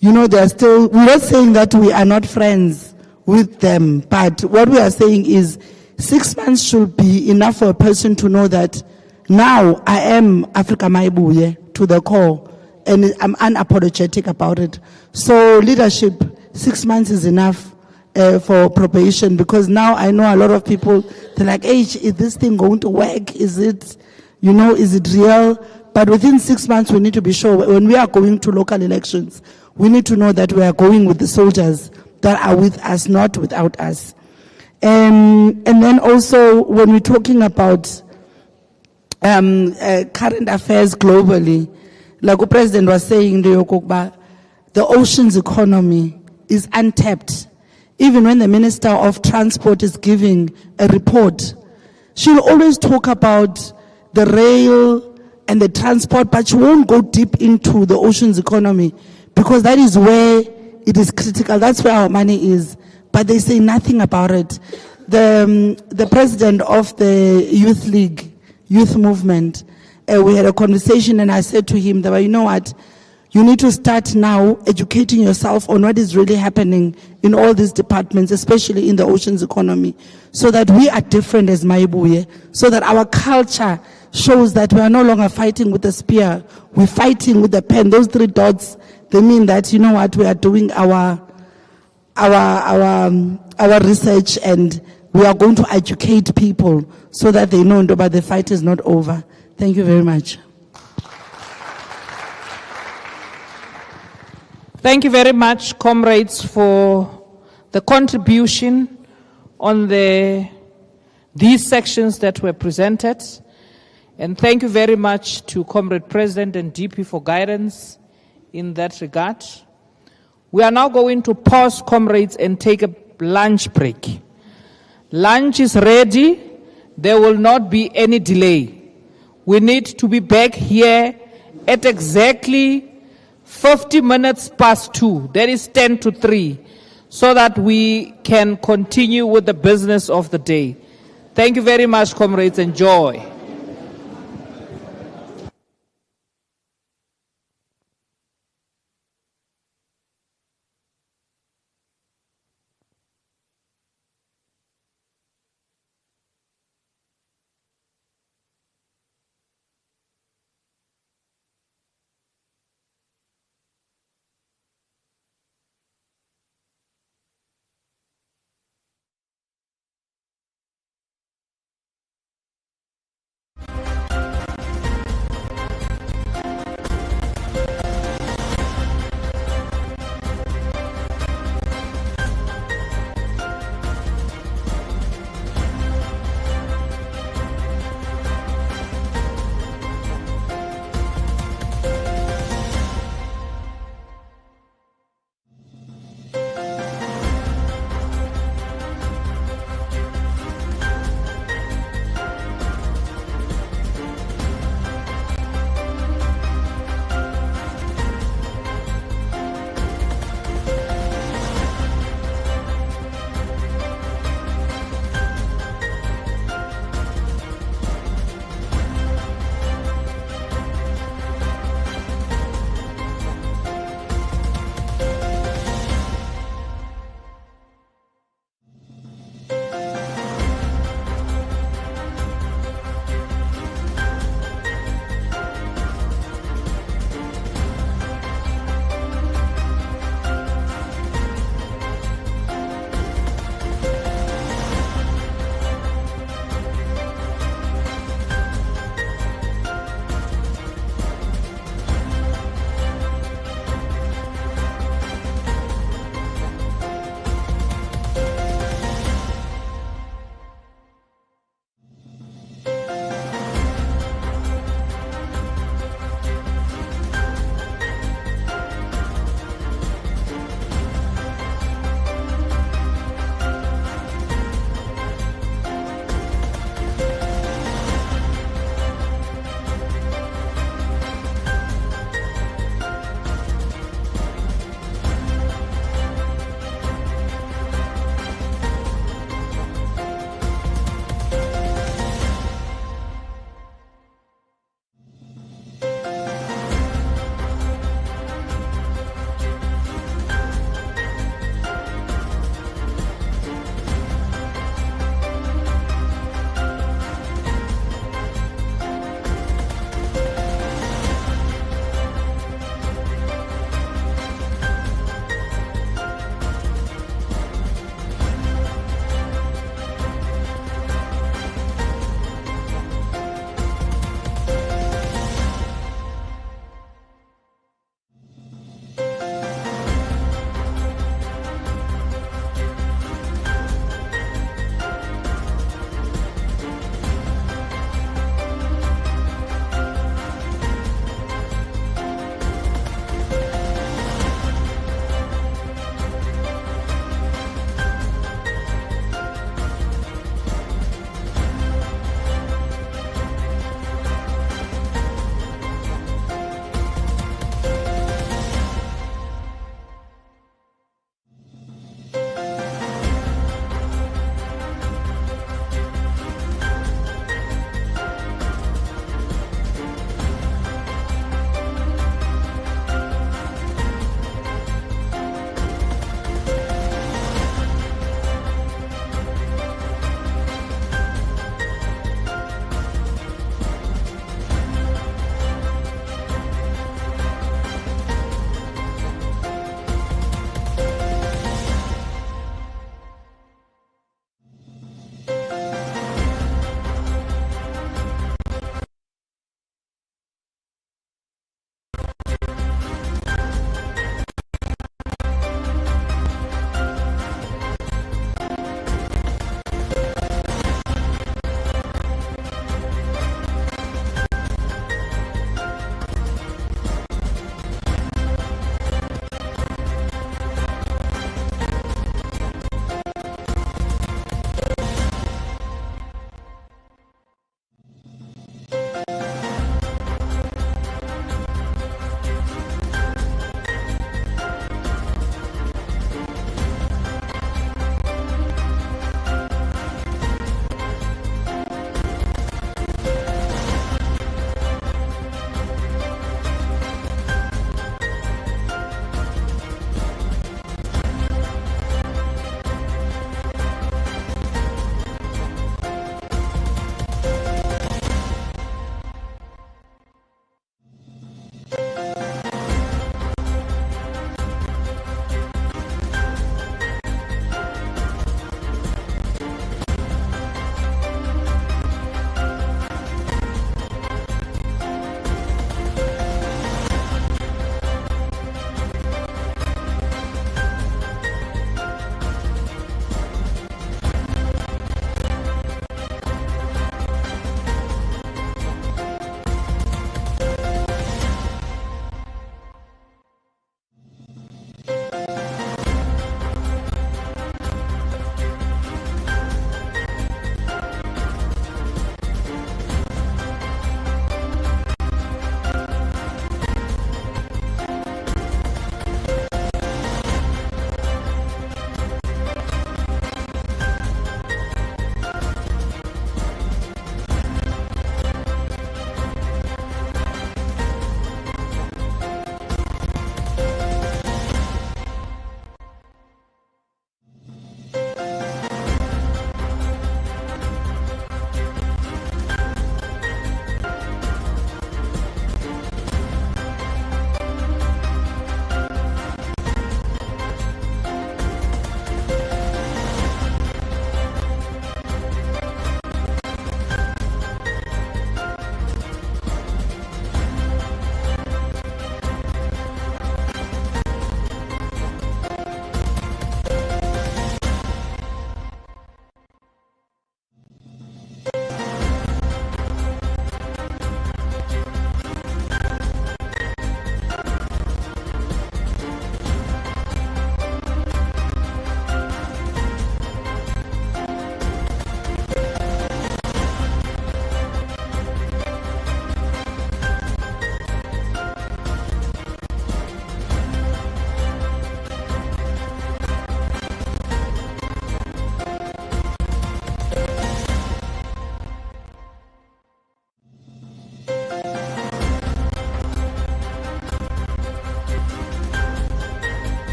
You know, they're still, we're not saying that we are not friends with them, but what we are saying is 6 months should be enough for a person to know that now I am Africa Maibuye to the core, and I'm unapologetic about it. So leadership, 6 months is enough for probation, because now I know a lot of people, they're like, hey, is this thing going to work? Is it, is it real? But within 6 months, we need to be sure when we are going to local elections, we need to know that we are going with the soldiers that are with us, not without us. And then also, when we're talking about current affairs globally, like the President was saying, the oceans economy is untapped. Even when the Minister of Transport is giving a report, she'll always talk about the rail and the transport, but she won't go deep into the oceans economy, because that is where it is critical. That's where our money is. But they say nothing about it. The president of the Youth League, Youth Movement, we had a conversation, and I said to him that, you know what, you need to start now educating yourself on what is really happening in all these departments, especially in the oceans economy, so that we are different as Maibuye, so that our culture shows that we are no longer fighting with the spear, we're fighting with the pen. Those 3 dots, they mean that, you know what, we are doing our research, and we are going to educate people so that they know that the fight is not over. Thank you very much. Thank you very much, comrades, for the contribution on these sections that were presented. And thank you very much to Comrade President and DP for guidance in that regard. We are now going to pause, comrades, and take a lunch break. Lunch is ready. There will not be any delay. We need to be back here at exactly 50 minutes past 2. That is 10 to 3. so that we can continue with the business of the day. Thank you very much, comrades. Enjoy.